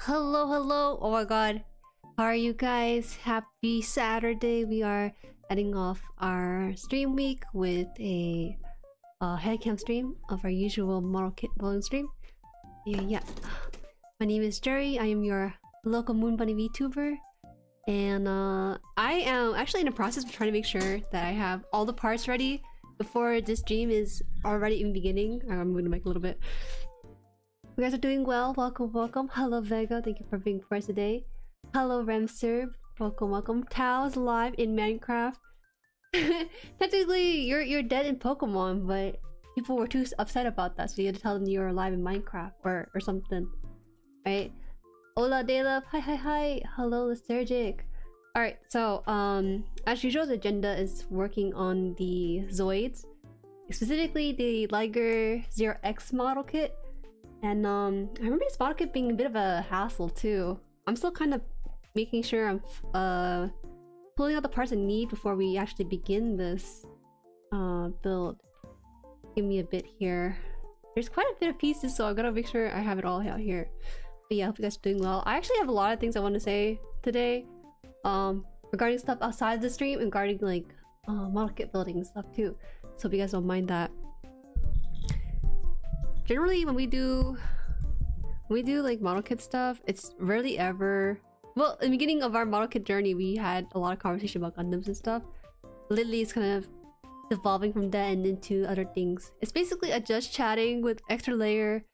Hello, hello. Oh my god. How are you guys? Happy Saturday. We are ending off our stream week with a HANDCAM stream of our usual model kit building stream. Yeah. My name is Jueri. I am your local Moon Bunny VTuber. And I am actually in the process of trying to make sure that I have all the parts ready before this stream is already in beginning. I'm moving the mic a little bit. You guys are doing well. Welcome, welcome. Hello, Vega. Thank you for being with us today. Hello, Remser. Welcome, welcome. Tao's live in Minecraft. Technically, you're dead in Pokemon, but people were too upset about that, so you had to tell them you were alive in Minecraft or something, right? Hola, Dela. Hi. Hello, Lethargic. All right. So, as usual, the agenda is working on the Zoids, specifically the Liger 0X model kit. And I remember this model kit being a bit of a hassle too. I'm still kind of making sure I'm pulling out the parts I need before we actually begin this build. Give me a bit here. There's quite a bit of pieces, so I gotta make sure I have it all out here. But yeah, I hope you guys are doing well. I actually have a lot of things I want to say today regarding stuff outside the stream and regarding like model kit building and stuff too, so hope you guys don't mind that. Generally, when we do like model kit stuff, it's rarely ever... Well, in the beginning of our model kit journey, we had a lot of conversation about Gundams and stuff. Lately, it's kind of evolving from that and into other things. It's basically a just chatting with extra layer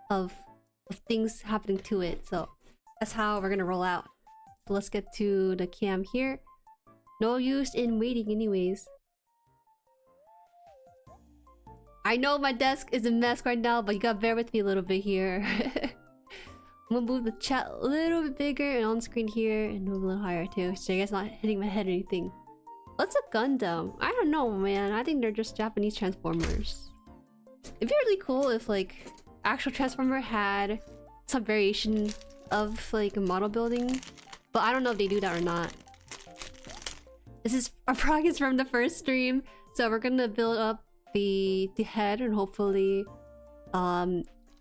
of things happening to it. So that's how we're gonna roll out. So let's get to the cam here. No use in waiting anyways. I know my desk is a mess right now, but you gotta bear with me a little bit here. I'm gonna move the chat a little bit bigger and on screen here and move a little higher too, so you guys not hitting my head or anything. What's a Gundam? I don't know, man. I think they're just Japanese Transformers. It'd be really cool if like actual Transformer had some variation of like a model building, but I don't know if they do that or not. This is our progress from the first stream, so we're gonna build up the head and hopefully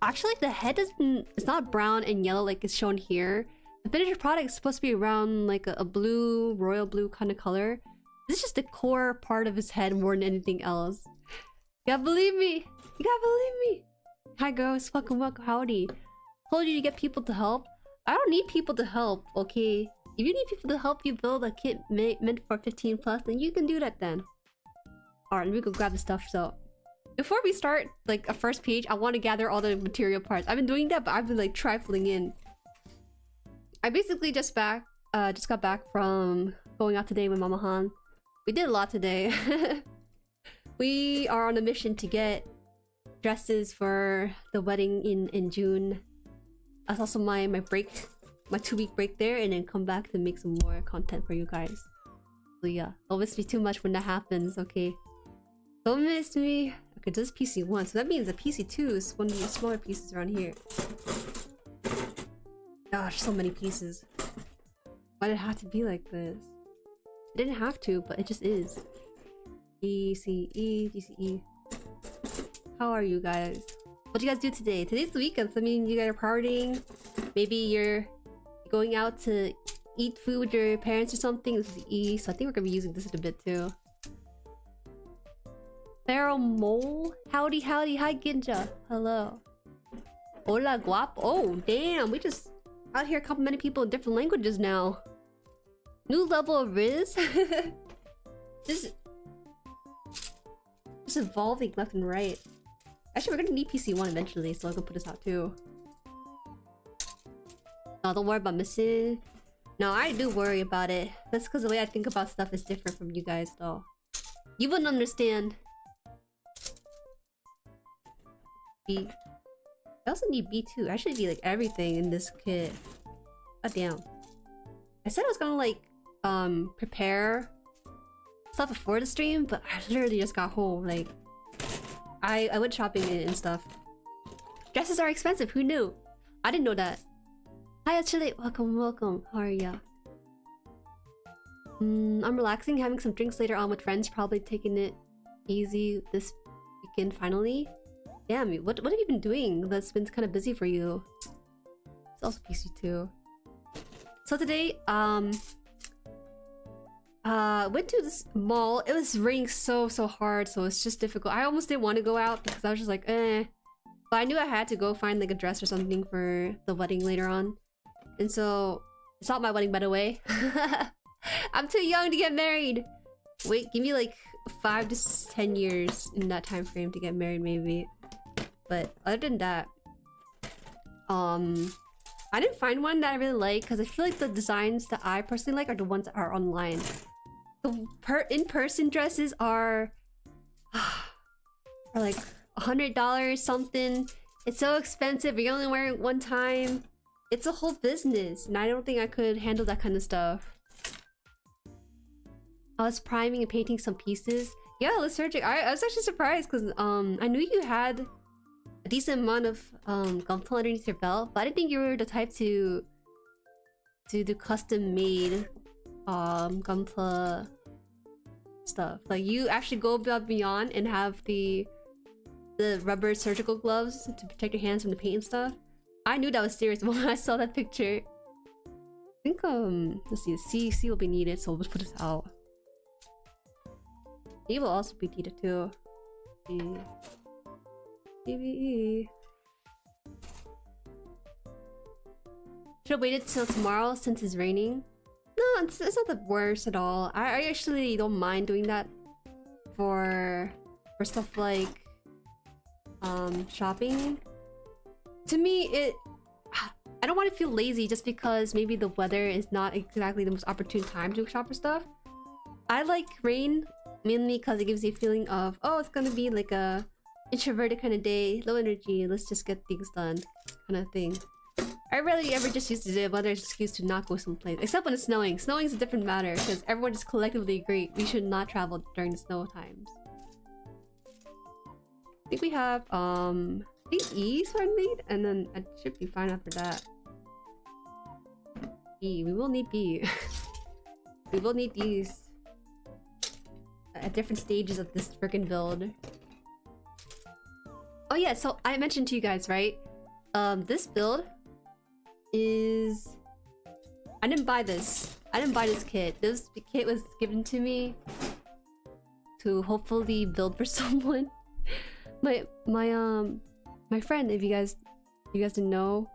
actually the head isn't, it's not brown and yellow like it's shown here. The finished product is supposed to be around like a blue, royal blue kind of color. This is just the core part of his head more than anything else. You gotta believe me. You gotta believe me. Hi girls, welcome, howdy. Told you to get people to help. I don't need people to help, okay? If you need people to help you build a kit meant for 15 plus, then you can do that then. Alright, let me go grab the stuff. So before we start like a first page, I want to gather all the material parts. I've been doing that, but I've been like trifling in. I basically just got back from going out today with Mama Haan. We did a lot today. We are on a mission to get dresses for the wedding in June. That's also my break, my 2-week break there, and then come back to make some more content for you guys. So yeah, don't miss me too much when that happens, okay? Don't miss me. Okay, this is PC1, so that means the PC2 is one of the smaller pieces around here. Gosh, so many pieces. Why did it have to be like this? It didn't have to, but it just is. GCE. How are you guys? What do you guys do today? Today's the weekend, so I mean you guys are partying. Maybe you're going out to eat food with your parents or something. This is E, so I think we're gonna be using this in a bit too. Feral Mole? Howdy. Hi, Ginja. Hello. Hola, guapo. Oh, damn. We just out here complimenting people in different languages now. New level of Riz? Just evolving left and right. Actually, we're gonna need PC1 eventually, so I can put this out too. No, don't worry about missing. No, I do worry about it. That's because the way I think about stuff is different from you guys, though. You wouldn't understand. B. I also need B2. I should need like everything in this kit. God damn. I said I was gonna like prepare stuff before the stream, but I literally just got home. Like I went shopping and stuff. Dresses are expensive. Who knew? I didn't know that. Hi, Chile. Welcome. How are ya? I'm relaxing, having some drinks later on with friends. Probably taking it easy this weekend finally. Damn, what have you been doing that's been kind of busy for you? It's also PC2. So today, went to this mall. It was raining so hard, so it's just difficult. I almost didn't want to go out because I was just like, eh. But I knew I had to go find like a dress or something for the wedding later on. And so, it's not my wedding, by the way. I'm too young to get married. Wait, give me like 5 to 10 years in that time frame to get married, maybe. But other than that, I didn't find one that I really like because I feel like the designs that I personally like are the ones that are online. The in-person dresses are like $100 something. It's so expensive. You only wear it one time. It's a whole business, and I don't think I could handle that kind of stuff. I was priming and painting some pieces. Yeah, lethargic. I was actually surprised because I knew you had a decent amount of gunpla underneath your belt, but I didn't think you were the type to do custom made gunpla stuff. Like you actually go above beyond and have the rubber surgical gloves to protect your hands from the paint and stuff. I knew that was serious when I saw that picture. I think let's see, C will be needed, so we'll just put this out. E will also be needed too. PvE. Should have waited till tomorrow since it's raining. No, it's not the worst at all. I actually don't mind doing that for stuff like shopping. To me, I don't want to feel lazy just because maybe the weather is not exactly the most opportune time to shop for stuff. I like rain mainly because it gives you a feeling of, oh, it's gonna be like a introverted kind of day, low energy, let's just get things done kind of thing. I rarely ever just use the weather's excuse to not go someplace, except when it's snowing. Snowing is a different matter because everyone just collectively agree we should not travel during the snow times. I think we have I think E is what I need, and then it should be fine after that. B, we will need B. We will need these at different stages of this freaking build. Oh yeah, so I mentioned to you guys, right? This build is... I didn't buy this. I didn't buy this kit. This kit was given to me to hopefully build for someone. My friend, if you guys didn't know,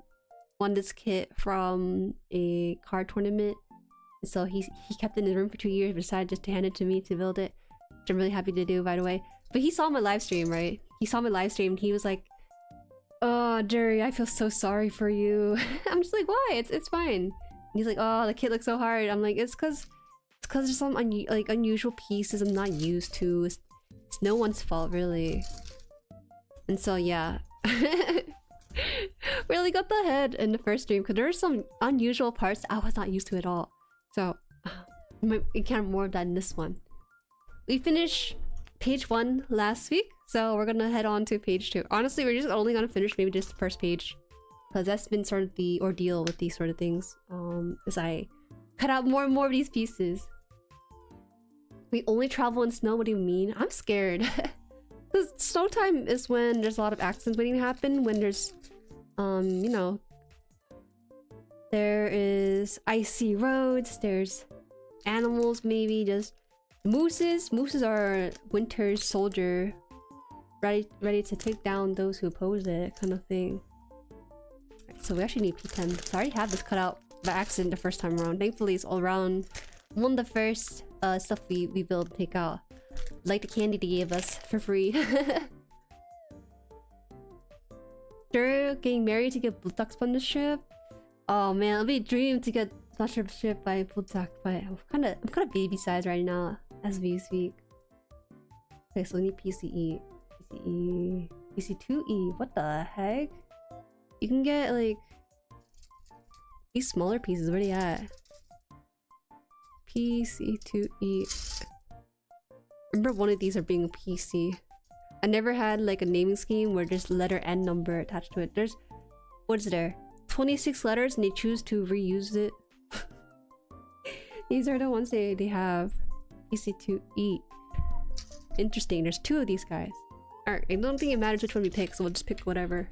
won this kit from a card tournament. So he kept it in his room for 2 years, but decided just to hand it to me to build it, which I'm really happy to do, by the way. But he saw my live stream, right? He saw my live stream and he was like, "Oh, Jueri, I feel so sorry for you." I'm just like, "Why? It's fine." And he's like, "Oh, the kit looks so hard." I'm like, "It's cause there's some unusual pieces I'm not used to. It's no one's fault, really." And so yeah, really got the head in the first stream because there are some unusual parts I was not used to at all. So we encounter more of that in this one. We finished page 1 last week, so we're gonna head on to page 2. Honestly, we're just only gonna finish maybe just the first page, because that's been sort of the ordeal with these sort of things. As I cut out more and more of these pieces. We only travel in snow. What do you mean? I'm scared. Because snow time is when there's a lot of accidents waiting to happen. When there's, you know, there is icy roads. There's animals, maybe just mooses. Mooses are winter's soldier, ready to take down those who oppose it, kind of thing. Right, so we actually need P10. So I already have this cut out by accident the first time around. Thankfully, it's all around. One of the first stuff we build and take out. Like the candy they gave us for free. Sure, getting married to get Bulldog sponsorship. Oh man, it'll be a dream to get sponsorship by Bulldog, but I'm kind of baby size right now as we speak. Okay, so we need PCE, PC2E. What the heck? You can get like these smaller pieces. Where are they at? PC2E. Remember one of these are being a PC. I never had like a naming scheme where there's letter and number attached to it. There's, what is there? 26 letters and they choose to reuse it. These are the ones they have. PC2E. Interesting, there's 2 of these guys. Alright, I don't think it matters which one we pick, so we'll just pick whatever.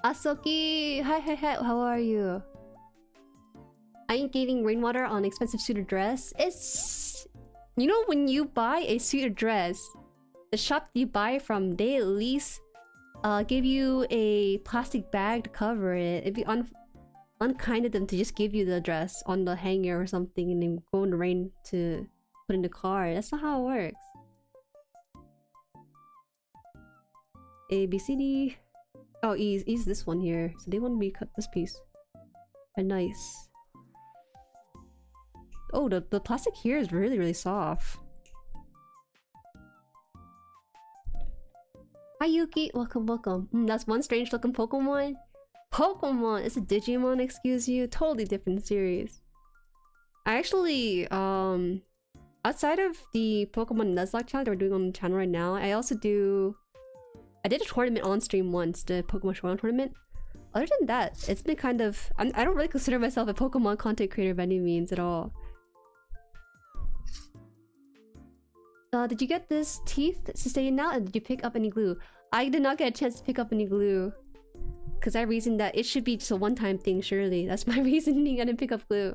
Asoki! Hi, how are you? I ain't getting rainwater on expensive suit or dress. It's... You know, when you buy a suit or dress, the shop you buy from, they at least give you a plastic bag to cover it. It'd be unkind of them to just give you the dress on the hanger or something and then go in the rain to put in the car. That's not how it works. A, B, C, D. Oh, E's this one here. So they want me to cut this piece. Nice. Oh, the plastic here is really soft. Hi Yuki, welcome. That's one strange looking Pokemon. Pokemon, it's a Digimon, excuse you. Totally different series. I actually, outside of the Pokemon Nuzlocke challenge that we're doing on the channel right now, I did a tournament on stream once, the Pokemon Showdown tournament. Other than that, it's been kind of... I don't really consider myself a Pokemon content creator by any means at all. Did you get this teeth to stay in now, and did you pick up any glue? I did not get a chance to pick up any glue. Because I reasoned that it should be just a one-time thing, surely. That's my reasoning, I didn't pick up glue.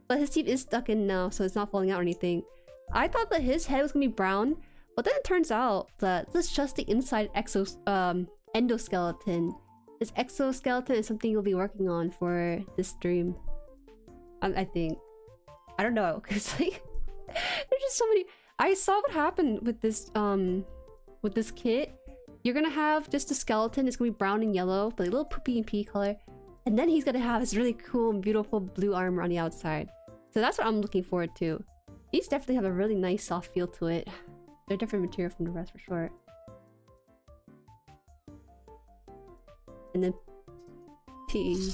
But his teeth is stuck in now, so it's not falling out or anything. I thought that his head was gonna be brown, but then it turns out that this is just the inside endoskeleton. This exoskeleton is something you'll be working on for this stream. I think. I don't know, because like... there's just so many... I saw what happened with this kit. You're gonna have just a skeleton, it's gonna be brown and yellow, but a little poopy and pea color. And then he's gonna have this really cool and beautiful blue armor on the outside. So that's what I'm looking forward to. These definitely have a really nice soft feel to it. They're different material from the rest for sure. And then P.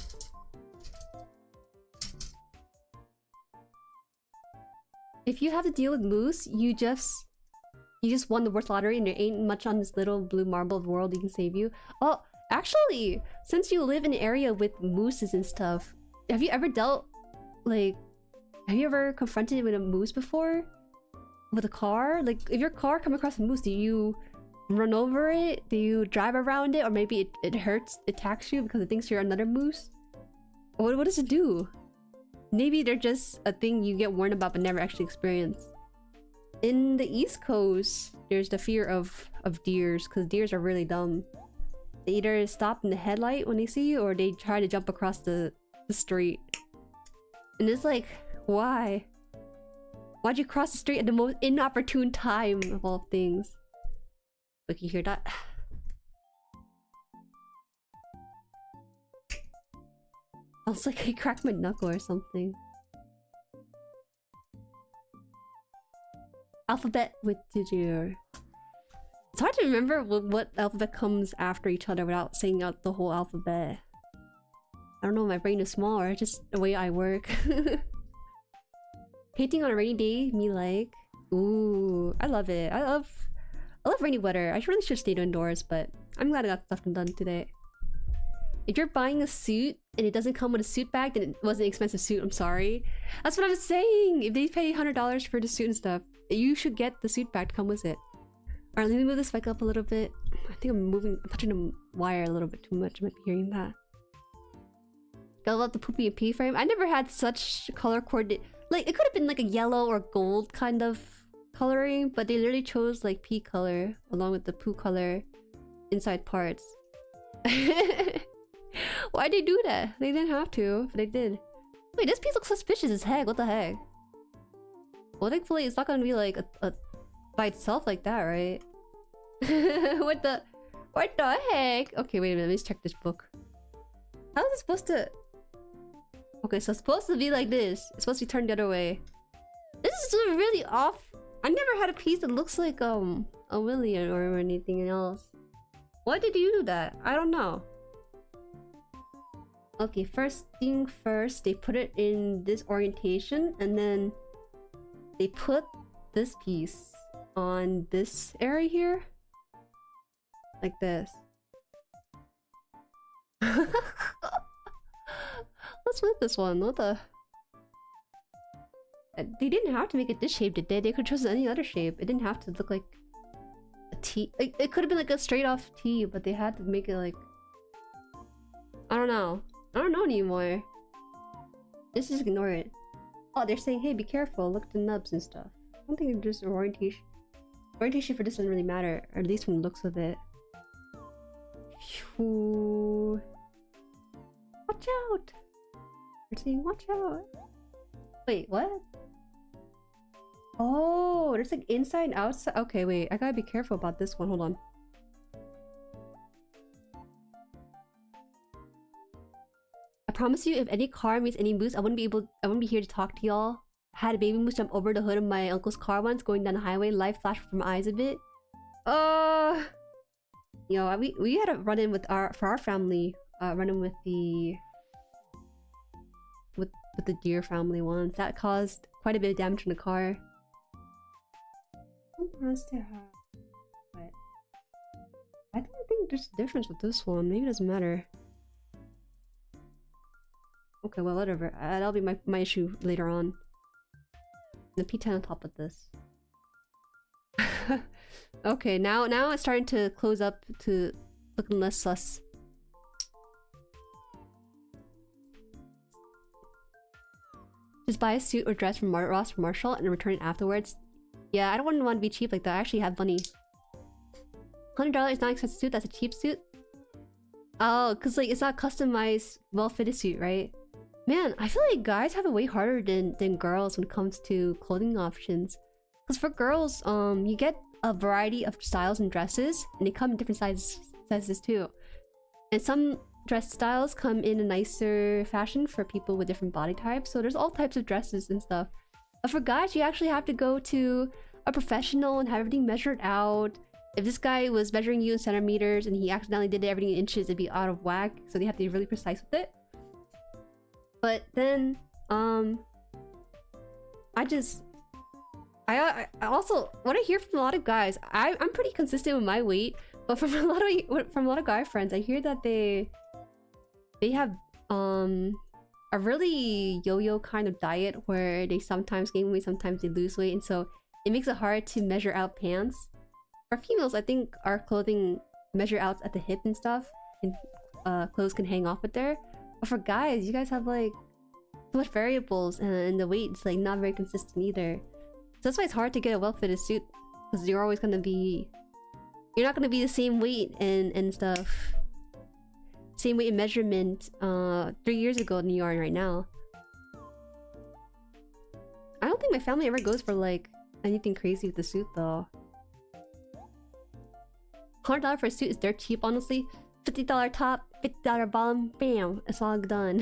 If you have to deal with moose, you just won the worst lottery and there ain't much on this little blue marble world that can save you. Oh, actually, since you live in an area with mooses and stuff, have you ever confronted with a moose before? With a car? Like, if your car come across a moose, do you run over it? Do you drive around it? Or maybe it attacks you because it thinks you're another moose? What does it do? Maybe they're just a thing you get warned about but never actually experience. In the East Coast, there's the fear of deers, because deers are really dumb. They either stop in the headlight when they see you, or they try to jump across the street. And it's like, why? Why'd you cross the street at the most inopportune time of all things? Look, you hear that? Sounds like I cracked my knuckle or something. Alphabet with Liger. It's hard to remember what alphabet comes after each other without saying out the whole alphabet. I don't know, my brain is small or just the way I work. Painting on a rainy day, me like. Ooh, I love it. I love rainy weather. I really should stay indoors, but I'm glad I got stuff done today. If you're buying a suit and it doesn't come with a suit bag, then it wasn't an expensive suit. I'm sorry. That's what I was saying. If they pay $100 for the suit and stuff, you should get the suit bag to come with it. Alright, let me move this mic up a little bit. I think I'm touching the wire a little bit too much. I might be hearing that. Gotta love the poopy and pea frame. I never had such color coordinate. Like, it could have been like a yellow or gold kind of coloring, but they literally chose like pea color along with the poo color inside parts. Why'd they do that? They didn't have to, but they did. Wait, this piece looks suspicious as heck. What the heck? Well, thankfully, it's not gonna be like a by itself like that, right? What the heck? Okay, wait a minute. Let's check this book. How is it supposed to? Okay, so it's supposed to be like this. It's supposed to be turned the other way. This is really off. I never had a piece that looks like a William or anything else. Why did you do that? I don't know. Okay, first thing first, they put it in this orientation and then they put this piece on this area here. Like this. What's with this one? What the? They didn't have to make it this shape, did they? They could choose any other shape. It didn't have to look like a T. It could have been like a straight off T, but they had to make it like I don't know. I don't know anymore. Just ignore it. Oh, they're saying, hey, be careful. Look at the nubs and stuff. I don't think just orientation. Orientation for this doesn't really matter, or at least from the looks of it. Phew. Watch out! They're saying, watch out. Wait, what? Oh, there's like inside and outside. Okay, wait. I gotta be careful about this one. Hold on. I promise you, if any car meets any moose, I wouldn't be here to talk to y'all. I had a baby moose jump over the hood of my uncle's car once, going down the highway. Light flashed from my eyes a bit. Yo, we had a run in with for our family. Run in with the deer family once. That caused quite a bit of damage in the car. But I don't think there's a difference with this one. Maybe it doesn't matter. Okay, well, whatever. That'll be my issue later on. The P10 on top of this. Okay, now it's starting to close up to looking less sus. Just buy a suit or dress from Ross or Marshall and return it afterwards. Yeah, I don't want to be cheap like that. I actually have money. $100 is not an expensive suit. That's a cheap suit. Oh, because like it's not customized, well-fitted suit, right? Man, I feel like guys have it way harder than girls when it comes to clothing options. Because for girls, you get a variety of styles and dresses, and they come in different sizes too. And some dress styles come in a nicer fashion for people with different body types. So there's all types of dresses and stuff. But for guys, you actually have to go to a professional and have everything measured out. If this guy was measuring you in centimeters and he accidentally did everything in inches, it'd be out of whack. So they have to be really precise with it. But then, I also, what I hear from a lot of guys, I'm pretty consistent with my weight, but from a lot of guy friends, I hear that they have a really yo-yo kind of diet where they sometimes gain weight, sometimes they lose weight, and so it makes it hard to measure out pants. For females, I think our clothing measure out at the hip and stuff, and clothes can hang off it there. But for guys, you guys have like so much variables, and the weight's like not very consistent either. So that's why it's hard to get a well-fitted suit, because you're always gonna be, you're not gonna be the same weight and stuff, same weight and measurement 3 years ago than you are right now. I don't think my family ever goes for like anything crazy with the suit though. $100 for a suit is dirt cheap, honestly. $50 top, $50 bottom, bam, it's all done.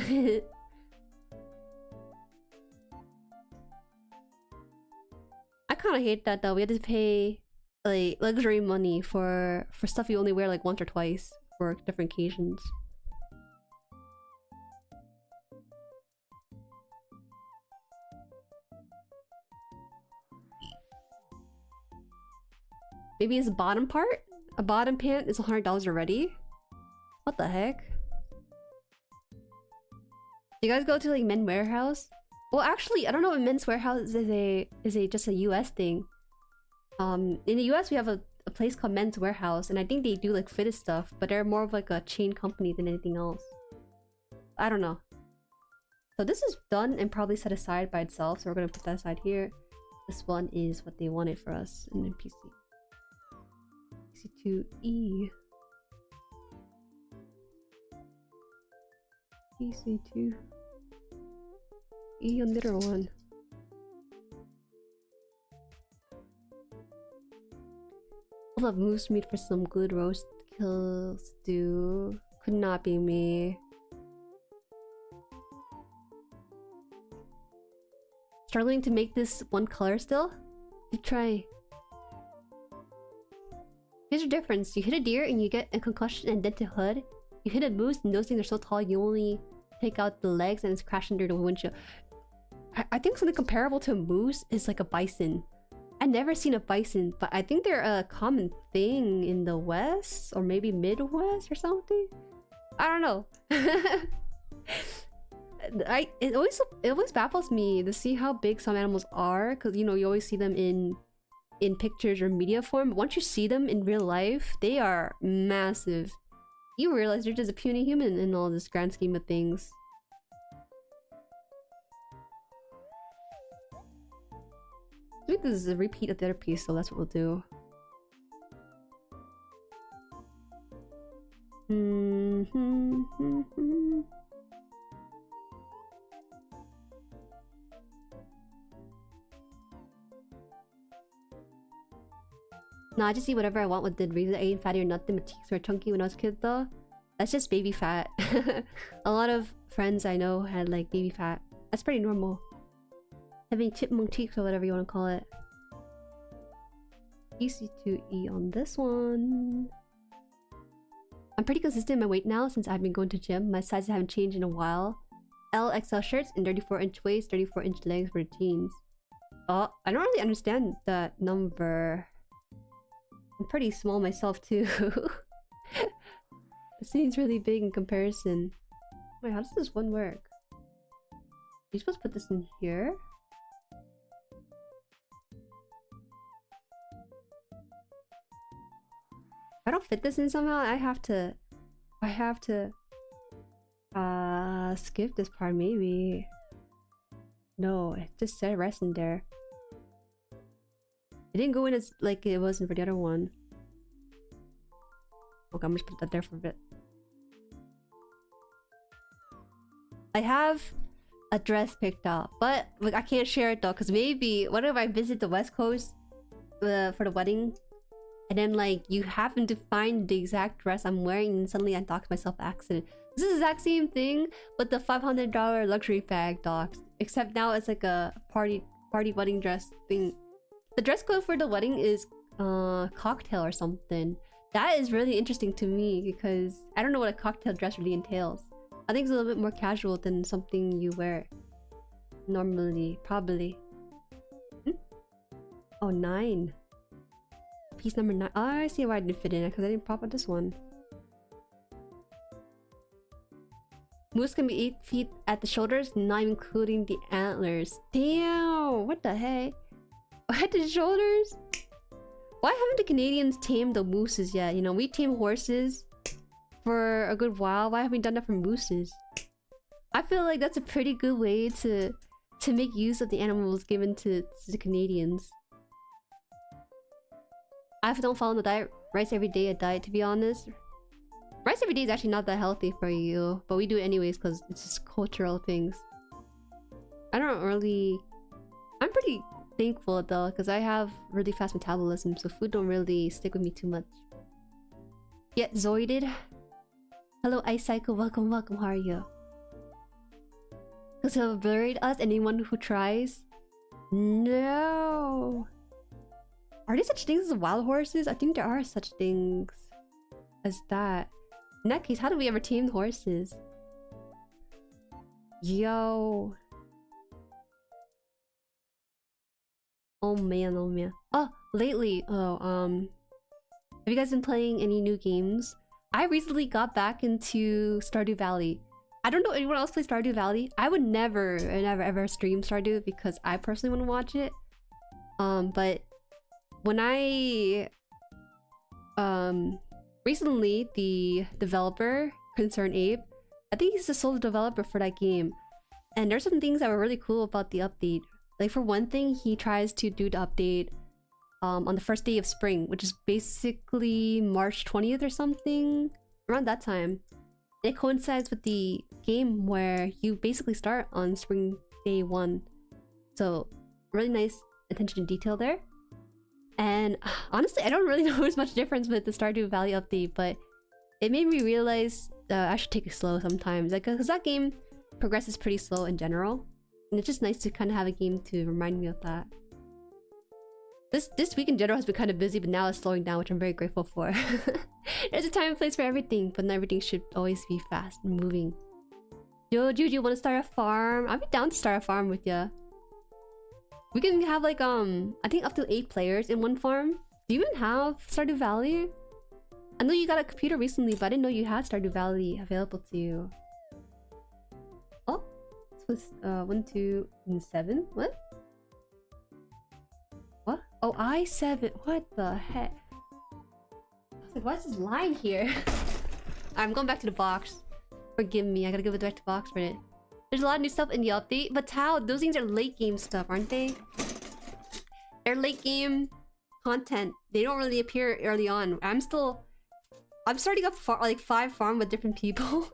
I kind of hate that though. We had to pay like luxury money for stuff you only wear like once or twice for different occasions. Maybe it's the bottom part? A bottom pant is $100 already? What the heck? You guys go to like Men's Warehouse? Well, actually, I don't know if Men's Warehouse is just a US thing. In the US, we have a place called Men's Warehouse, and I think they do like fitted stuff, but they're more of like a chain company than anything else. I don't know. So this is done and probably set aside by itself, so we're gonna put that aside here. This one is what they wanted for us, and then PC. PC2E. PC2. E another one. I love moose meat for some good roast kill stew. Could not be me. Struggling to make this one color still? You try. Here's the difference. You hit a deer and you get a concussion and dented hood. You hit a moose and those things are so tall you only take out the legs and it's crashing through the windshield. I think something comparable to a moose is like a bison. I've never seen a bison, but I think they're a common thing in the West or maybe Midwest or something. I don't know. It always baffles me to see how big some animals are, because you know you always see them in pictures or media form. But once you see them in real life, they are massive. You realize you're just a puny human in all this grand scheme of things. I think this is a repeat of the other piece, so that's what we'll do. No, I just eat whatever I want with the reason I ate fatty or nothing. My cheeks were chunky when I was a kid though. That's just baby fat. A lot of friends I know had like baby fat. That's pretty normal. Having chipmunk cheeks or whatever you want to call it. Easy to eat on this one. I'm pretty consistent in my weight now since I've been going to gym. My sizes haven't changed in a while. L XL shirts and 34-inch waist, 34-inch legs for the teens. Oh, I don't really understand that number. I'm pretty small myself too. It seems really big in comparison. Wait, how does this one work? You're supposed to put this in here? If I don't fit this in somehow, I have to skip this part maybe. No, it just said rest in there. It didn't go in as like it wasn't for the other one. Okay, I'm just put that there for a bit. I have a dress picked out, but like I can't share it though, because maybe what if I visit the West Coast for the wedding, and then like you happen to find the exact dress I'm wearing, and suddenly I dox myself accident. This is the exact same thing, but the $500 luxury bag dox, except now it's like a party wedding dress thing. The dress code for the wedding is cocktail or something. That is really interesting to me because I don't know what a cocktail dress really entails. I think it's a little bit more casual than something you wear normally, probably. Oh, 9. Piece number 9. Oh, I see why I didn't fit in it because I didn't pop out this one. Moose can be 8 feet at the shoulders, not including the antlers. Damn! What the heck? At the shoulders? Why haven't the Canadians tamed the mooses yet? You know, we tame horses for a good while. Why haven't we done that for mooses? I feel like that's a pretty good way to make use of the animals given to the Canadians. I don't follow the diet rice every day diet, to be honest. Rice every day is actually not that healthy for you, but we do it anyways because it's just cultural things. I don't really... I'm pretty thankful though, because I have really fast metabolism, so food don't really stick with me too much. Yet Zoided. Hello Ice Cycle, welcome, welcome, how are you? Because he'll blurred us, anyone who tries. No. Are there such things as wild horses? I think there are such things as that. In that case, how do we ever tame horses? Yo. Oh man, oh man. Oh, lately, have you guys been playing any new games? I recently got back into Stardew Valley. I don't know if anyone else plays Stardew Valley. I would never ever stream Stardew because I personally want to watch it. But when I recently the developer, Concerned Abe, I think he's the sole developer for that game. And there's some things that were really cool about the update. Like for one thing, he tries to do the update on the first day of spring, which is basically March 20th or something, around that time. It coincides with the game where you basically start on spring day 1. So really nice attention to detail there. And honestly, I don't really notice much difference with the Stardew Valley update, but it made me realize I should take it slow sometimes, like because that game progresses pretty slow in general. And it's just nice to kind of have a game to remind me of that. This week in general has been kind of busy, but now it's slowing down, which I'm very grateful for. There's a time and place for everything, but not everything should always be fast and moving. Yo, Juju, want to start a farm? I'd be down to start a farm with ya. We can have like, I think up to 8 players in one farm. Do you even have Stardew Valley? I know you got a computer recently, but I didn't know you had Stardew Valley available to you. Oh, this was 1, 2, and 7. What? What? Oh, I7. What the heck? I was like, why is this line here? I'm going back to the box. Forgive me, I gotta go back to the box for it. There's a lot of new stuff in the update, but Tao, those things are late game stuff, aren't they? They're late game content. They don't really appear early on. I'm starting up like 5 farm with different people.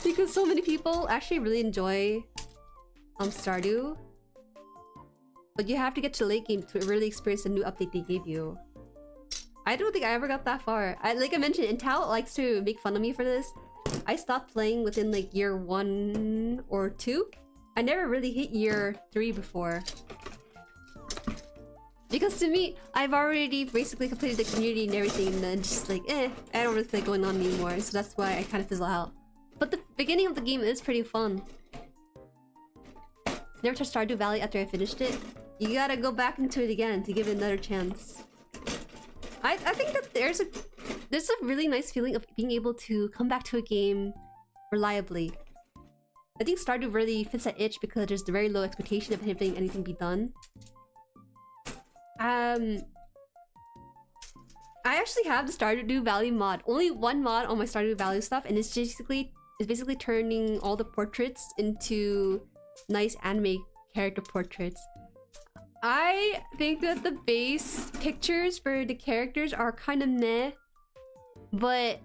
Because so many people actually really enjoy Stardew. But you have to get to late game to really experience the new update they gave you. I don't think I ever got that far. Like I mentioned, and Tao likes to make fun of me for this. I stopped playing within like year 1 or 2. I never really hit year 3 before. Because to me, I've already basically completed the community and everything, and then just like, I don't really feel like going on anymore, so that's why I kind of fizzle out. But the beginning of the game is pretty fun. Never touched Stardew Valley after I finished it. You gotta go back into it again to give it another chance. I think that there's a really nice feeling of being able to come back to a game reliably. I think Stardew really fits that itch because there's the very low expectation of having anything be done. I actually have the Stardew Valley mod. Only one mod on my Stardew Valley stuff, and it's basically turning all the portraits into nice anime character portraits. I think that the base pictures for the characters are kind of meh, but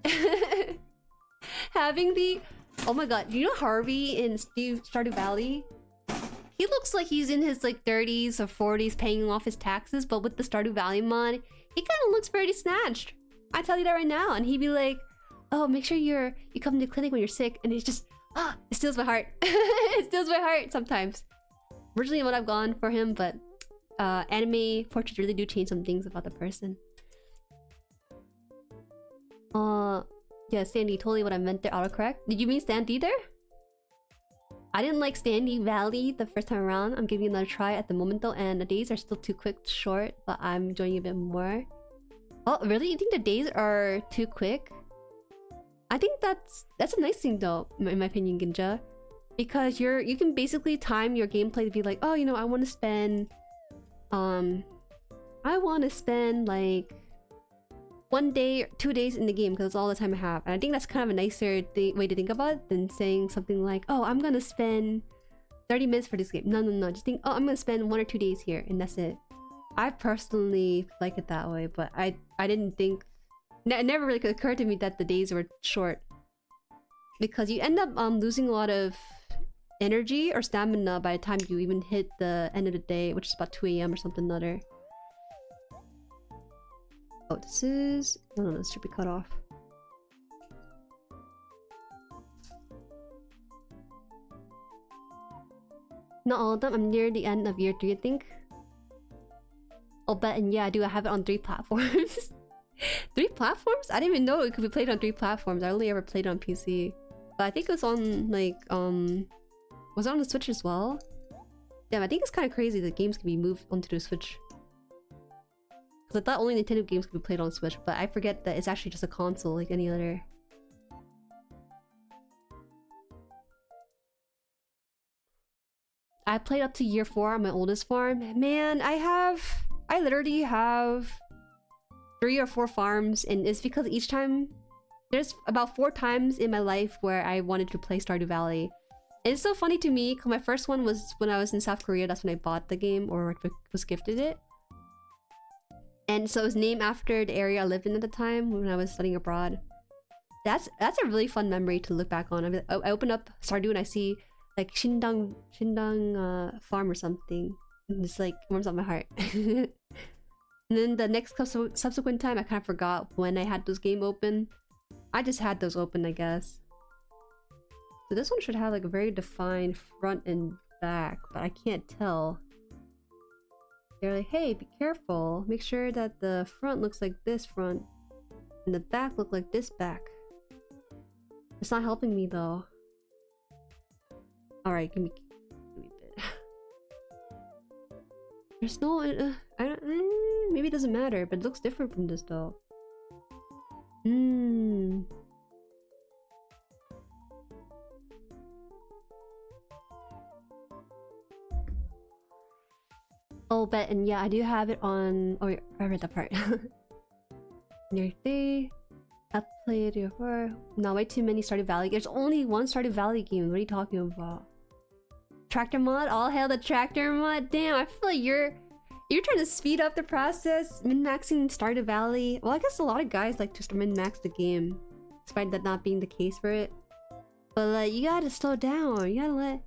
having the... Oh my god, you know Harvey in Stardew Valley? He looks like he's in his like 30s or 40s paying off his taxes, but with the Stardew Valley mod, he kind of looks pretty snatched. I tell you that right now. And he'd be like, oh, make sure you come to the clinic when you're sick. And it's just, it steals my heart. It steals my heart sometimes. Originally what I've gone for him, but anime portraits really do change some things about the person. Yeah, Sandy, totally what I meant there, autocorrect. Did you mean Sandy there? I didn't like Stardew Valley the first time around. I'm giving it another try at the moment though, and the days are still too quick, short, but I'm enjoying it a bit more. Oh, really? You think the days are too quick? I think that's a nice thing though, in my opinion, Ginja. Because you can basically time your gameplay to be like, oh, you know, I want to spend like 1 day or 2 days in the game because that's all the time I have. And I think that's kind of a nicer way to think about it than saying something like, oh, I'm gonna spend 30 minutes for this game. No. Just think, oh, I'm gonna spend 1 or 2 days here and that's it. I personally like it that way, but I didn't think... It never really occurred to me that the days were short. Because you end up losing a lot of energy or stamina by the time you even hit the end of the day, which is about 2 AM or something other. Oh, this is... No, this should be cut off. Not all of them. I'm near the end of year 3, I think. Oh, bet, and yeah, I do. I have it on 3 platforms. 3 platforms? I didn't even know it could be played on 3 platforms. I only ever played on PC. But I think it was on, like, was it on the Switch as well? Yeah, I think it's kind of crazy that games can be moved onto the Switch. Because I thought only Nintendo games could be played on Switch, but I forget that it's actually just a console like any other. I played up to year 4 on my oldest farm. Man, I literally have 3 or 4 farms, and it's because each time... There's about 4 times in my life where I wanted to play Stardew Valley. And it's so funny to me, because my first one was when I was in South Korea. That's when I bought the game, or was gifted it. And so it was named after the area I lived in at the time when I was studying abroad. That's a really fun memory to look back on. I open up Stardew and I see like Shindang farm or something. And it's like warms up my heart. And then the next subsequent time I kind of forgot when I had those game open. I just had those open, I guess. So this one should have like a very defined front and back, but I can't tell. They're like, hey, be careful. Make sure that the front looks like this front and the back look like this back. It's not helping me though. Alright, give me a bit. There's no... I don't... maybe it doesn't matter, but it looks different from this though. Oh, but and yeah, I do have it on... Oh, I read that part. Near 3. played it before. No, way too many Stardew Valley. There's only one Stardew Valley game. What are you talking about? Tractor mod? All hail the tractor mod. Damn, I feel like you're trying to speed up the process, min-maxing Stardew Valley. Well, I guess a lot of guys like to min-max the game, despite that not being the case for it. But like, you gotta slow down. You gotta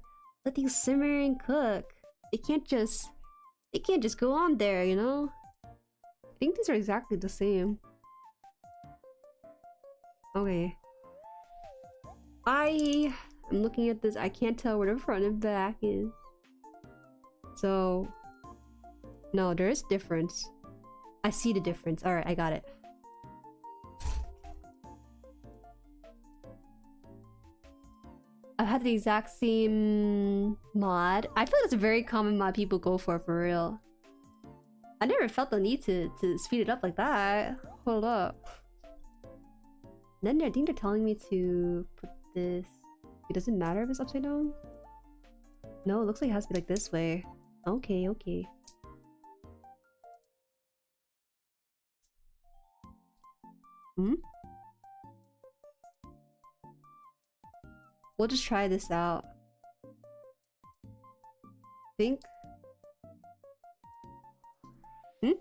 let things simmer and cook. It can't just go on there, you know? I think these are exactly the same. Okay. I'm looking at this. I can't tell where the front and back is. So no, there is difference. I see the difference. Alright, I got it. I've had the exact same mod. I feel like it's a very common mod people go for real. I never felt the need to speed it up like that. Hold up. Then I think they're telling me to put this... It doesn't matter if it's upside down? No, it looks like it has to be like this way. Okay, okay. Hmm? We'll just try this out. Think? Hmm?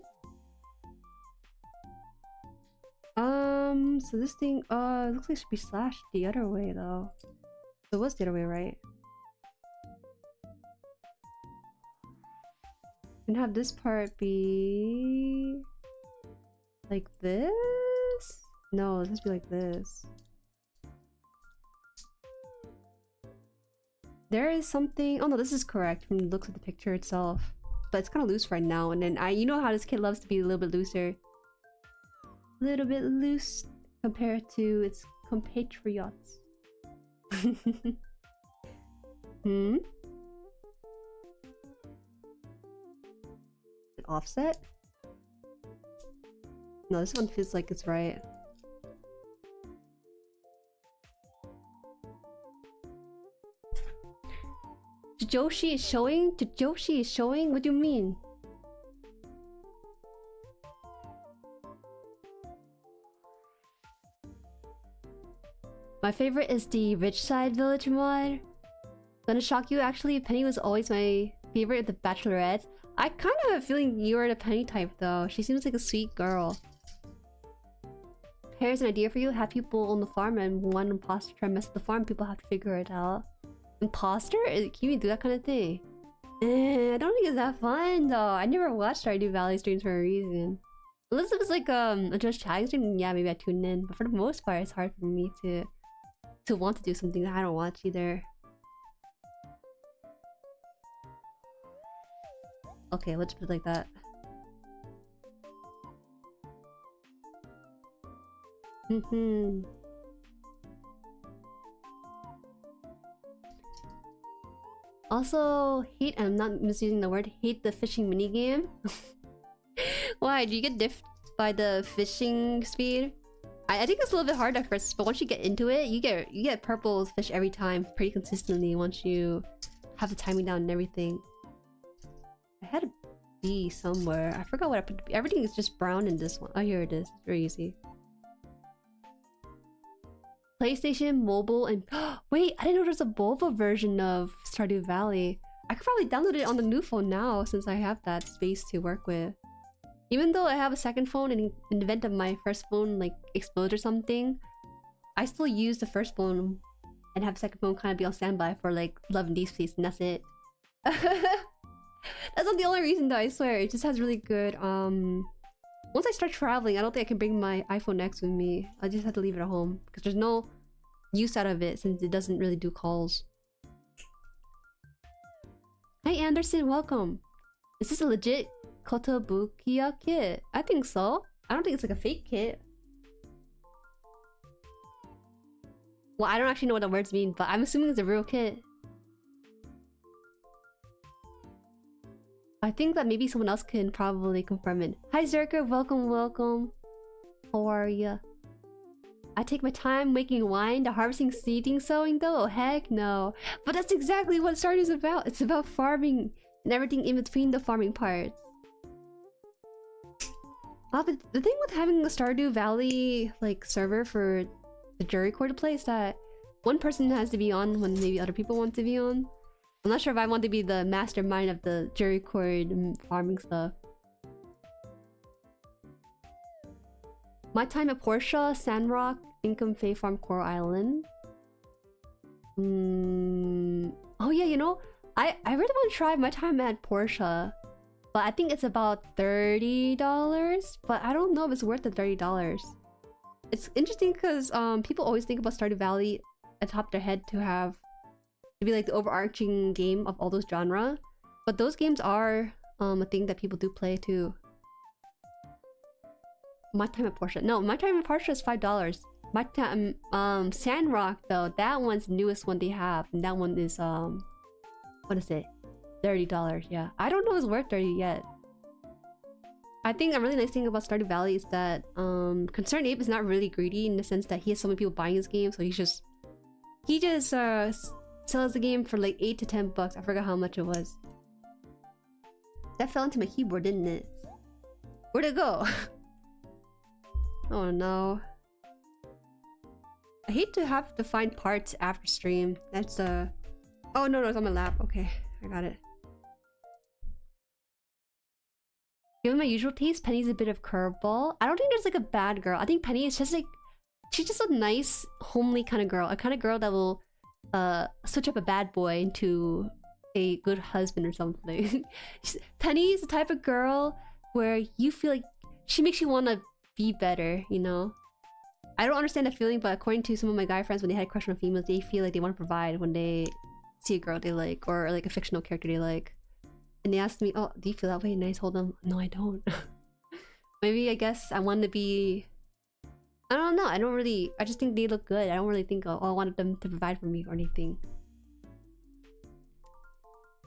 So this thing, it looks like it should be slashed the other way though. So what's the other way, right? And have this part be like this? No, it has to be like this. There is something. Oh no, this is correct from the looks of the picture itself. But it's kind of loose right now. And then you know how this kid loves to be a little bit looser. A little bit loose compared to its compatriots. Hmm? Offset? No, this one feels like it's right. Joshi is showing? Joshi is showing? What do you mean? My favorite is the Rich Side Village mod. Gonna shock you, actually, Penny was always my favorite of the Bachelorettes. I kind of have a feeling you are the Penny type though. She seems like a sweet girl. Here's an idea for you. Have people on the farm and one imposter try to mess with the farm. People have to figure it out. Imposter? Can you do that kind of thing? I don't think it's that fun though. I never watched Stardew Valley streams for a reason. Unless it was like a just chatting stream, yeah, maybe I tune in. But for the most part, it's hard for me to want to do something that I don't watch either. Okay, let's put it like that. Also, hate, I'm not misusing the word, hate the fishing minigame. Why? Do you get diffed by the fishing speed? I think it's a little bit hard at first, but once you get into it, you get purple fish every time pretty consistently once you have the timing down and everything. I had a B somewhere. I forgot what I put. Everything is just brown in this one. Oh, here it is. It's very easy. PlayStation, mobile, and wait, I didn't know there's a mobile version of Stardew Valley. I could probably download it on the new phone now since I have that space to work with. Even though I have a second phone, and in the event of my first phone like explodes or something, I still use the first phone and have the second phone kind of be on standby for like love and deep space, and that's it. That's not the only reason though, I swear. It just has really good once I start traveling, I don't think I can bring my iPhone X with me. I just have to leave it at home because there's no use out of it since it doesn't really do calls. Hey Anderson, welcome. Is this a legit Kotobukiya kit? I think so. I don't think it's like a fake kit. Well, I don't actually know what the words mean, but I'm assuming it's a real kit. I think that maybe someone else can probably confirm it. Hi Zerker, welcome, welcome. How are ya? I take my time making wine, the harvesting, seeding, sowing though? Oh, heck no. But that's exactly what Stardew is about. It's about farming and everything in between the farming parts. But the thing with having the Stardew Valley like server for the Jueri core to play is that one person has to be on when maybe other people want to be on. I'm not sure if I want to be the mastermind of the Jueri core farming stuff. My time at Portia, Sandrock, Income, Fae Farm, Coral Island. Oh yeah, you know, I really want to try my time at Portia, but I think it's about $30. But I don't know if it's worth the $30. It's interesting because people always think about Stardew Valley atop their head to be like the overarching game of all those genre, but those games are a thing that people do play too. My time at Portia. No, my time at Portia is $5. My time, Sandrock though, that one's the newest one they have, and that one is what is it? $30. Yeah, I don't know if it's worth 30 yet. I think a really nice thing about Stardew Valley is that Concerned Ape is not really greedy in the sense that he has so many people buying his game, so he just sells the game for like $8 to $10. I forgot how much it was. That fell into my keyboard, didn't it? Where'd it go? Oh no. I hate to have to find parts after stream. That's oh no, it's on my lap. Okay, I got it. Given my usual taste, Penny's a bit of curveball. I don't think there's like a bad girl. I think Penny is just like, she's just a nice, homely kind of girl. A kind of girl that will switch up a bad boy into a good husband or something. Penny is the type of girl where you feel like she makes you want to be better, you know? I don't understand the feeling, but according to some of my guy friends, when they had a crush on females, they feel like they want to provide when they see a girl they like, or like a fictional character they like. And they asked me, oh, do you feel that way? And I told them, no, I don't. Maybe, I guess, I want to be... I don't know, I just think they look good. I don't really think, oh, I wanted them to provide for me or anything.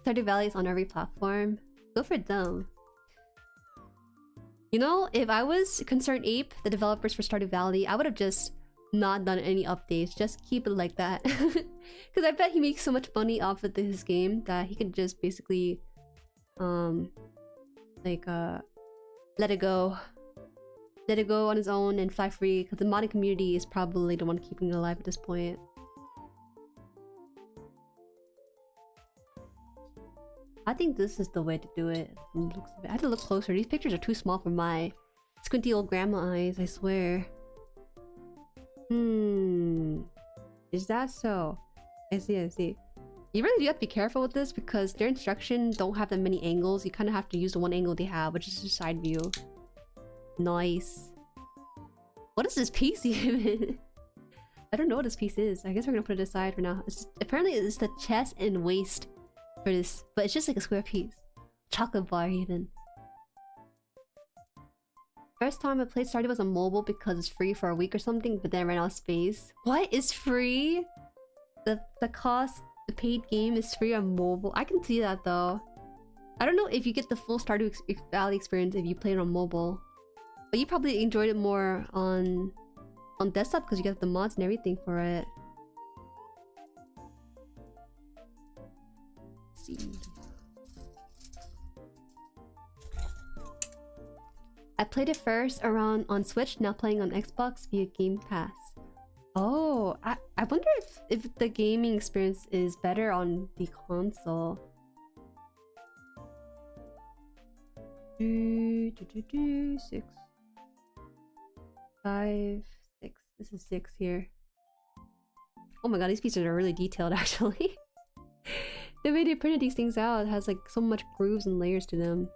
Stardew Valley is on every platform. Go for them. You know, if I was Concerned Ape, the developers for Stardew Valley, I would have just not done any updates. Just keep it like that. Because I bet he makes so much money off of his game that he could just basically... let it go. Let it go on his own and fly free. Because the modding community is probably the one keeping it alive at this point. I think this is the way to do it. I have to look closer. These pictures are too small for my squinty old grandma eyes, I swear. Is that so? I see. You really do have to be careful with this because their instructions don't have that many angles. You kind of have to use the one angle they have, which is the side view. Nice. What is this piece even? I don't know what this piece is. I guess we're gonna put it aside for now. Apparently it's the chest and waist for this, but it's just like a square piece. Chocolate bar even. First time I played Stardew was on mobile because it's free for a week or something, but then I ran out of space. What is free? The cost, the paid game is free on mobile. I can see that though. I don't know if you get the full Stardew Valley experience if you play it on mobile, but you probably enjoyed it more on desktop because you got the mods and everything for it. Let's see. I played it first around on Switch, now playing on Xbox via Game Pass. Oh, I wonder if the gaming experience is better on the console. 6, 5, 6. This is 6 here. Oh my god, these pieces are really detailed actually. The way they printed these things out has like so much grooves and layers to them.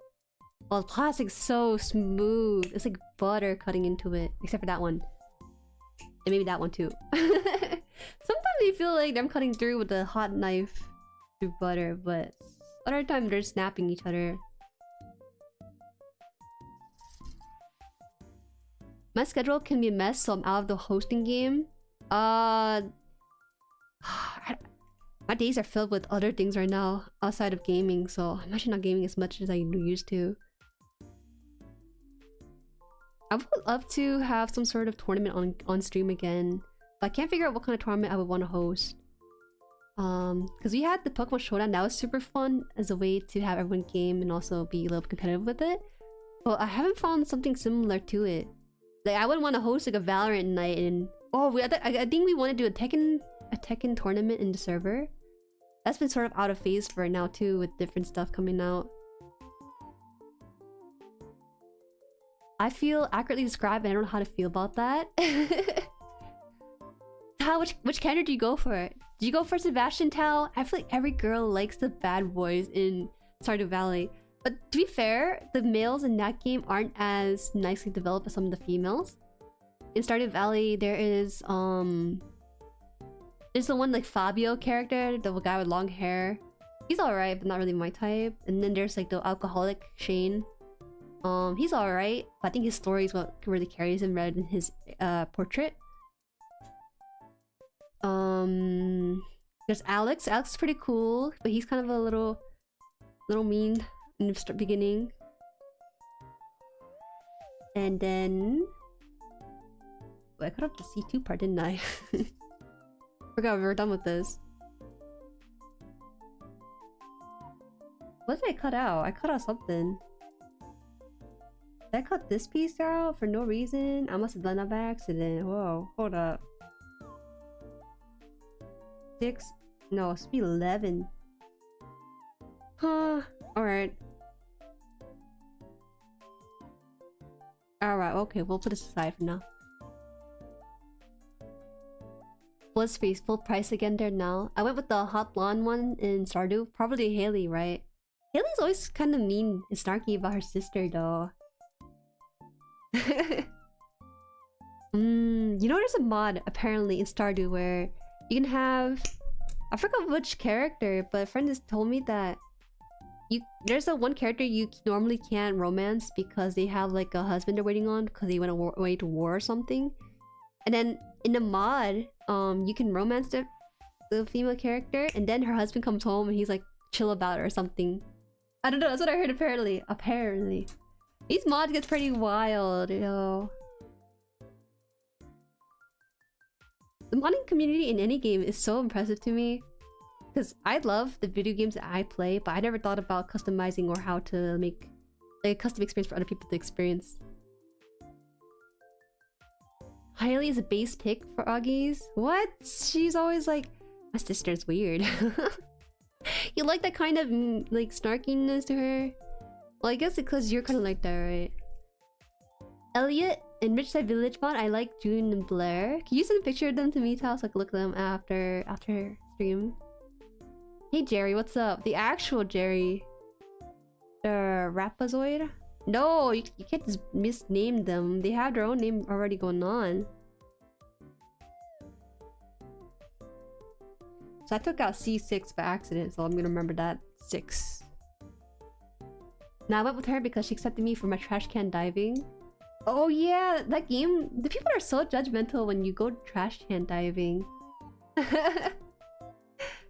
Oh, the plastic's so smooth. It's like butter cutting into it. Except for that one. And maybe that one too. Sometimes you feel like I'm cutting through with a hot knife through butter, but other times they're snapping each other. My schedule can be a mess, so I'm out of the hosting game. My days are filled with other things right now outside of gaming, so I'm actually not gaming as much as I used to. I would love to have some sort of tournament on stream again, but I can't figure out what kind of tournament I would want to host. Because we had the Pokemon Showdown, that was super fun as a way to have everyone game and also be a little competitive with it. Well, I haven't found something similar to it. Like, I would want to host like a Valorant night and... Oh, I think we want to do a Tekken tournament in the server. That's been sort of out of phase for now too, with different stuff coming out. I feel accurately described, and I don't know how to feel about that. Which character do you go for? Do you go for Sebastian Tao? I feel like every girl likes the bad boys in Stardew Valley. But to be fair, the males in that game aren't as nicely developed as some of the females. In Stardew Valley, there is there's the one like Fabio character, the guy with long hair. He's alright, but not really my type. And then there's like the alcoholic Shane. He's alright, but I think his story is what really carries him rather than his portrait. There's Alex. Alex is pretty cool, but he's kind of a little mean in the beginning. And then... I cut off the C2 part, didn't I? Forgot we were done with this. What did I cut out? I cut out something. Did I cut this piece out for no reason? I must have done that by accident. Whoa, hold up. 6? No, it should be 11. Huh. Alright. Alright, okay, we'll put this aside for now. What's face full price again there now? I went with the hot blonde one in Stardew. Probably Haley, right? Haley's always kind of mean and snarky about her sister though. You know there's a mod apparently in Stardew where you can have... I forgot which character, but a friend just told me that there's a one character you normally can't romance because they have like a husband they're waiting on because they went away to war or something. And then in the mod, you can romance the female character, and then her husband comes home and he's like chill about it or something. I don't know, that's what I heard apparently. Apparently. These mods get pretty wild, you know. The modding community in any game is so impressive to me. Because I love the video games that I play, but I never thought about customizing or how to make like, a custom experience for other people to experience. Hailey is a base pick for Augies. What? She's always like, my sister's weird. You like that kind of like snarkiness to her? Well, I guess it's because you're kind of like that, right? Elliot in Richside Village mod, I like June and Blair. Can you send a picture of them to me, Tal, so I can look at them after stream? Hey Jerry, what's up? The actual Jerry. Rapazoid? No, you can't just misname them. They have their own name already going on. So I took out C6 by accident, so I'm gonna remember that. 6. Now I went with her because she accepted me for my trash can diving. Oh yeah, that game. The people are so judgmental when you go trash can diving.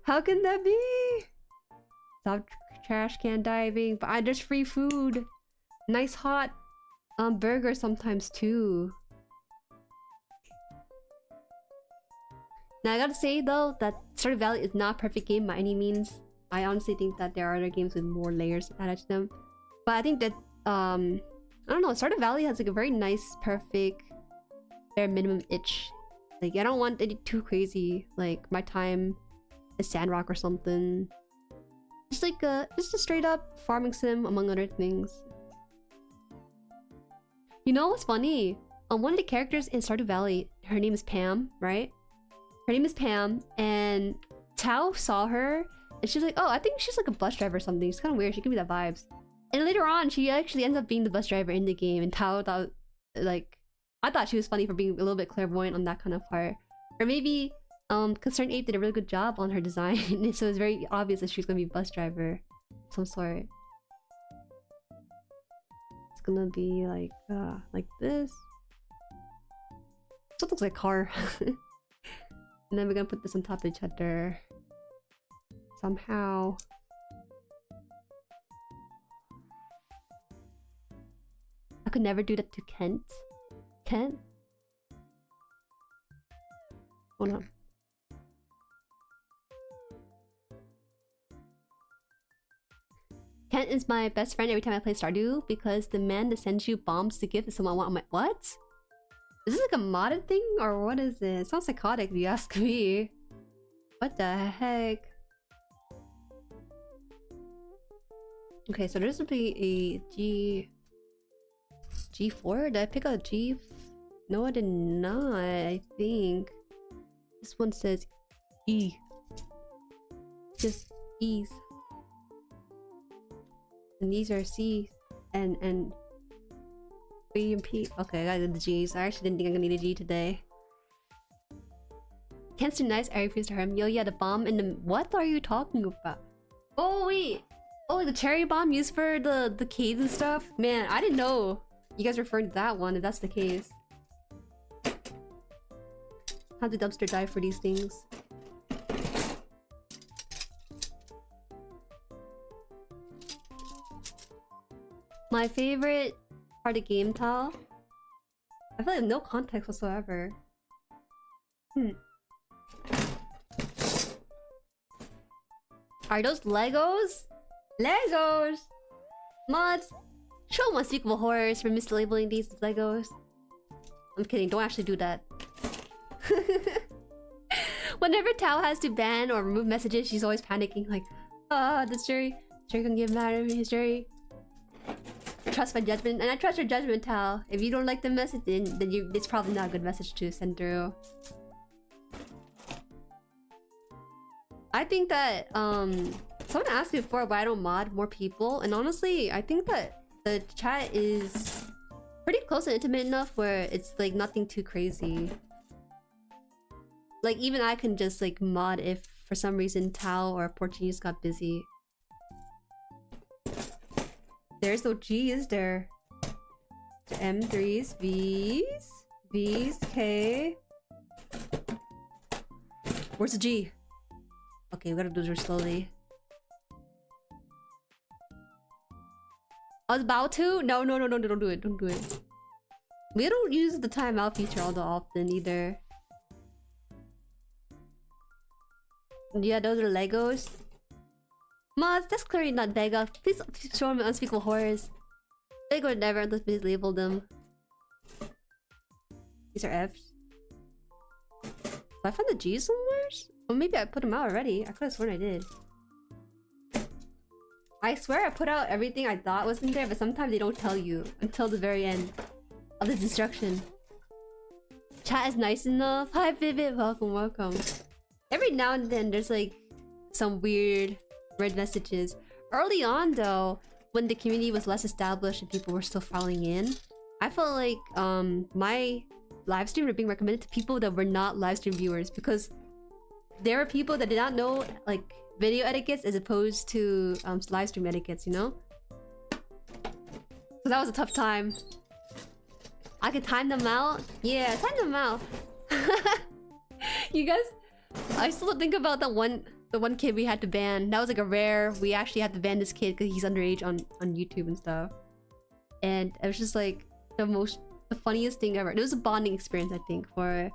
How can that be? Stop trash can diving, but there's free food. Nice hot burger sometimes too. Now I gotta say though that Stardew Valley is not a perfect game by any means. I honestly think that there are other games with more layers added to them. But I think that I don't know, Stardew Valley has like a very nice, perfect, bare minimum itch. Like I don't want it too crazy, like my time is Sandrock or something. Just like just a straight up farming sim among other things. You know what's funny? One of the characters in Stardew Valley, her name is Pam, right? Her name is Pam, and Tao saw her, and she's like, oh, I think she's like a bus driver or something. It's kind of weird. She give me that vibes. And later on, she actually ends up being the bus driver in the game, and Tao thought, like, I thought she was funny for being a little bit clairvoyant on that kind of part. Or maybe, Concerned Ape did a really good job on her design, so it's very obvious that she's gonna be a bus driver of some sort. It's gonna be like this. This looks like a car. And then we're gonna put this on top of each other. Somehow. I could never do that to Kent. Kent? Hold on. Kent is my best friend every time I play Stardew because the man that sends you bombs to give to someone. I'm like, what? Is this like a modded thing or what is it? It sounds psychotic if you ask me. What the heck? Okay, so there's gonna be a G4? Did I pick a G? No, I did not, I think. This one says E. Just E's. And these are C's and B and P. Okay, I got the G's. I actually didn't think I'm gonna need a G today. Kent's too nice, I refuse to hurt him. Yo, yeah, the bomb in the... What are you talking about? Oh, wait! Oh, the cherry bomb used for the caves and stuff? Man, I didn't know you guys referring to that one, if that's the case. How the dumpster dive for these things? My favorite part of game tile? I feel like no context whatsoever. Are those Legos? Legos! Mods! Show them unspeakable horrors for mislabeling these as Legos. I'm kidding, don't actually do that. Whenever Tao has to ban or remove messages, she's always panicking like, this Jueri gonna get mad at me, Jueri. Trust my judgment, and I trust your judgment, Tao. If you don't like the message, then it's probably not a good message to send through. I think that, someone asked me before why I don't mod more people, and honestly, I think that the chat is pretty close and intimate enough where it's like nothing too crazy. Like even I can just like mod if for some reason Tao or Portuguese got busy. There's no G, is there? M3s, V's, K. Where's the G? Okay, we gotta do this slowly. I was about to? No, don't do it, don't do it. We don't use the timeout feature all that often either. Yeah, those are Legos. Mods, that's clearly not Vega. Please show me unspeakable horrors. Vega would never unless we label them. These are F's. Did I find the G's somewhere? Or maybe I put them out already. I could have sworn I did. I swear I put out everything I thought was in there, but sometimes they don't tell you until the very end of the destruction. Chat is nice enough. Hi Vivid, welcome. Every now and then there's like some weird red messages. Early on though, when the community was less established and people were still filing in, I felt like my live stream were being recommended to people that were not live stream viewers because there were people that did not know like video etiquettes as opposed to live stream etiquettes, you know? So that was a tough time. I could time them out. Yeah, time them out. You guys, I still think about the one kid we had to ban. That was like a rare. We actually had to ban this kid because he's underage on YouTube and stuff. And it was just like the funniest thing ever. It was a bonding experience, I think, for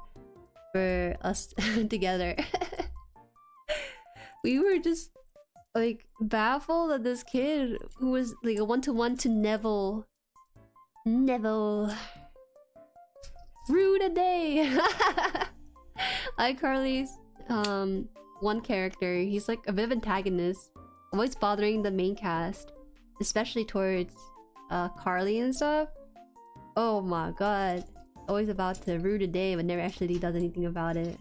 us together. We were just like baffled that this kid who was like a one-to-one to Neville rude a day. iCarly's one character, he's like a bit of antagonist, always bothering the main cast, especially towards Carly and stuff. Oh my god, always about to rude a day but never actually does anything about it.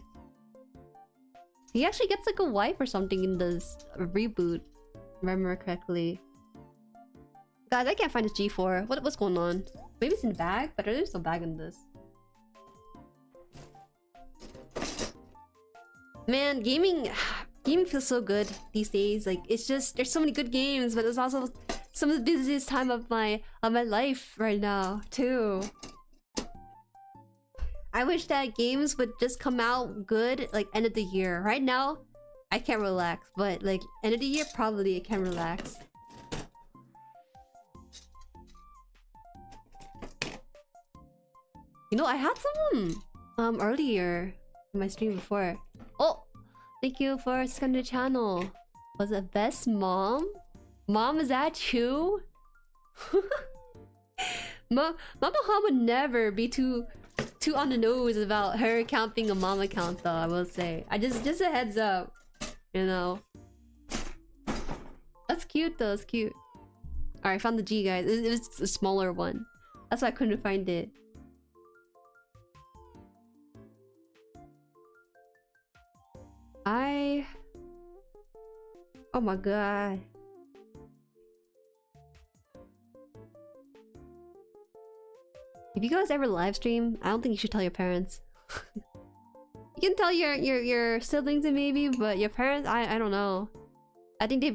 He actually gets like a wife or something in this reboot, if I remember correctly. Guys, I can't find his G4. What's going on? Maybe it's in the bag, but there's no bag in this. Man, gaming feels so good these days. Like it's just there's so many good games, but it's also some of the busiest time of my life right now too. I wish that games would just come out good like end of the year. Right now, I can't relax, but like end of the year probably I can relax. You know, I had someone earlier in my stream before. Oh, thank you for subscribing to the channel. Was it Best Mom? Mom, is that you? Mama Haan would never be too on the nose about her account being a mom account, though. I will say, just a heads up, you know. That's cute though. It's cute. All right, I found the G, guys. It was a smaller one. That's why I couldn't find it. Oh my god. If you guys ever live stream, I don't think you should tell your parents. You can tell your siblings and maybe, but your parents, I don't know. I think they'll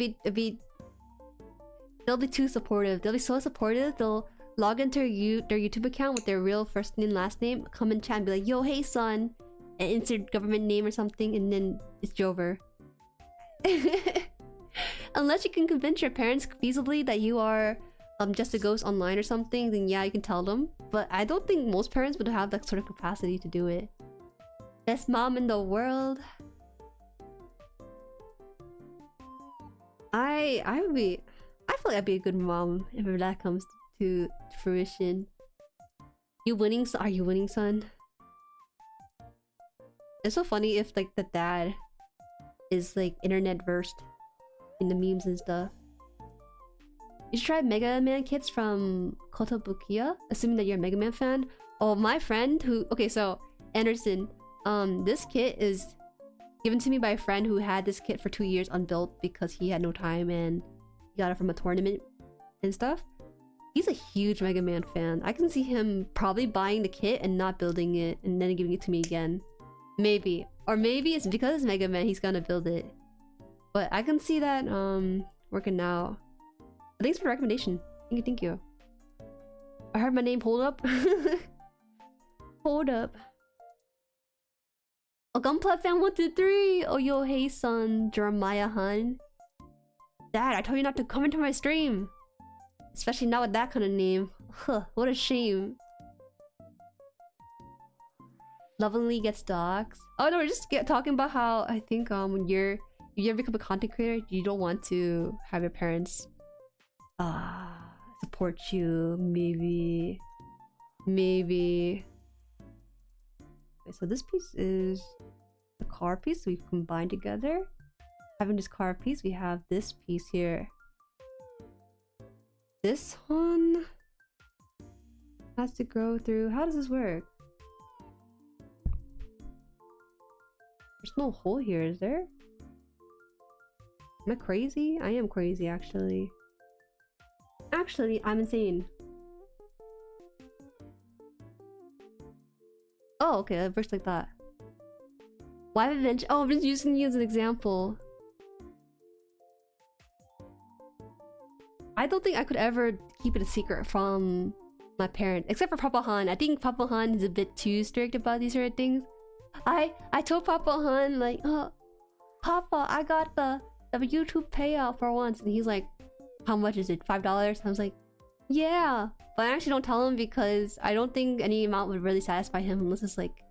be too supportive. They'll be so supportive. They'll log into their YouTube account with their real first name, last name, come in chat and be like, "Yo, hey son," and insert government name or something, and then it's over. Unless you can convince your parents feasibly that you are just a ghost online or something, then yeah, you can tell them. But I don't think most parents would have that sort of capacity to do it. Best mom in the world. I feel like I'd be a good mom if that comes to fruition. You winning? Are you winning, son? It's so funny if like the dad is like internet versed in the memes and stuff. You should try Mega Man kits from Kotobukiya, assuming that you're a Mega Man fan. Oh, my friend who... Okay, so Anderson, this kit is given to me by a friend who had this kit for 2 years unbuilt because he had no time and he got it from a tournament and stuff. He's a huge Mega Man fan. I can see him probably buying the kit and not building it and then giving it to me again. Maybe. Or maybe it's because it's Mega Man, he's gonna build it. But I can see that working out. Thanks for the recommendation. Thank you. I heard my name. Hold up. Hold up. Oh, Gunpla fan 123. Oh, yo, hey son, JueriHaan. Dad, I told you not to come into my stream. Especially not with that kind of name. Huh, what a shame. Lovingly gets dogs. Oh no, we're just talking about how I think when you ever become a content creator, you don't want to have your parents support you. Maybe. Okay, so this piece is the car piece we combined together. Having this car piece, we have this piece here. This one has to go through. How does this work? There's no hole here, is there? Am I crazy? I am crazy, actually. Actually, I'm insane. Oh, okay, it works like that. Why have I mentioned? Oh, I'm just using you as an example. I don't think I could ever keep it a secret from my parents, except for Papa Haan. I think Papa Haan is a bit too strict about these sort of things. I told Papa Haan like, "Oh, Papa, I got the YouTube payout for once," and he's like, "How much is it? $5?" I was like, "Yeah," but I actually don't tell him because I don't think any amount would really satisfy him unless it's like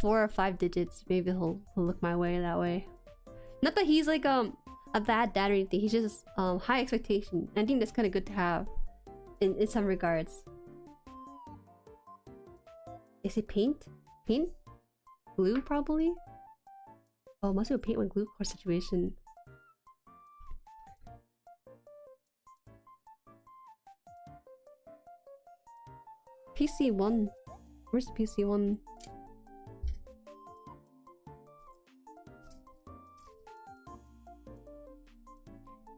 4 or 5 digits. Maybe he'll look my way that way. Not that he's like a bad dad or anything. He's just high expectation. I think that's kind of good to have in some regards. Is it paint? Paint? Glue probably? Oh, must be a paint with glue core situation. PC1. Where's the PC1?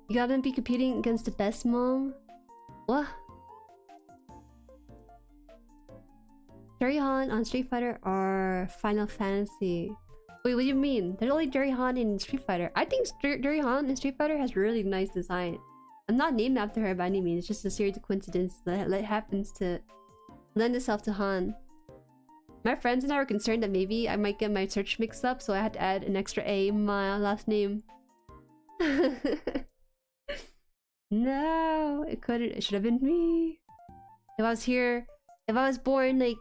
You gotta be competing against the best mom? What? JueriHaan on Street Fighter or Final Fantasy? Wait, what do you mean? There's only JueriHaan in Street Fighter. I think JueriHaan in Street Fighter has really nice design. I'm not named after her by any means. It's just a series of coincidences that happens to lend itself to Haan. My friends and I were concerned that maybe I might get my search mixed up, so I had to add an extra A in my last name. No, it couldn't. It should have been me. If I was here, if I was born like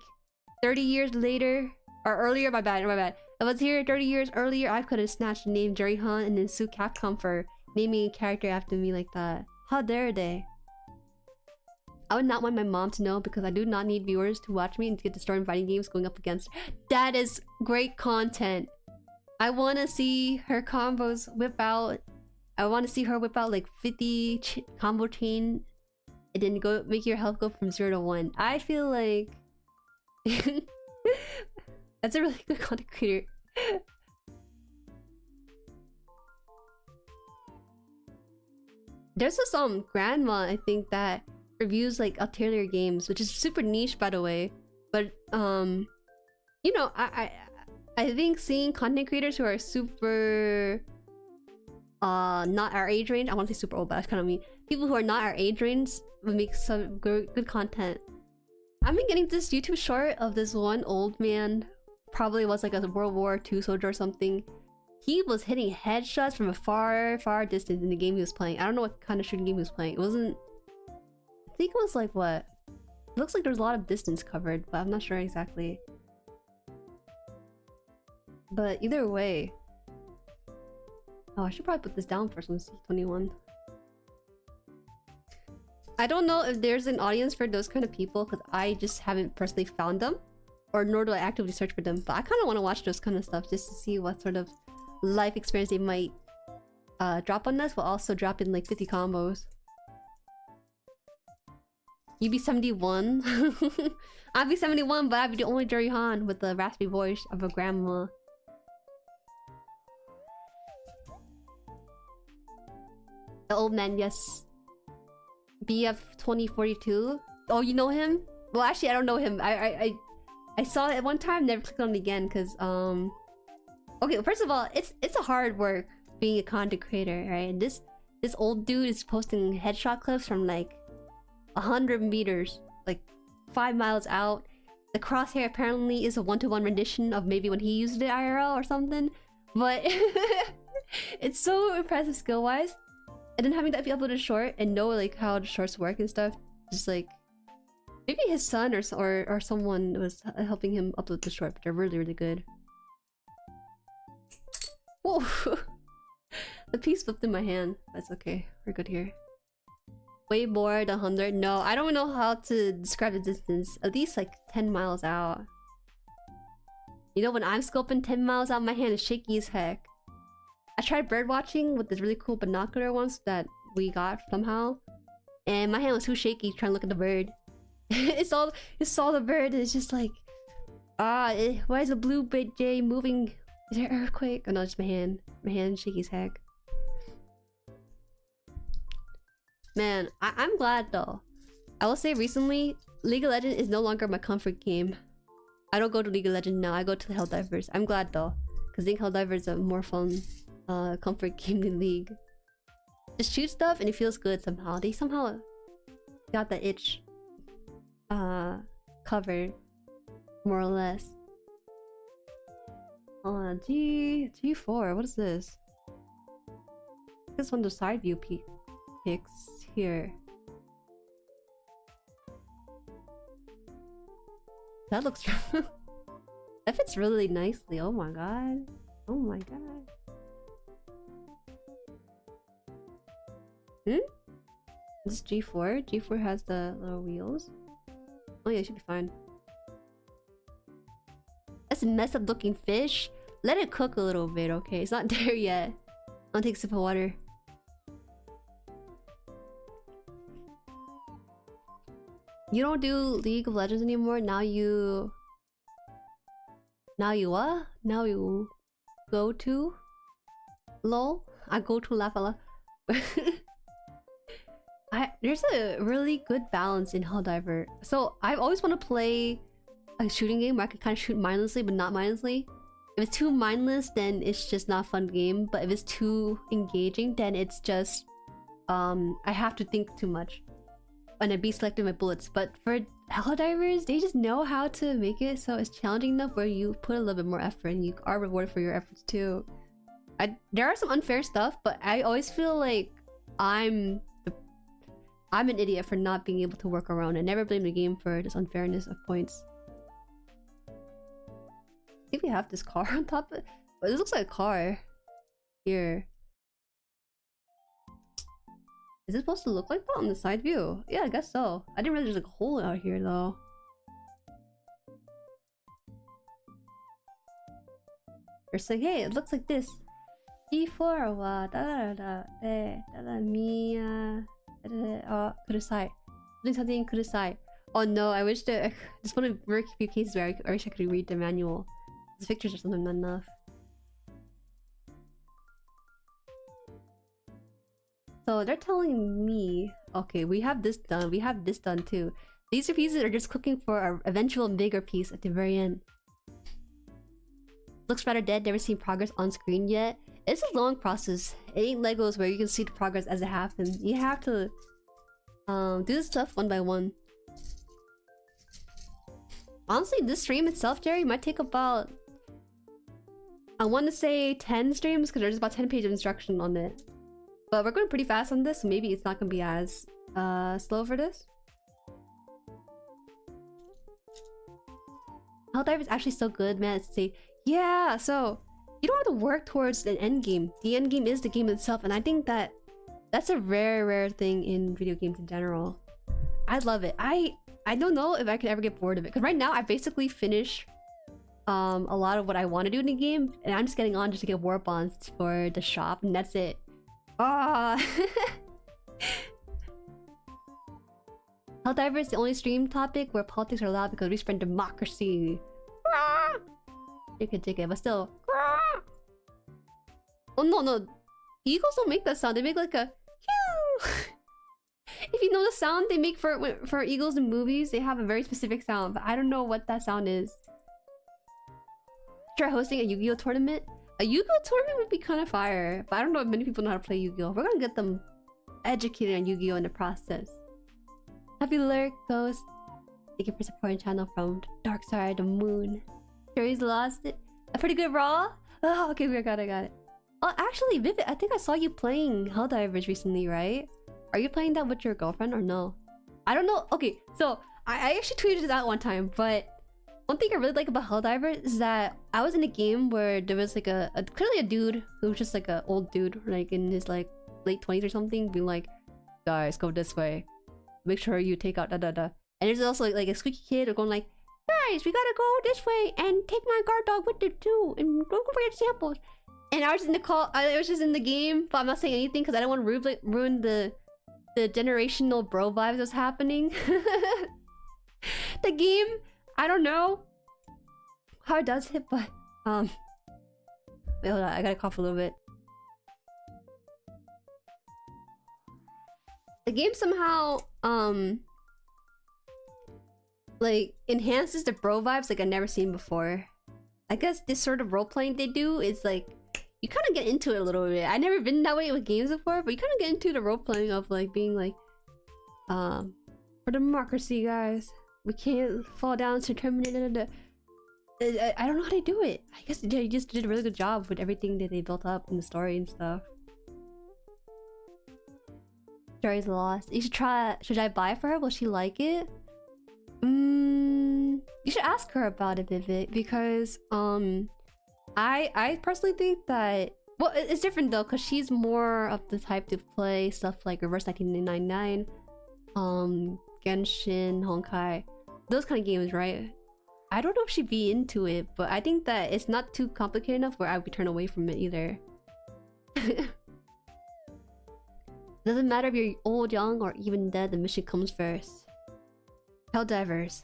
30 years later or earlier, my bad. If I was here 30 years earlier, I could have snatched the name JueriHaan and then sued Capcom for naming a character after me like that. How dare they? I would not want my mom to know because I do not need viewers to watch me and to get to start inviting games going up against. That is great content. I want to see her combos whip out. I want to see her whip out like 50 combo chain and then go make your health go from 0 to 1. I feel like that's a really good content creator. There's this grandma I think that reviews like ulterior games, which is super niche by the way. But you know, I think seeing content creators who are super not our age range. I want to say super old, but that's kind of mean. People who are not our age range would make some good content. I've been getting this YouTube short of this one old man, probably was like a World War II soldier or something. He was hitting headshots from a far distance in the game he was playing. I don't know what kind of shooting game he was playing. It wasn't... I think it was like what? It looks like there's a lot of distance covered, but I'm not sure exactly. But either way... Oh, I should probably put this down first on C21. I don't know if there's an audience for those kind of people because I just haven't personally found them. Or nor do I actively search for them. But I kind of want to watch those kind of stuff just to see what sort of life experience they might drop on us, while also drop in like 50 combos. You be 71? I'd be 71, but I'd be the only JueriHaan with the raspy voice of a grandma. The old man, yes. BF 2042. Oh, you know him? Well, actually, I don't know him. I saw it at one time, never clicked on it again, because okay, first of all, it's a hard work being a content creator, right? And this old dude is posting headshot clips from like 100 meters, like 5 miles out. The crosshair apparently is a 1-to-1 rendition of maybe when he used it IRL or something. But it's so impressive skill-wise. And then having that be uploaded short and know like how the shorts work and stuff, just like maybe his son or someone was helping him upload the short, but they're really good. Whoa! The piece flipped in my hand. That's okay. We're good here. Way more than 100? No, I don't know how to describe the distance. At least like 10 miles out. You know, when I'm scoping 10 miles out, my hand is shaky as heck. I tried bird watching with this really cool binocular once that we got somehow. And my hand was too shaky trying to look at the bird. It saw the bird and it's just like... why is the blue jay moving? Is there an earthquake? Oh no, it's my hand. My hand shaky as heck. Man, I'm glad though. I will say recently, League of Legends is no longer my comfort game. I don't go to League of Legends now, I go to the Helldivers. I'm glad though, because I think Helldivers is a more fun comfort game than League. Just shoot stuff and it feels good somehow. They somehow got the itch covered, more or less. G4, what is this? This one of the side view pics here. That looks that fits really nicely. Oh my god. Oh my god. This is G4. G4 has the little wheels. Oh yeah, it should be fine. That's a messed up looking fish. Let it cook a little bit, okay? It's not there yet. I'll take a sip of water. You don't do League of Legends anymore? Now you what? Now you go to LOL? I go to Lava. There's a really good balance in Helldiver. So I've always want to play a shooting game where I can kind of shoot mindlessly but not mindlessly. If it's too mindless, then it's just not a fun game. But if it's too engaging, then it's just I have to think too much. And I be selecting my bullets. But for Helldivers, they just know how to make it so it's challenging enough where you put a little bit more effort and you are rewarded for your efforts too. There are some unfair stuff, but I always feel like I'm an idiot for not being able to work around. I never blame the game for this unfairness of points. I think we have this car on top of it. But this looks like a car. Here. Is it supposed to look like that on the side view? Yeah, I guess so. I didn't realize there's like a hole out here though. Or say, hey, it looks like this. Before wa da da da mi kudasai. Something kudasai. Oh no, I wish that just one of the very few cases where I wish I could read the manual. The pictures or something, not enough. So they're telling me, okay, we have this done, we have this done too. These are pieces are just cooking for our eventual bigger piece at the very end. Looks rather dead, never seen progress on screen yet. It's a long process. It ain't Legos where you can see the progress as it happens. You have to do this stuff one by one. Honestly, this stream itself, Jerry, might take about, I want to say 10 streams because there's about 10 pages of instruction on it. But we're going pretty fast on this, so maybe it's not going to be as slow for this. Helldiver is actually so good, man. It's say, yeah, so you don't have to work towards an end game. The end game is the game itself, and I think that that's a rare thing in video games in general. I love it. I don't know if I could ever get bored of it, because right now I basically finish a lot of what I want to do in the game, and I'm just getting on just to get war bonds for the shop, and that's it. Ah. Helldiver is the only stream topic where politics are allowed because we spread democracy. JK, but still. Oh no, eagles don't make that sound. They make like a if you know the sound they make for eagles in movies, they have a very specific sound, but I don't know what that sound is. Try hosting a Yu-Gi-Oh tournament. A Yu-Gi-Oh tournament would be kind of fire, but I don't know if many people know how to play Yu-Gi-Oh. We're gonna get them educated on Yu-Gi-Oh in the process. Happy Lurk Ghost. Thank you for supporting channel from Dark Side of the Moon. Jueri's lost it. A pretty good raw? Oh, okay, I got it. Oh, actually, Vivid, I think I saw you playing Helldivers recently, right? Are you playing that with your girlfriend or no? I don't know. Okay, so I actually tweeted that one time, but one thing I really like about Helldivers is that I was in a game where there was like clearly a dude who was just like an old dude, like in his like late 20s or something, being like, guys, go this way. Make sure you take out da-da-da. And there's also like a squeaky kid going like, guys, we gotta go this way and take my guard dog with it too, and don't go forget samples. And I was in the call, I was just in the game, but I'm not saying anything because I don't want to ruin the generational bro vibes that's happening. The game, I don't know how it does hit, but wait, hold on, I gotta cough a little bit. The game somehow like enhances the bro vibes like I've never seen before. I guess this sort of role playing they do is like you kind of get into it a little bit. I've never been that way with games before, but you kind of get into the role playing of like being like for democracy, guys. We can't fall down to terminate. I don't know how they do it. I guess they just did a really good job with everything that they built up in the story and stuff. Jueri's lost. You should try. Should I buy for her? Will she like it? You should ask her about it, Vivek, because I personally think that, well, it's different though, because she's more of the type to play stuff like Reverse 1999, Genshin, Honkai, those kind of games, right? I don't know if she'd be into it, but I think that it's not too complicated enough where I would turn away from it either. Doesn't matter if you're old, young, or even dead, the mission comes first. Helldivers.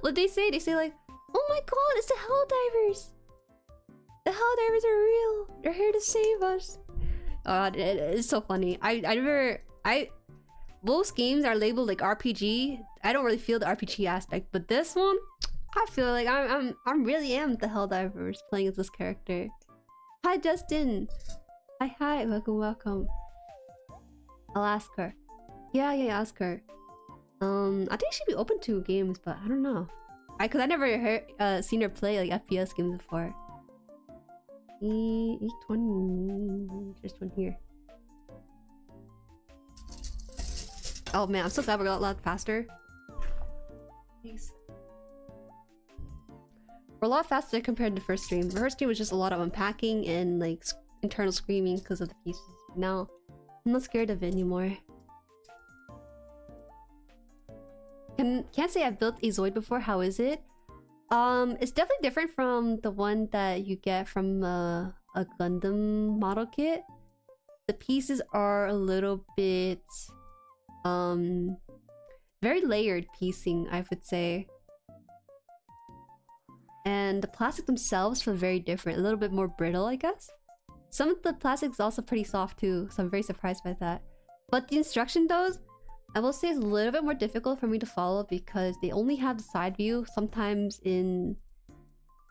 What they say? They say like, oh my god, it's the Helldivers! The Helldivers are real! They're here to save us! Oh, it's so funny. Most games are labeled like RPG. I don't really feel the RPG aspect, but this one, I feel like I really am the Helldivers playing as this character. Hi Justin! Hi, welcome. I'll ask her. Yeah, ask her. I think she'd be open to games, but I don't know. Cause I never seen her play like FPS games before. Each one, just one here. Oh man, I'm so glad we got a lot faster. Thanks. We're a lot faster compared to the first stream. The first stream was just a lot of unpacking and like internal screaming because of the pieces. Now, I'm not scared of it anymore. Can't say I've built a Zoid before. How is it? It's definitely different from the one that you get from a Gundam model kit. The pieces are a little bit very layered piecing, I would say. And the plastic themselves feel very different, a little bit more brittle, I guess. Some of the plastic is also pretty soft too, so I'm very surprised by that. But the instruction those, I will say, is a little bit more difficult for me to follow because they only have the side view. Sometimes in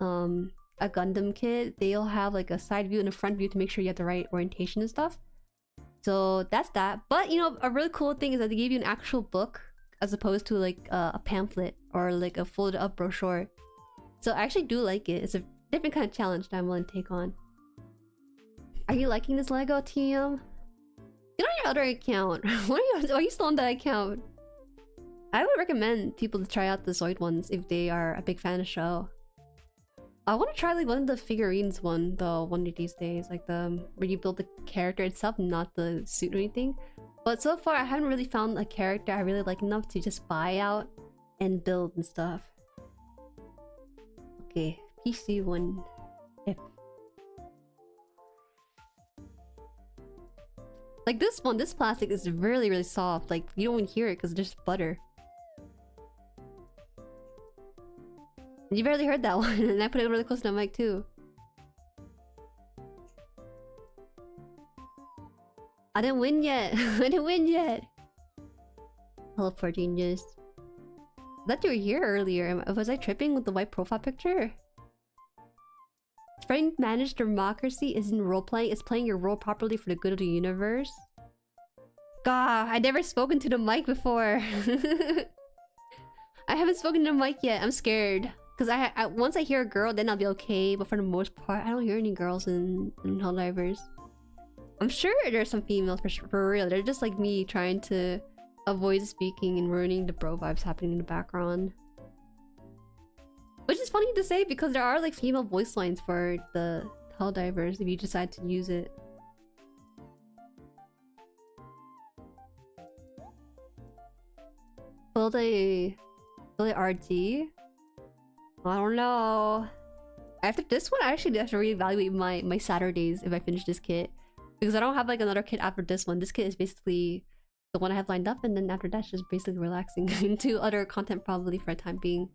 a Gundam kit, they'll have like a side view and a front view to make sure you have the right orientation and stuff. So that's that. But you know, a really cool thing is that they give you an actual book as opposed to like a pamphlet or like a folded up brochure. So I actually do like it. It's a different kind of challenge that I'm willing to take on. Are you liking this Lego, TM? Get on your other account. Why are you still on that account? I would recommend people to try out the Zoid ones if they are a big fan of the show. I want to try like one of the figurines one though one of these days, like the where you build the character itself, not the suit or anything. But so far I haven't really found a character I really like enough to just buy out and build and stuff. Okay, PC one. If like this one, this plastic is really soft. Like you don't even hear it because there's butter. You barely heard that one, and I put it really close to the mic too. I didn't win yet. I didn't win yet. Hello, poor genius. I thought you were here earlier. Was I tripping with the white profile picture? Spreading managed democracy isn't role-playing, it's playing your role properly for the good of the universe. God, I never spoken to the mic before. I haven't spoken to the mic yet. I'm scared. Because once I hear a girl, then I'll be okay. But for the most part, I don't hear any girls in Hololivers. I'm sure there's some females for real. They're just like me trying to avoid speaking and ruining the bro vibes happening in the background. Which is funny to say because there are like female voice lines for the Hololivers if you decide to use it. Build a RT? I don't know. After this one, I actually have to reevaluate my Saturdays if I finish this kit. Because I don't have like another kit after this one. This kit is basically the one I have lined up, and then after that, it's just basically relaxing into other content probably for a time being.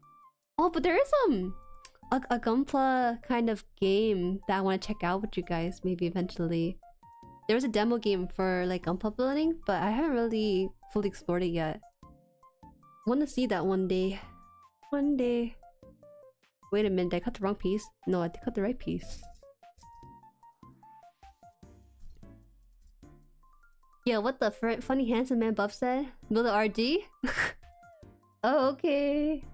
Oh, but there is a gunpla kind of game that I want to check out with you guys maybe eventually. There was a demo game for like gunpla building, but I haven't really fully explored it yet. I want to see that one day. One day. Wait a minute, did I cut the wrong piece? No, I did cut the right piece. Yeah, what the funny handsome man buff said? Build the RD? Oh, okay.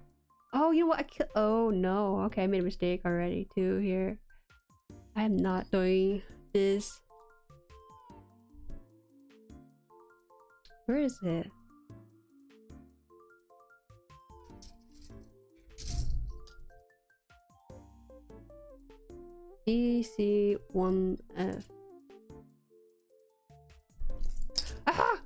Oh, you know what? Oh no. Okay, I made a mistake already too here. I am not doing this. Where is it? EC1F. Ah!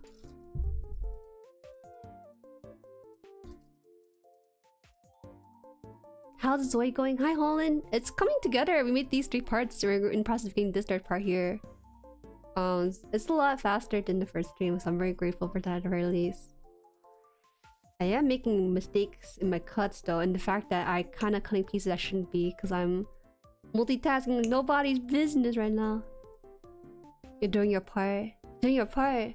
How's Zoid going? Hi, Holland. It's coming together. We made these 3 parts. So we're in the process of getting this 3rd part here. It's a lot faster than the first stream, so I'm very grateful for that at the very least. I am making mistakes in my cuts though, and the fact that I kind of cutting pieces I shouldn't be because I'm multitasking like nobody's business right now. You're doing your part. Doing your part.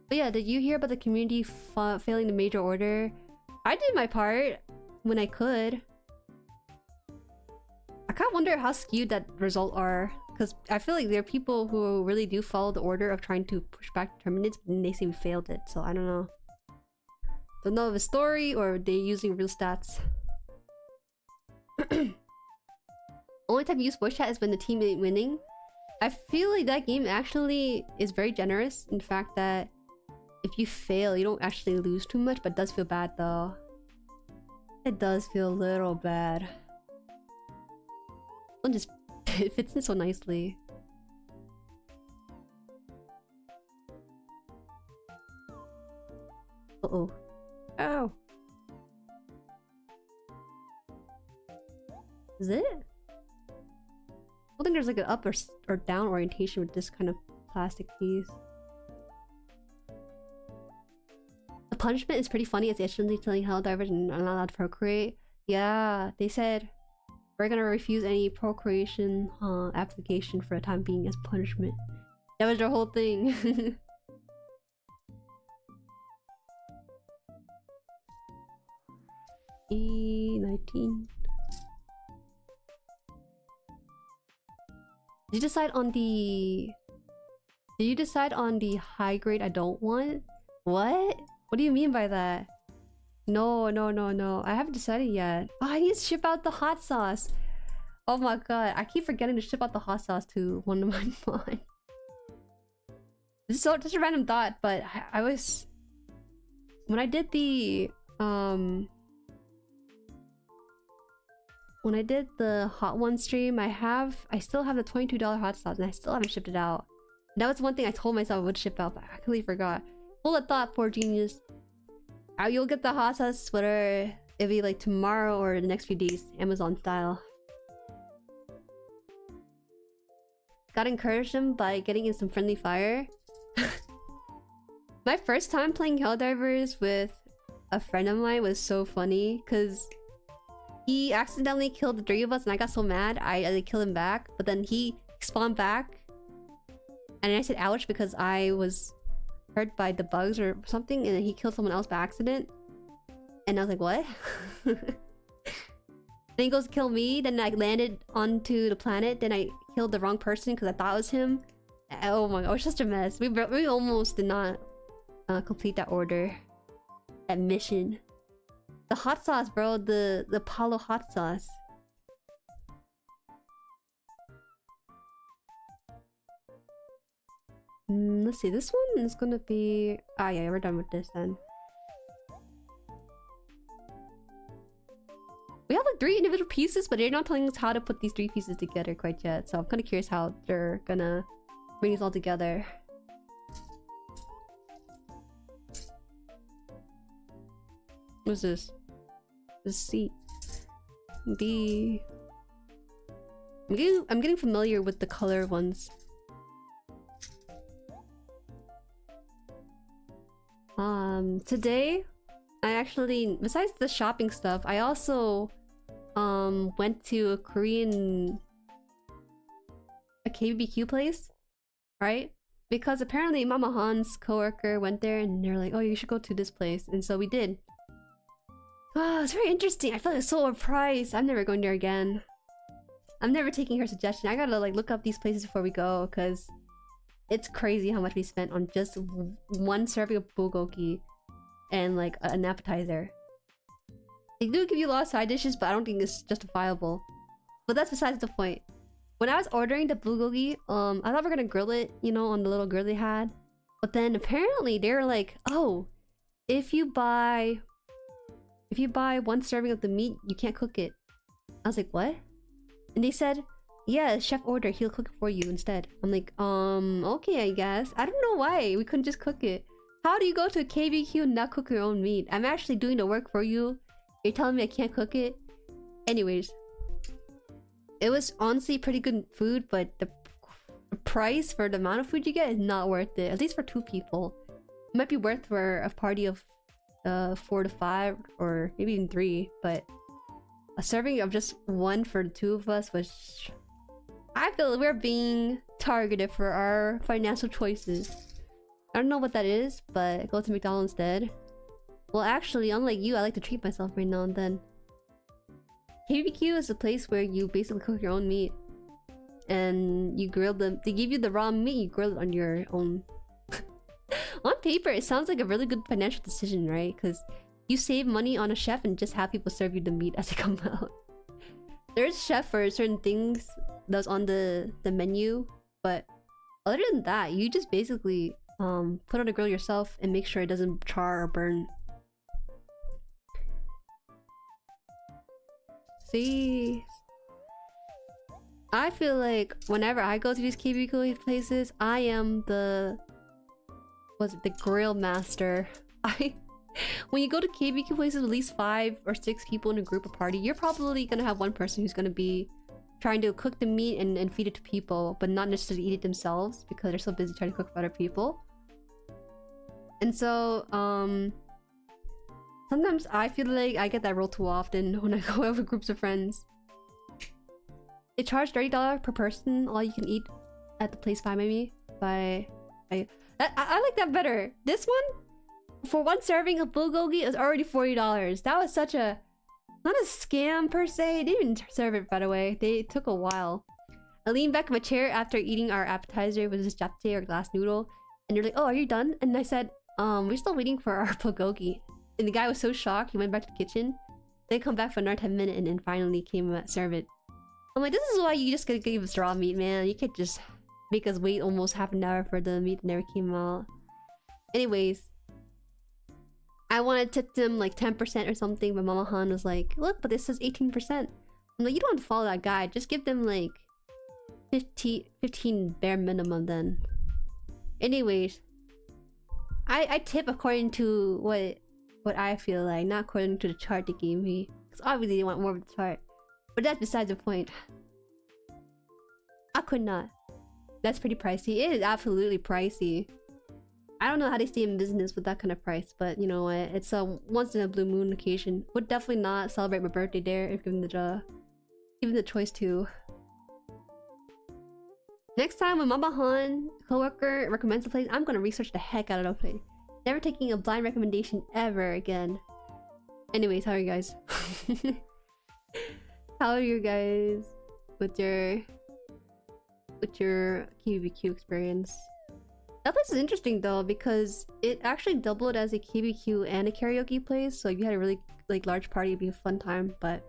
But yeah, did you hear about the community failing the major order? I did my part when I could. I kind of wonder how skewed that result are. Because I feel like there are people who really do follow the order of trying to push back determinants, but then they say we failed it. So I don't know. Don't know if it's story or they're using real stats. Only time you use voice chat is when the team ain't winning. I feel like that game actually is very generous in the fact that if you fail, you don't actually lose too much, but it does feel bad though. It does feel a little bad. It just it fits in so nicely. Uh-oh. Ow. Is it? I don't think there's like an up or down orientation with this kind of plastic piece. The punishment is pretty funny. It's actually telling hell divers and are not allowed to procreate. Yeah, they said we're gonna refuse any procreation application for a time being as punishment. That was their whole thing. E19. Did you decide on the... Did you decide on the high grade I don't want? What? What do you mean by that? No. I haven't decided yet. Oh, I need to ship out the hot sauce. Oh my god. I keep forgetting to ship out the hot sauce to one of my mods. This is just a random thought, but I was... When I did the... When I did the Hot One stream, I still have the $22 hot sauce and I still haven't shipped it out. That was one thing I told myself I would ship out, but I completely forgot. Full of thought, poor genius. You'll get the hot sauce, whether it'll be like tomorrow or the next few days, Amazon style. Gotta encourage them by getting in some friendly fire. My first time playing Helldivers with a friend of mine was so funny, because he accidentally killed the 3 of us and I got so mad I killed him back, but then he spawned back and I said ouch because I was hurt by the bugs or something, and then he killed someone else by accident and I was like, what? Then he goes to kill me, then I landed onto the planet, then I killed the wrong person because I thought it was him. Oh my god, it was just a mess. We almost did not complete that order, that mission. The hot sauce, bro. The Apollo hot sauce. Let's see. This one is gonna be... Ah, yeah, we're done with this then. We have like 3 individual pieces, but they're not telling us how to put these 3 pieces together quite yet. So I'm kind of curious how they're gonna bring these all together. What's this? The seat. B. I'm getting familiar with the color ones. Today I actually, besides the shopping stuff, I also went to a KBBQ place, right? Because apparently Mama Han's coworker went there and they're like, oh, you should go to this place, and so we did. Oh, it's very interesting. I feel like it's so overpriced. I'm never going there again. I'm never taking her suggestion. I gotta like look up these places before we go, because it's crazy how much we spent on just one serving of bulgogi and like an appetizer. They do give you a lot of side dishes, but I don't think it's justifiable. But that's besides the point. When I was ordering the bulgogi, I thought we were gonna grill it, you know, on the little grill they had. But then apparently they were like, oh, if you buy 1 serving of the meat, you can't cook it. I was like, what? And they said, yeah, chef order, he'll cook it for you instead. I'm like, okay, I guess. I don't know why we couldn't just cook it. How do you go to a KBQ and not cook your own meat? I'm actually doing the work for you. You're telling me I can't cook it? Anyways. It was honestly pretty good food, but the price for the amount of food you get is not worth it. At least for 2 people. It might be worth for a party of 4 to 5 or maybe even 3, but a serving of just 1 for the 2 of us was... I feel we're being targeted for our financial choices. I don't know what that is, but go to McDonald's instead. Well, actually, unlike you, I like to treat myself every now and then. KBQ is a place where you basically cook your own meat. And you grill them. They give you the raw meat, you grill it on your own. On paper, it sounds like a really good financial decision, right? Because you save money on a chef and just have people serve you the meat as they come out. There's chef for certain things that's on the menu, but other than that, you just basically put on a grill yourself and make sure it doesn't char or burn. See, I feel like whenever I go to these KBQ places, I am the... was it the grill master? When you go to KBQ places with at least 5 or 6 people in a group or party, you're probably gonna have one person who's gonna be trying to cook the meat and feed it to people, but not necessarily eat it themselves because they're so busy trying to cook for other people. And so, sometimes I feel like I get that role too often when I go out with groups of friends. They charge $30 per person, all you can eat at the place by me. I like that better. This one, for one serving of bulgogi, is already $40. That was such a... not a scam per se. They didn't even serve it, by the way. They took a while. I leaned back in my chair after eating our appetizer with this japchae or glass noodle. And they're like, oh, are you done? And I said, we're still waiting for our bulgogi. And the guy was so shocked, he went back to the kitchen. They come back for another 10 minutes and then finally came to serve it. I'm like, this is why you just gotta give us raw meat, man. You can't just make us wait almost half an hour for the meat that never came out. Anyways, I wanted to tip them like 10% or something, but Mama Han was like, look, but this says 18%. I'm like, you don't have to follow that guide. Just give them like 15 bare minimum then. Anyways, I tip according to what I feel like, not according to the chart they gave me. Because obviously they want more of the chart. But that's besides the point. I could not. That's pretty pricey. It is absolutely pricey. I don't know how they stay in business with that kind of price, but you know what? It's a once in a blue moon occasion. Would definitely not celebrate my birthday there if given the choice to. Next time when Mama Han, coworker, recommends a place, I'm gonna research the heck out of the place. Never taking a blind recommendation ever again. Anyways, how are you guys? How are you guys with your KBQ experience? That place is interesting though because it actually doubled as a KBQ and a karaoke place. So if you had a really like large party, it'd be a fun time. But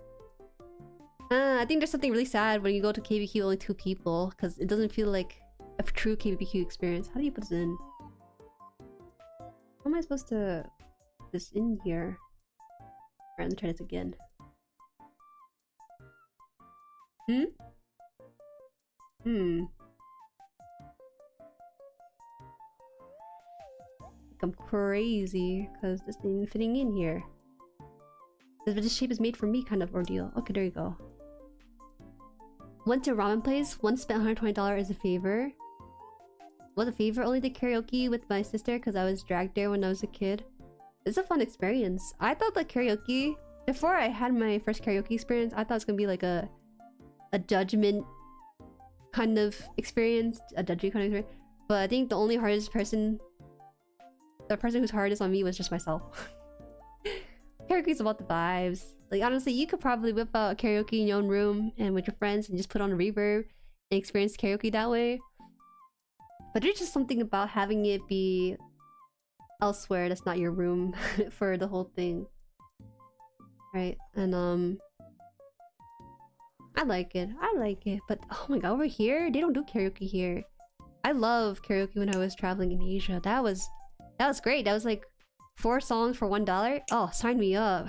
I think there's something really sad when you go to KBQ only 2 people because it doesn't feel like a true KBQ experience. How do you put this in? How am I supposed to put this in here? Alright, let me try this again. I'm crazy because this thing fitting in here. This shape is made for me kind of ordeal. Okay, there you go. Went to a ramen place. Once spent $120 as a favor. Was a favor only did karaoke with my sister because I was dragged there when I was a kid. It's a fun experience. I thought that karaoke, before I had my first karaoke experience, I thought it was gonna be like a judgment kind of experience, a judgy kind of experience. But I think the only hardest person, the person who's hardest on me was just myself. Karaoke's about the vibes. Like honestly, you could probably whip out karaoke in your own room and with your friends and just put on a reverb and experience karaoke that way. But there's just something about having it be elsewhere that's not your room for the whole thing. Right, and I like it. But oh my god, over here, they don't do karaoke here. I love karaoke when I was traveling in Asia. That was great. That was like 4 songs for $1. Oh, sign me up.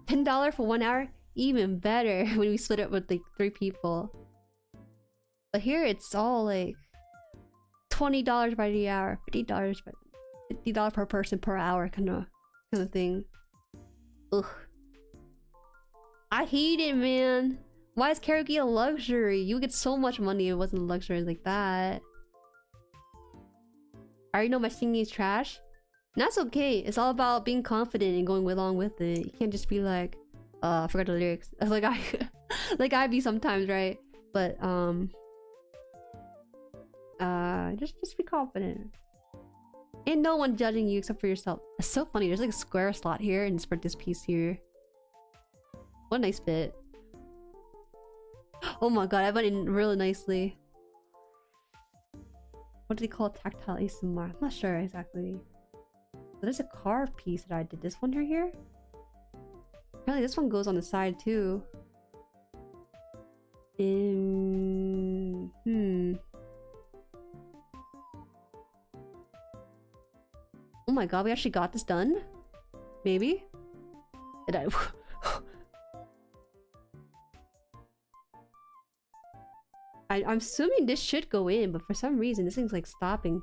$10 for 1 hour? Even better when we split up with like 3 people. But here it's all like $20 by the hour, $50 per person per hour kind of thing. Ugh. I hate it, man. Why is karaoke a luxury? You would get so much money if it wasn't a luxury like that. I already know my singing is trash. And that's okay. It's all about being confident and going along with it. You can't just be like, I forgot the lyrics. Like I be sometimes, right? But just be confident. And no one judging you except for yourself. It's so funny. There's like a square slot here and for this piece here. What a nice bit. Oh my god, I went in really nicely. What do they call tactile ASMR? I'm not sure exactly. But there's a carved piece that I did. This one right here? Apparently this one goes on the side too. Oh my god, we actually got this done? Maybe? Did I... I'm assuming this should go in, but for some reason this thing's like stopping.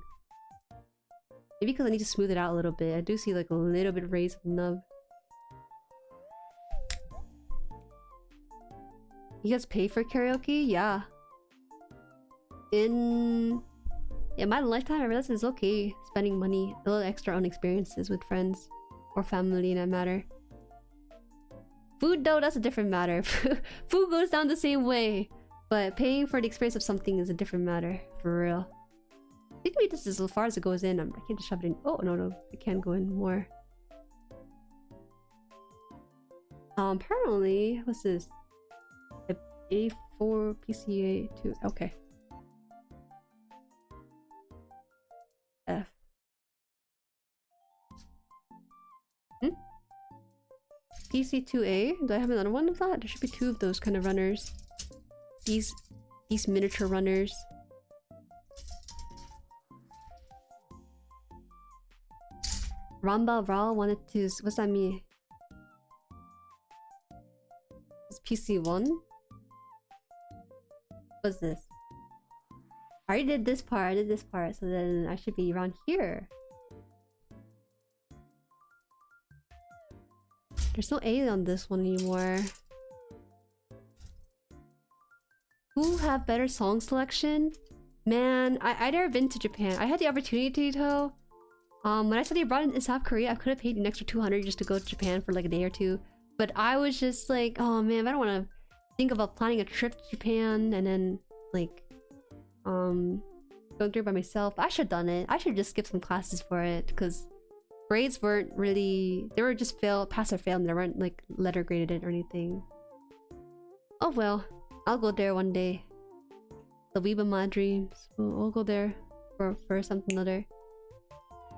Maybe because I need to smooth it out a little bit. I do see like a little bit raised nub. You guys pay for karaoke? Yeah. In my lifetime, I realized it's okay spending money, a little extra on experiences with friends or family in that matter. Food though, that's a different matter. Food goes down the same way, but paying for the experience of something is a different matter, for real. I think maybe this is as far as it goes in. I can't just shove it in. Oh no, it can go in more. Apparently, what's this? A4 PCA 2. Okay. F. PC2A? Do I have another one of that? There should be 2 of those kind of runners. These miniature runners. Ramba Ra wanted to... What's that mean? It's PC1? What's this? I already did this part, so then I should be around here. There's no A on this one anymore. Who have better song selection? Man, I'd never been to Japan. I had the opportunity to. When I studied abroad in South Korea, I could have paid an extra 200 just to go to Japan for like a day or two. But I was just like, oh man, I don't want to think about planning a trip to Japan and then like going through it by myself. I should have done it. I should just skip some classes for it because grades weren't really... They were just pass or fail, and they weren't like letter graded or anything. Oh well, I'll go there one day. The weeb of my dreams. We'll go there for something other.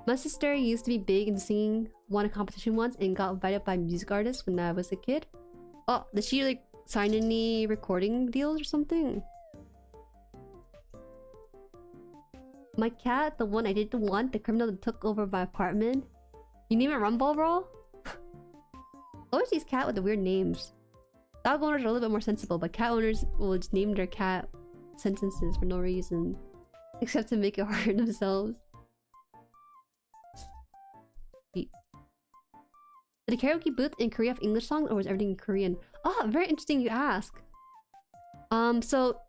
My sister used to be big in singing, won a competition once, and got invited by music artists when I was a kid. Oh, did she like sign any recording deals or something? My cat, the one I didn't want, the criminal that took over my apartment. You name it Rumble Brawl? Always these cat with the weird names. Dog owners are a little bit more sensible, but cat owners will just name their cat sentences for no reason. Except to make it hard on themselves. Did the karaoke booth in Korea have English songs, or was everything in Korean? Oh, very interesting you ask. So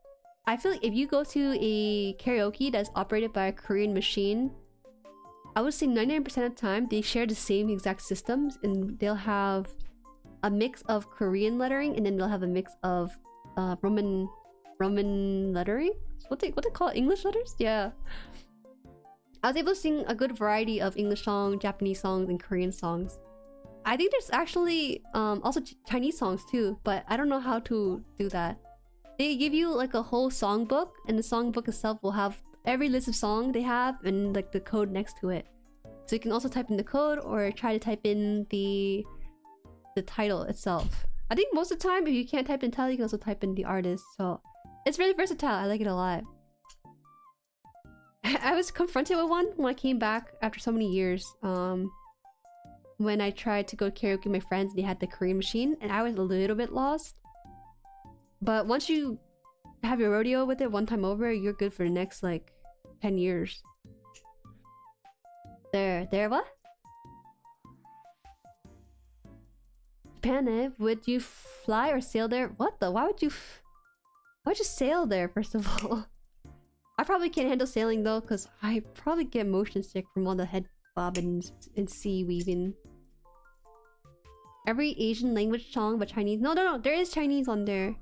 I feel like if you go to a karaoke that's operated by a Korean machine, I would say 99% of the time they share the same exact systems, and they'll have a mix of Korean lettering, and then they'll have a mix of Roman lettering. What they call it? English letters? Yeah. I was able to sing a good variety of English songs, Japanese songs, and Korean songs. I think there's actually also Chinese songs too, but I don't know how to do that. They give you like a whole songbook, and the songbook itself will have every list of song they have and like the code next to it. So you can also type in the code or try to type in the title itself. I think most of the time if you can't type in title, you can also type in the artist. So it's really versatile. I like it a lot. I was confronted with one when I came back after so many years. When I tried to go karaoke with my friends, they had the Korean machine, and I was a little bit lost. But once you have your rodeo with it one time over, you're good for the next like 10 years. There what? Japan, eh? Would you fly or sail there? What the? Why would you sail there, first of all? I probably can't handle sailing though, because I probably get motion sick from all the head bobbins and sea weaving. Every Asian language song but Chinese. No, there is Chinese on there.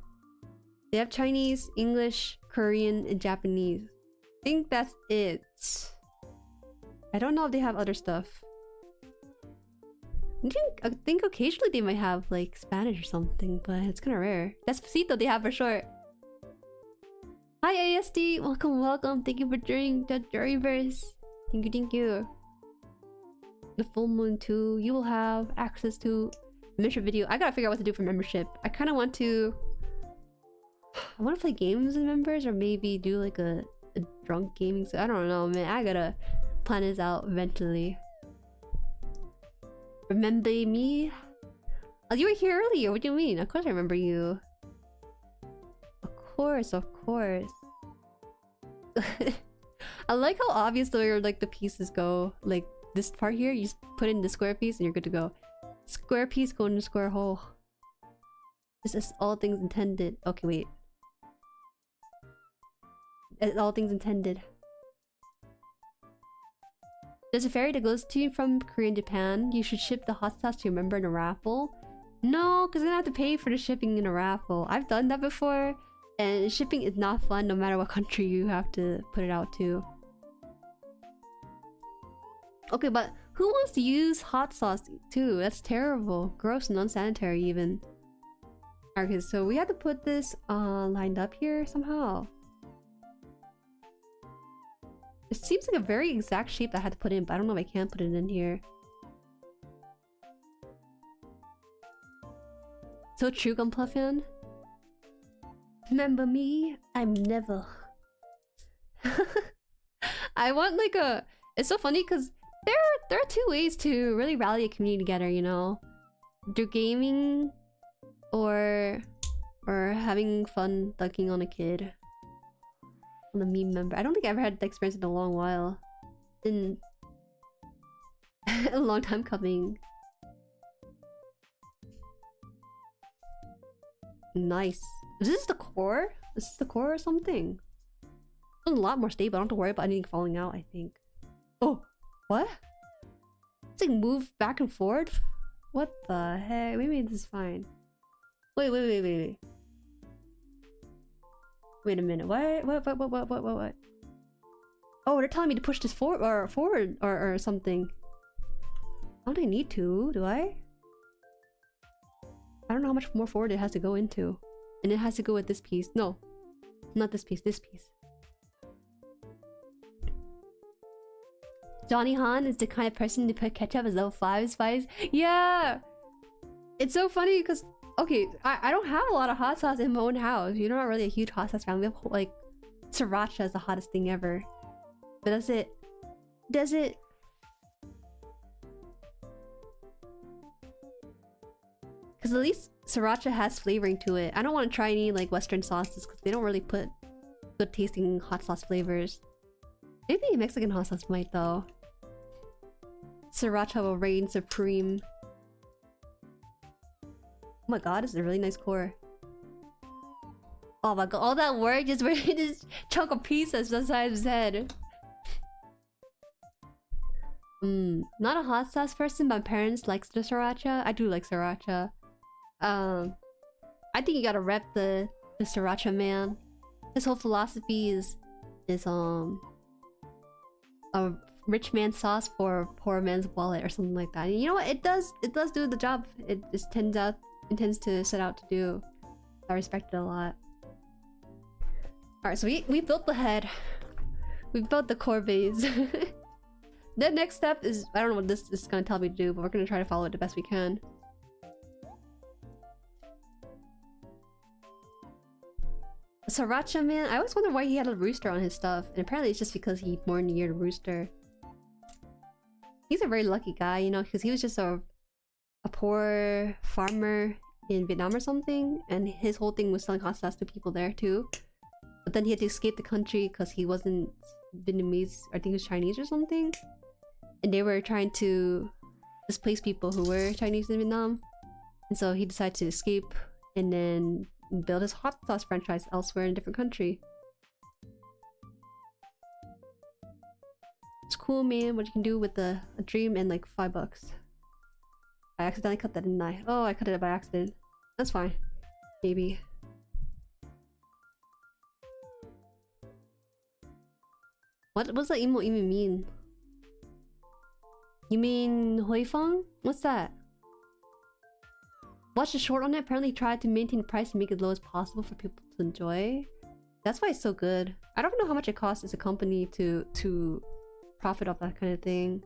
They have Chinese, English, Korean, and Japanese. I think that's it. I don't know if they have other stuff. I think occasionally they might have like Spanish or something, but it's kind of rare. Despacito they have for sure. Hi ASD, welcome. Thank you for joining the Jueriverse. Thank you. The full moon too. You will have access to membership video. I gotta figure out what to do for membership. I kind of want to. I want to play games with members, or maybe do like a drunk gaming. So I don't know, man. I gotta plan this out eventually. Remember me? Oh, you were here earlier. What do you mean? Of course I remember you. Of course. I like how obvious where like the pieces go. Like this part here, you just put in the square piece and you're good to go. Square piece go in the square hole. This is all things intended. Okay, wait. It's all things intended. There's a ferry that goes to you from Korea and Japan. You should ship the hot sauce to your member in a raffle. No, because then I have to pay for the shipping in a raffle. I've done that before, and shipping is not fun no matter what country you have to put it out to. Okay, but who wants to use hot sauce too? That's terrible. Gross and unsanitary even. Okay, so we have to put this lined up here somehow. It seems like a very exact shape that I had to put in, but I don't know if I can put it in here. So true, gunpla fan. Remember me? I'm never. I want like a... It's so funny because there are two ways to really rally a community together, you know? Do gaming or having fun dunking on a kid. On a meme member. I don't think I ever had that experience in a long while. In a long time coming. Nice. Is this the core? Is this the core or something? It's a lot more stable. I don't have to worry about anything falling out, I think. Oh, what? It's like move back and forth? What the heck? Maybe this is fine. Wait. Wait a minute. What? Oh, they're telling me to push this forward or something. I don't need to, do I? I don't know how much more forward it has to go into. And it has to go with this piece. No. Not this piece, this piece. JueriHaan is the kind of person to put ketchup as level 5 spice. Yeah! It's so funny because... Okay, I don't have a lot of hot sauce in my own house. You're not really a huge hot sauce fan. We have like... Sriracha is the hottest thing ever. But that's it. Does it... Because at least Sriracha has flavoring to it. I don't want to try any like Western sauces because they don't really put good tasting hot sauce flavors. Maybe Mexican hot sauce might though. Sriracha will reign supreme. Oh my god, this is a really nice core. Oh my god, all that work just for this chunk of pieces the size of his head. Not a hot sauce person, but my parents like the Sriracha. I do like Sriracha. I think you gotta rep the Sriracha man. His whole philosophy is a rich man's sauce for a poor man's wallet or something like that. And you know what? It does do the job. It just intends to set out to do. I respect it a lot. Alright, so we built the head. We built the core base. The next step is, I don't know what this is gonna tell me to do, but we're gonna try to follow it the best we can. Sriracha man, I always wonder why he had a rooster on his stuff, and apparently it's just because he born near the rooster. He's a very lucky guy, you know, because he was just a poor farmer in Vietnam or something, and his whole thing was selling hot sauce to people there too. But then he had to escape the country because he wasn't Vietnamese, I think he was Chinese or something. And they were trying to displace people who were Chinese in Vietnam. And so he decided to escape and then build his hot sauce franchise elsewhere in a different country. It's cool, man, what you can do with a dream and like $5. I accidentally cut that, didn't I? Oh, I cut it by accident. That's fine. Maybe. What does that emote even mean? You mean Huifeng? What's that? Watch the short on it. Apparently tried to maintain the price and make it low as possible for people to enjoy. That's why it's so good. I don't know how much it costs as a company to profit off that kind of thing.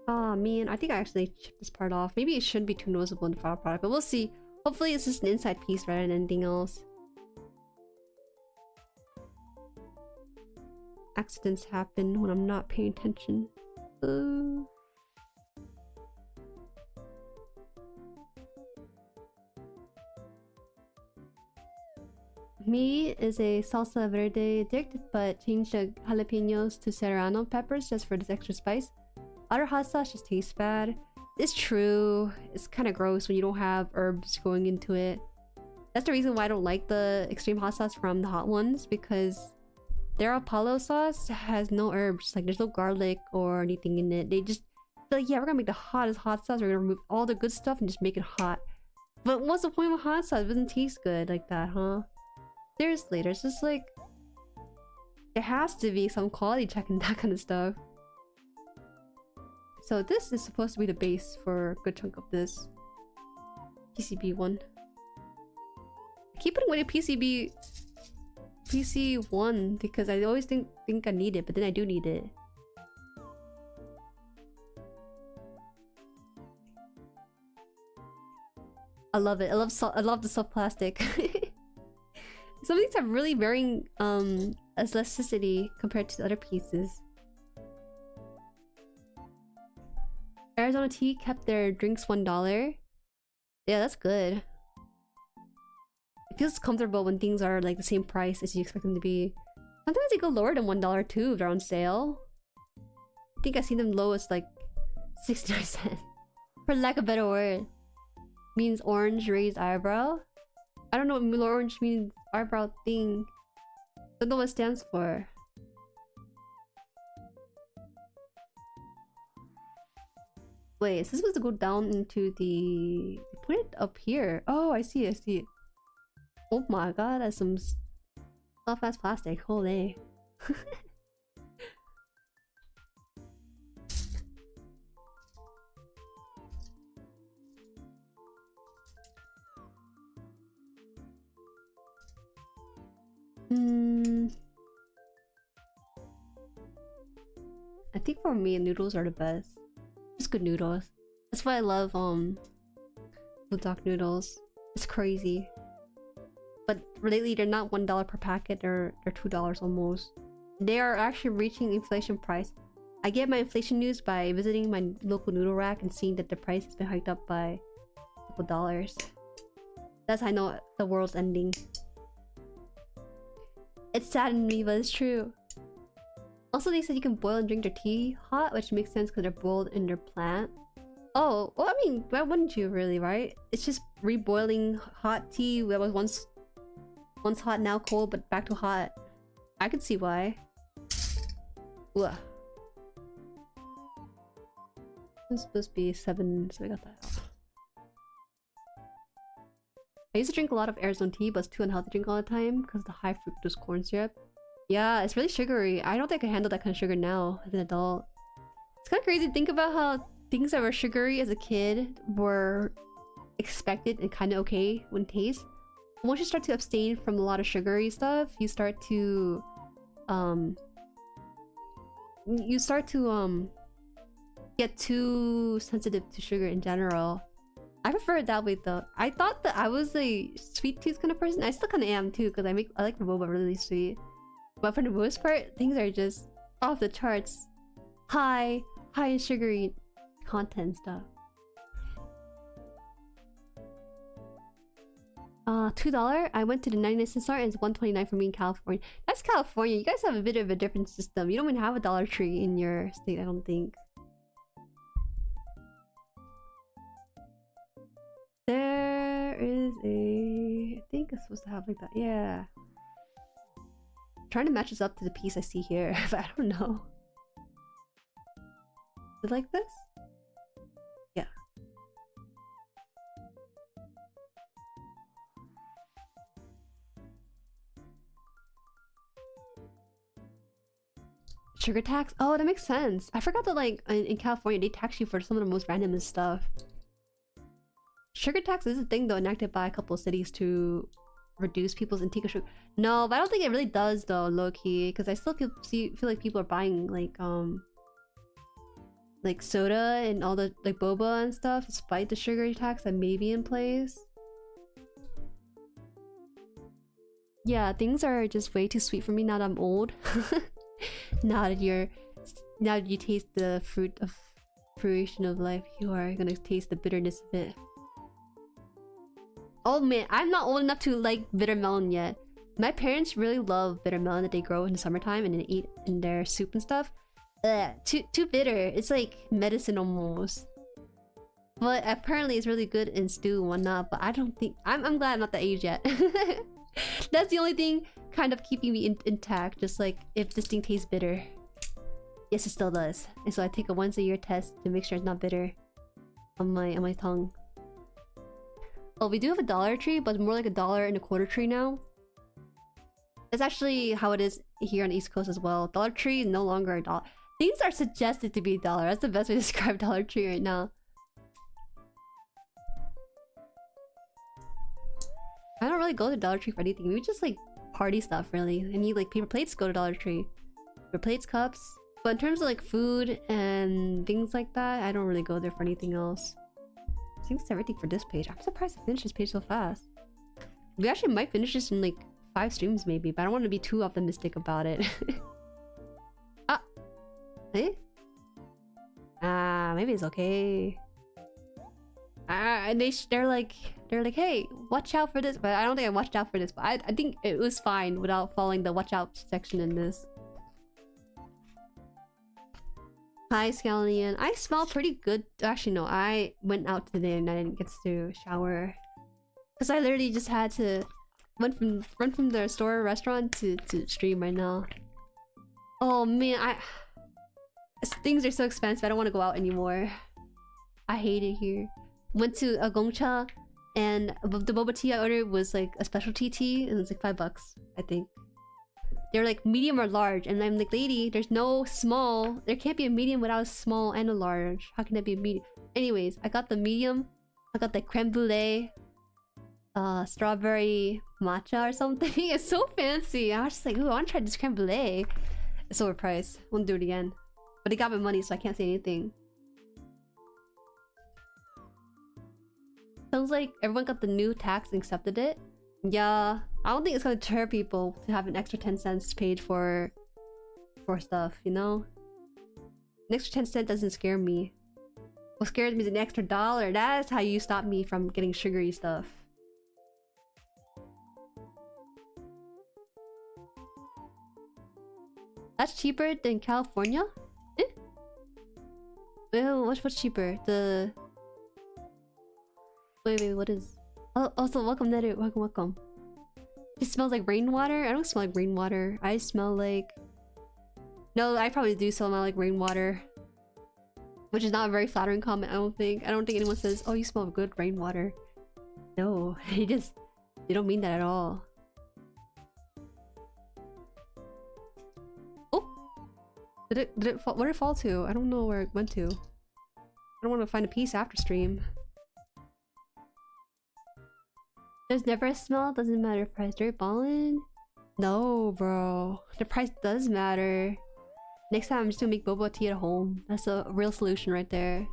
Oh man, I think I actually chipped this part off. Maybe it shouldn't be too noticeable in the final product, but we'll see. Hopefully it's just an inside piece rather than anything else. Accidents happen when I'm not paying attention. Me is a salsa verde addict, but changed the jalapenos to serrano peppers just for this extra spice. Other hot sauce just tastes bad. It's true. It's kind of gross when you don't have herbs going into it. That's the reason why I don't like the extreme hot sauce from the hot ones, because their Apollo sauce has no herbs. Like, there's no garlic or anything in it. They just like, yeah, we're gonna make the hottest hot sauce. We're gonna remove all the good stuff and just make it hot. But what's the point of hot sauce? It doesn't taste good like that, huh? Seriously, there's just like... there has to be some quality check and that kind of stuff. So this is supposed to be the base for a good chunk of this. PCB one. I keep putting away the PC1 because I always think I need it, but then I do need it. I love it. I love the soft plastic. Some of these have really varying elasticity compared to the other pieces. Arizona Tea kept their drinks $1. Yeah, that's good. It feels comfortable when things are like the same price as you expect them to be. Sometimes they go lower than $1 too if they're on sale. I think I've seen them low as like 69 cents. For lack of a better word. Means orange raised eyebrow? I don't know what orange means eyebrow thing. Don't know what it stands for. Wait, is this supposed to go down into the... put it up here. Oh, I see, I see. Oh my god, that's some soft ass plastic. Holy. I think for me, noodles are the best. Just good noodles. That's why I love bulldog noodles. It's crazy. But lately they're not $1 per packet, they're $2 almost. They are actually reaching inflation price. I get my inflation news by visiting my local noodle rack and seeing that the price has been hiked up by a couple dollars. That's how I know the world's ending. It saddened me, but it's true. Also, they said you can boil and drink their tea hot, which makes sense because they're boiled in their plant. Oh, well, I mean, why wouldn't you really, right? It's just reboiling hot tea that was once hot, now cold, but back to hot. I could see why. Ugh. It's supposed to be 7, so I got that out. I used to drink a lot of Arizona tea, but it's too unhealthy to drink all the time because of the high fructose corn syrup. Yeah, it's really sugary. I don't think I can handle that kind of sugar now as an adult. It's kind of crazy to think about how things that were sugary as a kid were expected and kind of okay when taste. Once you start to abstain from a lot of sugary stuff, you start to get too sensitive to sugar in general. I prefer it that way though. I thought that I was a sweet tooth kind of person. I still kind of am too, because I like the boba really sweet. But for the most part, things are just off the charts. High in sugary content stuff. $2. I went to the 99-cent store and it's $1.29 for me in California. That's California. You guys have a bit of a different system. You don't even have a Dollar Tree in your state, I don't think. There is a... I think it's supposed to have like that. Yeah. I'm trying to match this up to the piece I see here, but I don't know. Is it like this? Yeah. Sugar tax? Oh, that makes sense. I forgot that like in California they tax you for some of the most randomest stuff. Sugar tax is a thing though, enacted by a couple of cities to reduce people's intake of sugar. No, but I don't think it really does though, low-key, because I still feel like people are buying like soda and all the like boba and stuff despite the sugar tax that may be in place. Yeah, things are just way too sweet for me now that I'm old. now that you taste the fruition of life, you are gonna taste the bitterness of it. Oh man, I'm not old enough to like bitter melon yet. My parents really love bitter melon that they grow in the summertime and then eat in their soup and stuff. Too bitter. It's like medicine almost. But apparently it's really good in stew and whatnot. But I don't think I'm glad I'm not that age yet. That's the only thing kind of keeping me intact. Just like if this thing tastes bitter. Yes, it still does. And so I take a once a year test to make sure it's not bitter on my tongue. Oh, we do have a Dollar Tree, but it's more like $1.25 tree now. That's actually how it is here on the East Coast as well. Dollar Tree is no longer a dollar. Things are suggested to be $1. That's the best way to describe Dollar Tree right now. I don't really go to Dollar Tree for anything. We just like party stuff really. I need like paper plates, go to Dollar Tree. Paper plates, cups. But in terms of like food and things like that, I don't really go there for anything else. I think that's everything for this page. I'm surprised I finished this page so fast. We actually might finish this in like 5 streams maybe, but I don't want to be too optimistic about it. Ah! Eh? Ah, maybe it's okay. And they're like, hey, watch out for this. But I don't think I watched out for this. But I think it was fine without following the watch out section in this. Hi, Scallion. I smell pretty good. Actually, no. I went out today and I didn't get to shower. Because I literally just had to run from the store or restaurant to stream right now. Oh, man. Things are so expensive. I don't want to go out anymore. I hate it here. Went to a Gongcha and the boba tea I ordered was like a specialty tea and it was like $5, I think. They're like medium or large and I'm like, lady, there's no small. There can't be a medium without a small and a large. How can that be a medium? Anyways, I got the medium. I got the creme brulee, strawberry matcha or something. It's so fancy. I was just like, ooh, I want to try this creme brulee. It's overpriced. Won't do it again. But they got my money, so I can't say anything. Sounds like everyone got the new tax and accepted it. Yeah, I don't think it's gonna deter people to have an extra 10 cents paid for stuff, you know? An extra 10 cents doesn't scare me. What scares me is an extra $1. That's how you stop me from getting sugary stuff. That's cheaper than California? Eh? Well, what's cheaper? The... Wait, what is... Oh, also, welcome, Nedu. Welcome. It smells like rainwater? I don't smell like rainwater. I smell like... No, I probably do smell like rainwater. Which is not a very flattering comment, I don't think. I don't think anyone says, oh, you smell good rainwater. No, they don't mean that at all. Oh! Did it fall? Where did it fall to? I don't know where it went to. I don't want to find a piece after stream. There's never a smell, doesn't matter if price. Dirt ballin'? No, bro. The price does matter. Next time I'm just gonna make boba tea at home. That's a real solution right there.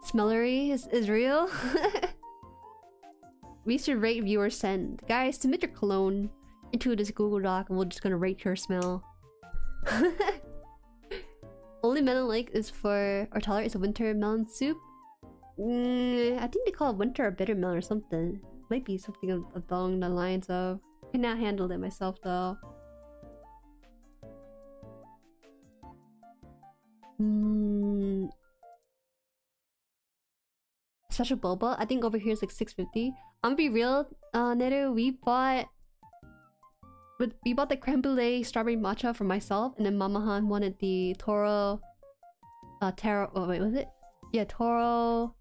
Smellery is real? We should rate viewer send. Guys, submit your cologne into this Google Doc and we're just gonna rate your smell. Only melon like is for or tolerate is a winter melon soup. I think they call it winter or bitter melon or something. Might be something along the lines of. I cannot handle it myself though. Special boba. I think over here is like $6.50. I'm gonna be real, Neru. We bought the creme brulee strawberry matcha for myself, and then Mama Han wanted the Toro Taro. Oh wait, was it? Yeah, Toro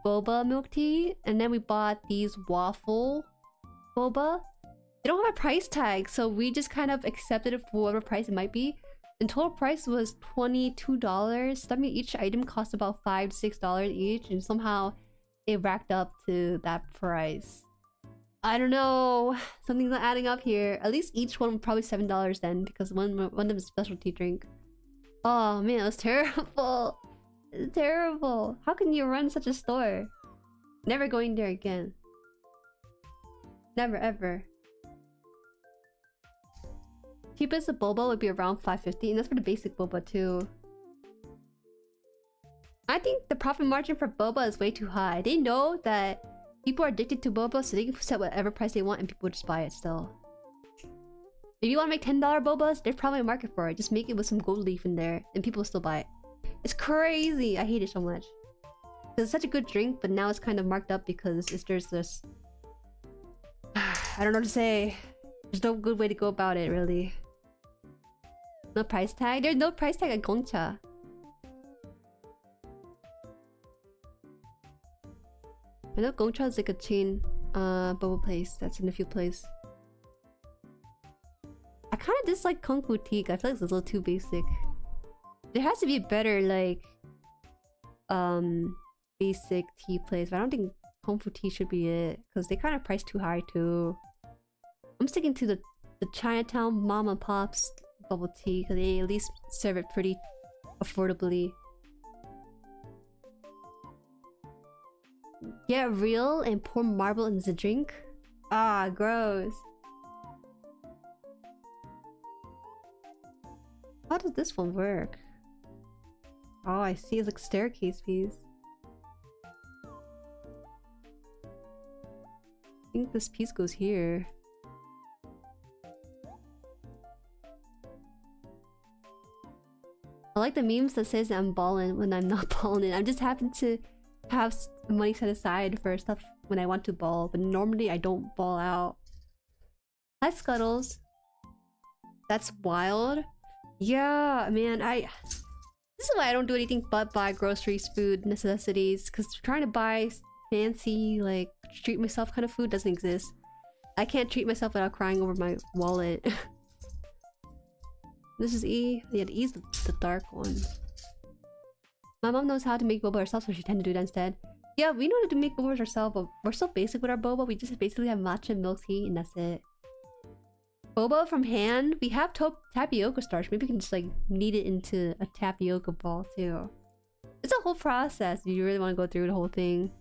boba milk tea, and then we bought these waffle boba. They don't have a price tag, so we just kind of accepted it for whatever price it might be. And total price was $22. That means each item cost about $5 to $6 each, and somehow it racked up to that price. I don't know. Something's not adding up here. At least each one was probably $7 then, because one of them is a specialty drink. Oh man, it was terrible. It's terrible. How can you run such a store? Never going there again. Never ever. Cheapest of boba would be around $5.50, and that's for the basic boba too. I think the profit margin for boba is way too high. They know that people are addicted to boba, so they can set whatever price they want and people just buy it still. If you want to make $10 bobas, there's probably a market for it. Just make it with some gold leaf in there and people will still buy it. It's crazy. I hate it so much. It's such a good drink, but now it's kind of marked up because there's this... I don't know what to say. There's no good way to go about it, really. No price tag? There's no price tag at Gongcha. I know Gongcha is like a chain boba place that's in a few places. I kind of dislike Kung Fu Tea. I feel like it's a little too basic. There has to be a better like basic tea place, but I don't think Kung Fu Tea should be it because they kind of price too high too. I'm sticking to the Chinatown mom and pops bubble tea because they at least serve it pretty affordably. Get real and pour marble in the drink? Ah, gross. How does this one work? Oh, I see. It's like staircase piece. I think this piece goes here. I like the memes that says I'm ballin' when I'm not ballin'. I just happen to have money set aside for stuff when I want to ball, but normally I don't ball out. Hi Scuttles. That's wild. Yeah, man, this is why I don't do anything but buy groceries, food, necessities, because trying to buy fancy, like, treat myself kind of food doesn't exist. I can't treat myself without crying over my wallet. This is E. Yeah, the E's the dark one. My mom knows how to make boba herself, so she tend to do that instead. Yeah, we know how to make boba ourselves, but we're so basic with our boba. We just basically have matcha and milk tea, and that's it. Boba from Haan, we have tapioca starch. Maybe we can just like knead it into a tapioca ball too. It's a whole process if you really want to go through the whole thing.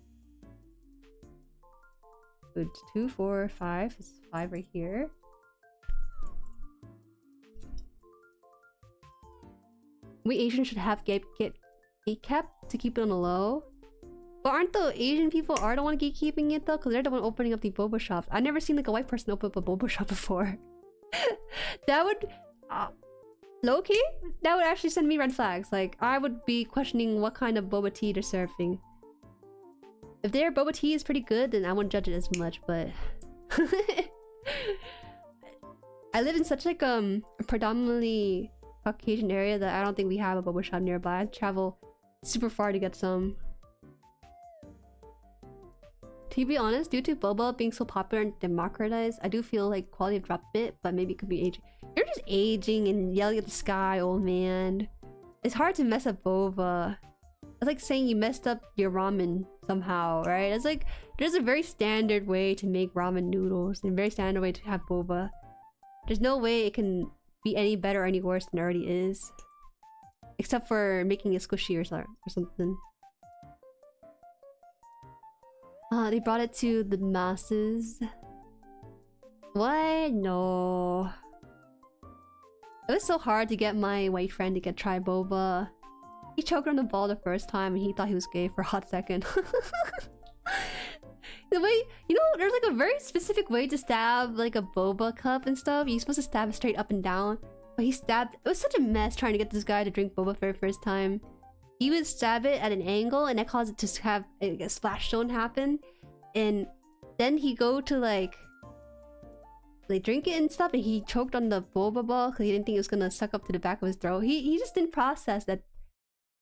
Good. 2, 4, 5. It's 5 right here. We Asians should have gate cap to keep it on the low. But aren't the Asian people the one gatekeeping it though? Because they're the one opening up the boba shops. I've never seen like a white person open up a boba shop before. That would low-key, that would actually send me red flags. Like I would be questioning what kind of boba tea they're serving. If their boba tea is pretty good, then I won't judge it as much, but I live in such like a predominantly Caucasian area that I don't think we have a boba shop nearby. I travel super far to get some. To be honest, due to boba being so popular and democratized, I do feel like quality dropped a bit, but maybe it could be aging. You're just aging and yelling at the sky, old man. It's hard to mess up boba. It's like saying you messed up your ramen somehow, right? It's like there's a very standard way to make ramen noodles and a very standard way to have boba. There's no way it can be any better or any worse than it already is. Except for making it squishy or something. They brought it to the masses. What? No. It was so hard to get my white friend to try boba. He choked on the ball the first time and he thought he was gay for a hot second. The way, you know, there's like a very specific way to stab like a boba cup and stuff. You're supposed to stab it straight up and down. But he stabbed... It was such a mess trying to get this guy to drink boba for the first time. He would stab it at an angle and that caused it to have a splash zone happen. And then he go to like drink it and stuff, and he choked on the boba ball because he didn't think it was gonna suck up to the back of his throat. He just didn't process that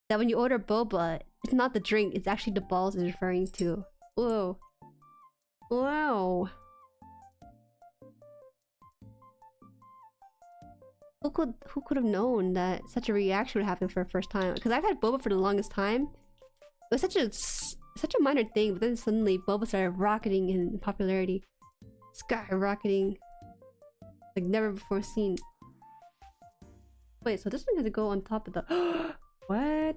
when you order boba, it's not the drink, it's actually the balls it's referring to. Whoa. Wow. Who could have known that such a reaction would happen for the first time? Because I've had boba for the longest time. It was such a minor thing, but then suddenly boba started rocketing in popularity. Skyrocketing. Like never before seen. Wait, so this one has to go on top of the... What?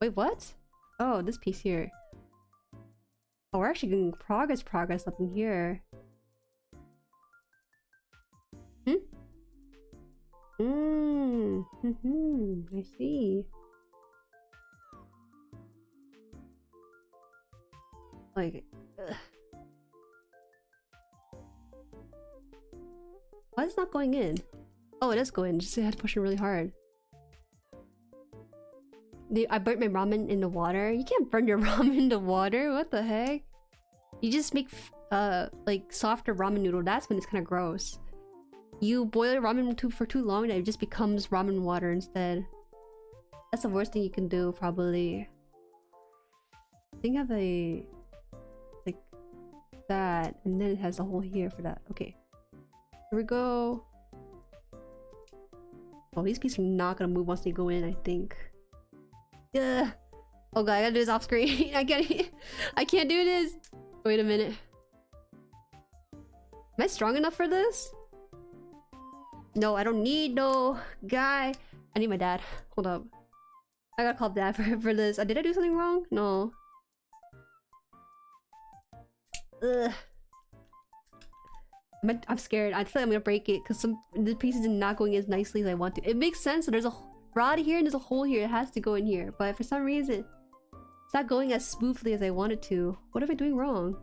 Wait, what? Oh, this piece here. Oh, we're actually getting progress up in here. I see. Like, ugh. Why is it not going in? Oh, it is going. Just I had to push it really hard. I burnt my ramen in the water. You can't burn your ramen in the water. What the heck? You just make like softer ramen noodle. That's when it's kind of gross. You boil your ramen for too long and it just becomes ramen water instead. That's the worst thing you can do, probably. Think of a like that, and then it has a hole here for that. Okay, here we go. Oh, these pieces are not gonna move once they go in, I think. Yeah. Oh god, I gotta do this off screen. I can't do this. Wait a minute. Am I strong enough for this? No, I don't need no guy. I need my dad. Hold up. I gotta call dad for this. Did I do something wrong? No. Ugh. I'm scared. I feel like I'm gonna break it because the pieces are not going as nicely as I want to. It makes sense. So there's a rod here and there's a hole here. It has to go in here. But for some reason, it's not going as smoothly as I want it to. What am I doing wrong?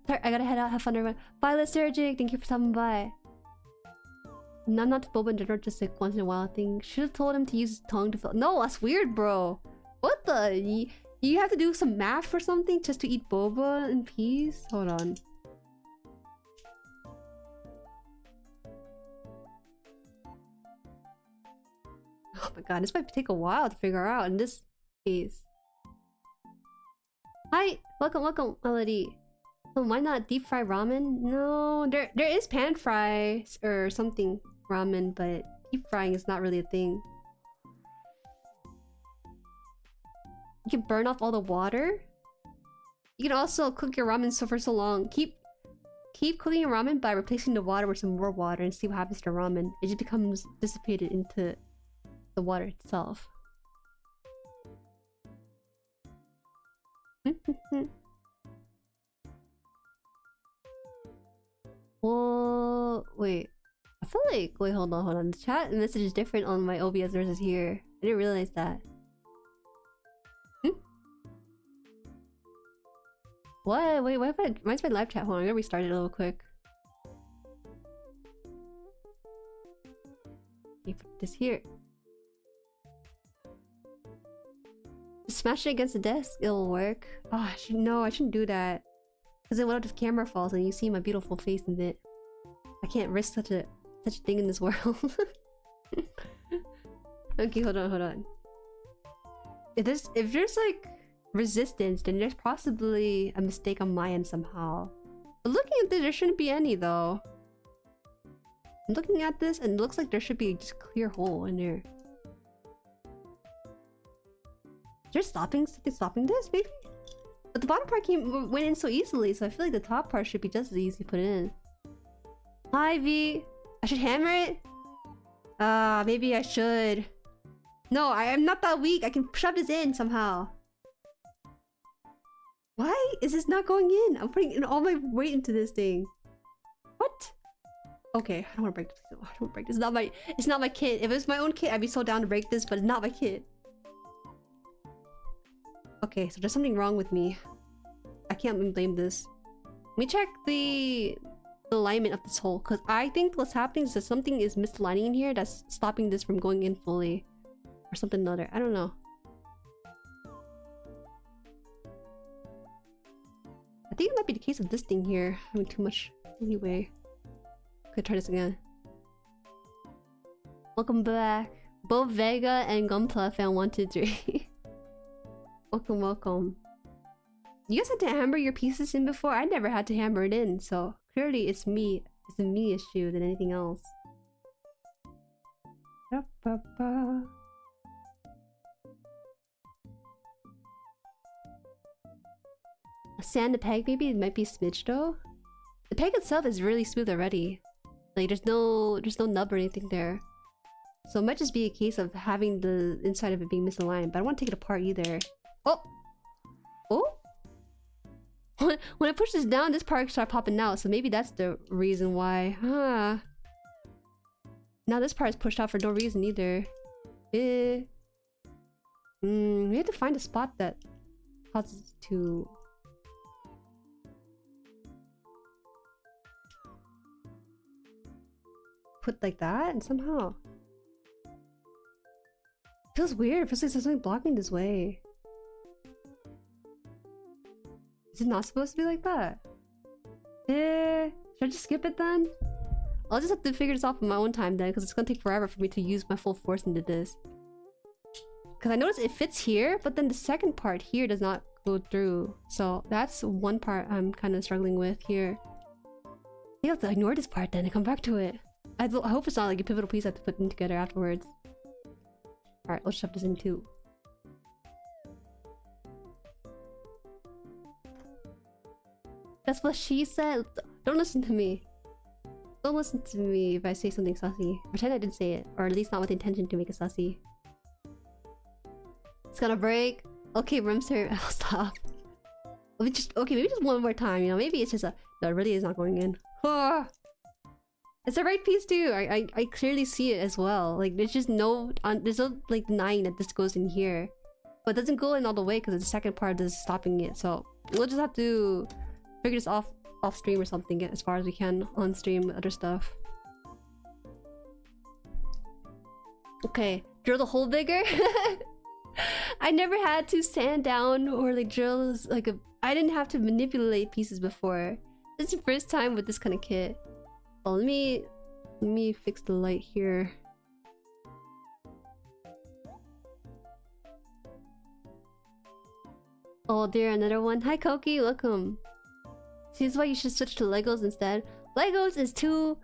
Sorry, I gotta head out. Have fun, everyone. Bye, Lethargic. Thank you for stopping by. Not to boba in general, just like once in a while thing. Should have told him to use his tongue to fill. No, that's weird, bro. What the? You have to do some math or something just to eat boba in peace? Hold on. Oh my god, this might take a while to figure out in this case. Hi! Welcome, Melody. Oh, why not deep fry ramen? No, there is pan fry or something ramen, but deep frying is not really a thing. You can burn off all the water. You can also cook your ramen for so long. Keep cooking your ramen by replacing the water with some more water and see what happens to ramen. It just becomes dissipated into the water itself. Well, wait. I feel like hold on. The chat message is different on my OBS versus here. I didn't realize that. What? Wait, why's my live chat? Hold on, I'm gonna restart it a little quick. Okay, put this here. Just smash it against the desk, it'll work. Oh, I shouldn't do that. Because then what if the camera falls and you see my beautiful face in it? I can't risk such a thing in this world. Okay, hold on. If there's like resistance, then there's possibly a mistake on my end somehow. But looking at this, there shouldn't be any though. I'm looking at this and it looks like there should be just a clear hole in there. Is there something stopping this, maybe? But the bottom part went in so easily, so I feel like the top part should be just as easy to put in. Hi, V. I should hammer it? Maybe I should. No, I am not that weak. I can shove this in somehow. Why is this not going in? I'm putting in all my weight into this thing. What? Okay, I don't want to break this. I don't want to break this. It's not my kit. If it was my own kit, I'd be so down to break this, but it's not my kit. Okay, so there's something wrong with me. I can't blame this. Let me check the alignment of this hole, because I think what's happening is that something is misaligning in here that's stopping this from going in fully. Or something other. I don't know. I think it might be the case of this thing here having too much leeway. Could try this again. Welcome back. Both Vega and Gunpla fan 1, 2, 3. Welcome. You guys had to hammer your pieces in before? I never had to hammer it in, so clearly it's me. It's a me issue than anything else. Sand the peg, maybe it might be smidged though. The peg itself is really smooth already. Like there's no nub or anything there. So it might just be a case of having the inside of it being misaligned, but I don't want to take it apart either. Oh! Oh! When I push this down, this part started popping out, so maybe that's the reason why. Huh. Now this part is pushed out for no reason either. We have to find a spot that causes to... put like that and somehow... feels weird. It feels like there's something blocking this way. Is it not supposed to be like that? Should I just skip it then? I'll just have to figure this out in my own time then, because it's gonna take forever for me to use my full force into this. Because I noticed it fits here, but then the second part here does not go through. So that's one part I'm kind of struggling with here. I think I have to ignore this part then and come back to it. I hope it's not like a pivotal piece I have to put in together afterwards. Alright, let's shove this in too. That's what she said. Don't listen to me. Don't listen to me if I say something sussy. Pretend I didn't say it, or at least not with the intention to make it sussy. It's gonna break. Okay, Rimster, I'll stop. Maybe just one more time. You know, maybe it's just a. No, it really is not going in. Ah! It's the right piece too. I clearly see it as well. Like there's just no there's no like denying that this goes in here, but it doesn't go in all the way because the second part is stopping it. So we'll just have to figure this off stream or something. Get as far as we can on stream other stuff. Okay, drill the hole bigger. I never had to sand down or like drill like a. I didn't have to manipulate pieces before. This is the first time with this kind of kit. Oh, let me fix the light here. Oh dear, another one. Hi Koki, welcome. See, this is why you should switch to Legos instead. Legos is too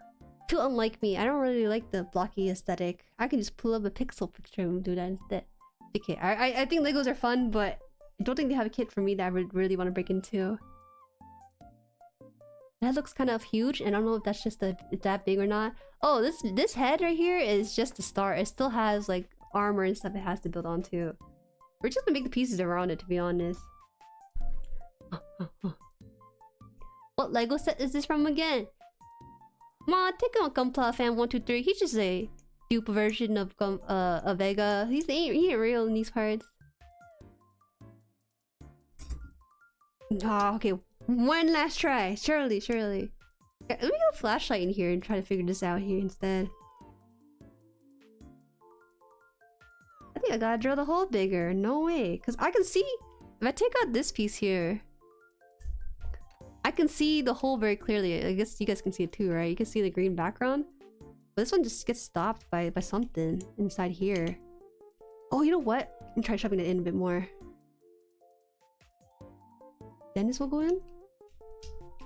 unlike me. I don't really like the blocky aesthetic. I can just pull up a pixel picture and do that instead. Okay, I think Legos are fun, but I don't think they have a kit for me that I would really want to break into. That looks kind of huge, and I don't know if that's just that big or not. Oh, this head right here is just the start. It still has like armor and stuff it has to build onto. We're just gonna make the pieces around it, to be honest. What Lego set is this from again? Come on, take on Gunpla fan 123. He's just a dupe version of Vega. He ain't real in these parts. Oh, okay. One last try. Surely. Okay, let me get a flashlight in here and try to figure this out here instead. I think I gotta drill the hole bigger. No way. Because I can see... If I take out this piece here... I can see the hole very clearly. I guess you guys can see it too, right? You can see the green background. But this one just gets stopped by something inside here. Oh, you know what? Let me try shoving it in a bit more. Then this will go in?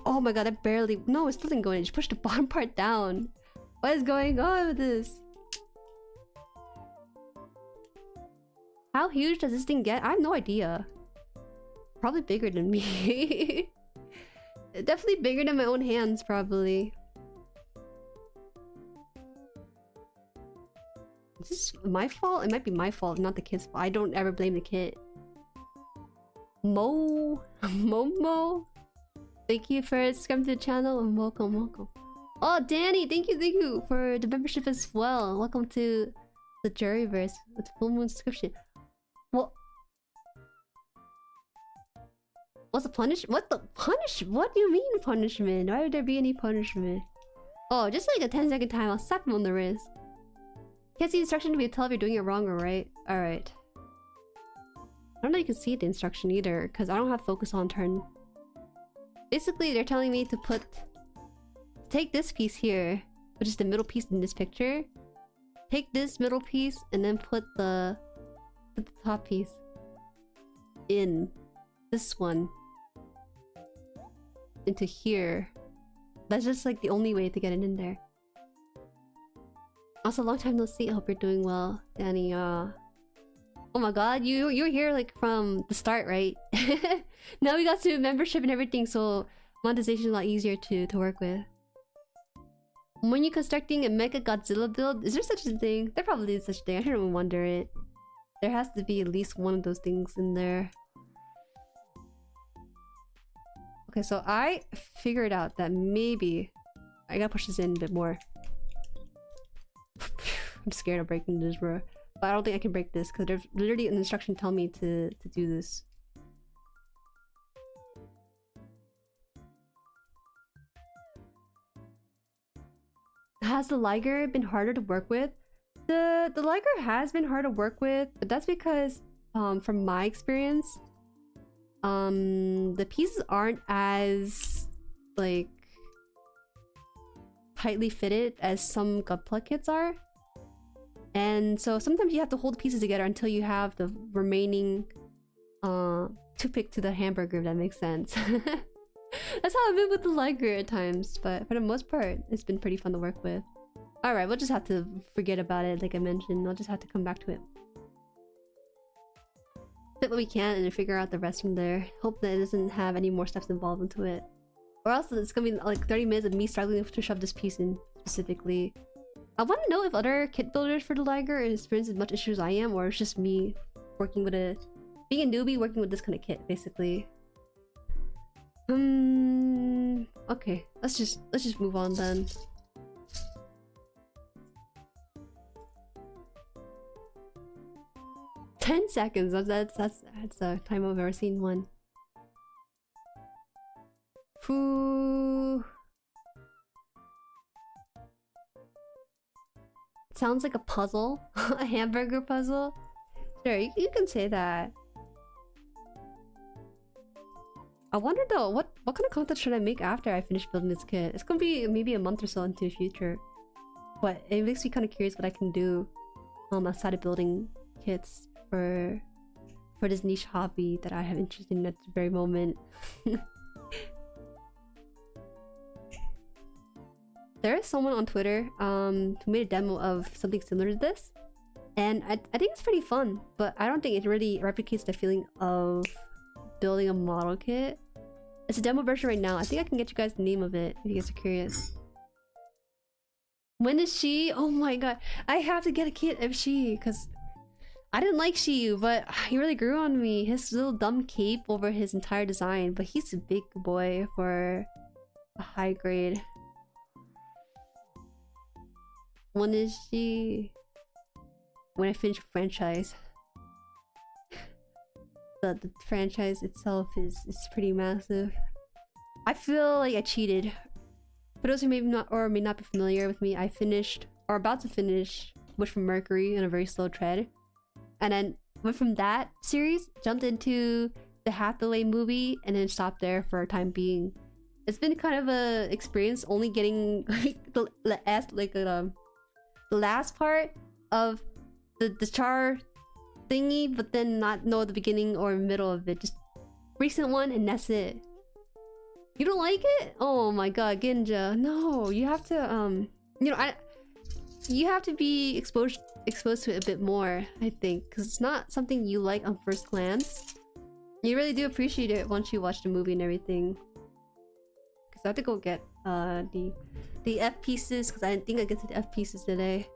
Oh my god, I barely... No, it still didn't go in. Just push the bottom part down. What is going on with this? How huge does this thing get? I have no idea. Probably bigger than me. Definitely bigger than my own hands, probably. Is this my fault? It might be my fault, not the kid's fault. I don't ever blame the kid. Momo. Thank you for subscribing to the channel and welcome. Oh, Danny, thank you for the membership as well. Welcome to the Jueriverse with full moon subscription. What? What's the punishment? What the punish? What do you mean punishment? Why would there be any punishment? Oh, just like a 10-second time, I'll slap him on the wrist. Can't see instruction to be tell if you're doing it wrong or right. Alright. I don't know if you can see the instruction either, because I don't have focus on turn. Basically, they're telling me to take this piece here, which is the middle piece in this picture. Take this middle piece and then put the top piece in this one into here. That's just like the only way to get it in there. Also, long time no see. I hope you're doing well, Danny. Oh my god, you were here like from the start, right? Now we got to membership and everything, so monetization is a lot easier to work with. When you're constructing a Mecha Godzilla build, is there such a thing? There probably is such a thing. I shouldn't wonder it. There has to be at least one of those things in there. Okay, so I figured out that maybe I gotta push this in a bit more. I'm scared of breaking this, bro. But I don't think I can break this because there's literally an instruction telling me to do this. Has the Liger been harder to work with? The Liger has been hard to work with, but that's because from my experience, the pieces aren't as like tightly fitted as some gunpla kits are. And so sometimes you have to hold the pieces together until you have the remaining toothpick to the hamburger, if that makes sense. That's how I've been with the Liger at times, but for the most part, it's been pretty fun to work with. Alright, we'll just have to forget about it, like I mentioned. I'll just have to come back to it. Fit what we can and then figure out the rest from there. Hope that it doesn't have any more steps involved into it. Or else it's gonna be like 30 minutes of me struggling to shove this piece in specifically. I want to know if other kit builders for the Liger experience as much issues as I am, or it's just me working with a... being a newbie working with this kind of kit, basically. Okay, let's just move on then. "10 seconds. That's a time I've ever seen one. Whew. Sounds like a puzzle. A hamburger puzzle. Sure, you can say that. I wonder though, what kind of content should I make after I finish building this kit? It's gonna be maybe a month or so into the future. But it makes me kind of curious what I can do outside of building kits for this niche hobby that I have interest in at the very moment. There is someone on Twitter who made a demo of something similar to this, and I think it's pretty fun, but I don't think it really replicates the feeling of building a model kit. It's a demo version right now. I think I can get you guys the name of it if you guys are curious. When is she? Oh my god, I have to get a kit of she, because I didn't like Shiyu, but he really grew on me. His little dumb cape over his entire design, but he's a big boy for a high grade. When is she? When I finish franchise. The franchise itself is pretty massive. I feel like I cheated. For those who may not or may not be familiar with me, I finished or about to finish Wish from Mercury in a very slow tread, and then went from that series, jumped into the Hathaway movie, and then stopped there for a time being. It's been kind of a experience only getting like the last part of the char thingy, but then not know the beginning or middle of it. Just recent one, and that's it. You don't like it? Oh my god, Ginja. No, you have to you know, you have to be exposed to it a bit more, I think, because it's not something you like on first glance. You really do appreciate it once you watch the movie and everything. Because I have to go get the F pieces, because I didn't think I'd get to the F pieces today.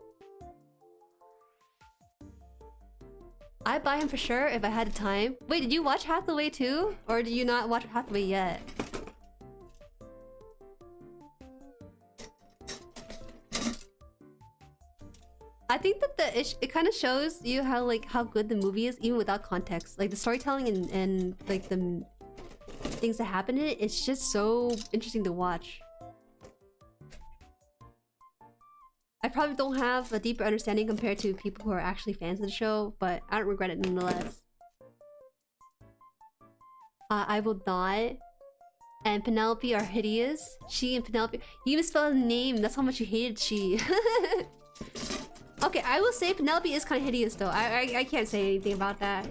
I'd buy him for sure if I had the time. Wait, did you watch Hathaway too? Or did you not watch Hathaway yet? I think that it kind of shows you how good the movie is even without context. Like the storytelling and like the things that happen in it, it's just so interesting to watch. I probably don't have a deeper understanding compared to people who are actually fans of the show, but I don't regret it nonetheless. I will not. And Penelope are hideous. She and Penelope... You misspelled the name. That's how much you hated she. Okay, I will say Penelope is kind of hideous though. I can't say anything about that.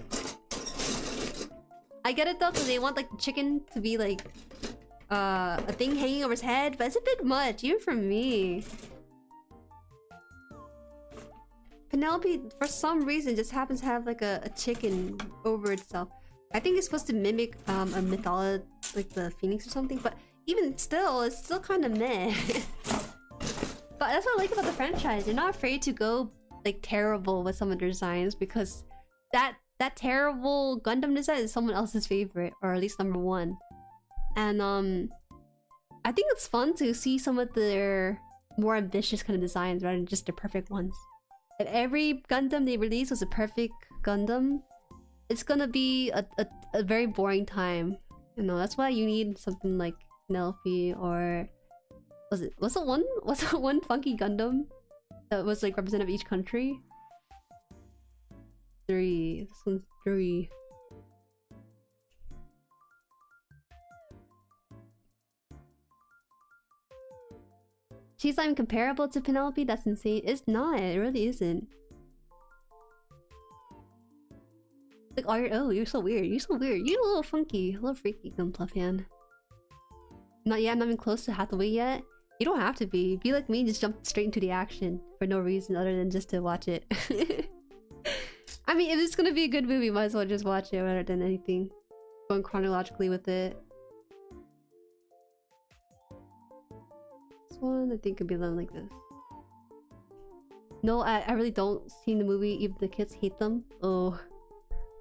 I get it though, because they want like the chicken to be like a thing hanging over his head, but it's a bit much, even for me. Penelope, for some reason, just happens to have like a chicken over itself. I think it's supposed to mimic a mythology, like the phoenix or something, but even still, it's still kind of meh. But that's what I like about the franchise. They're not afraid to go like terrible with some of their designs, because that terrible Gundam design is someone else's favorite, or at least #1. And I think it's fun to see some of their more ambitious kind of designs rather than just the perfect ones. If every Gundam they release was a perfect Gundam, it's gonna be a very boring time. You know, that's why you need something like Penelope or what's the one funky Gundam that was like representative of each country? 3. This one's 3. She's not even comparable to Penelope? That's insane. It's not. It really isn't. Like, oh, you're so weird. You're so weird. You're a little funky. A little freaky, gunpla fan. Not yet. I'm not even close to Hathaway yet. You don't have to be. Be like me and just jump straight into the action for no reason other than just to watch it. I mean, if it's gonna be a good movie, might as well just watch it rather than anything. Going chronologically with it. This one, I think could be done like this. No, I really don't see the movie even the kids hate them. Oh,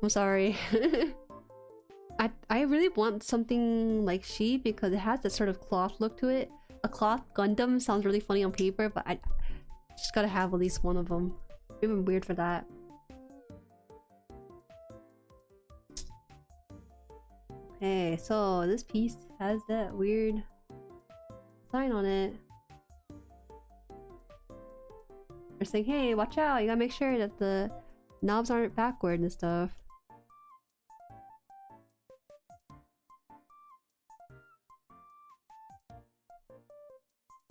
I'm sorry. I really want something like She because it has that sort of cloth look to it. A cloth Gundam sounds really funny on paper, but I just gotta have at least one of them. Even weird for that. Okay, so this piece has that weird sign on it. They're saying, hey, watch out, you gotta make sure that the knobs aren't backward and stuff.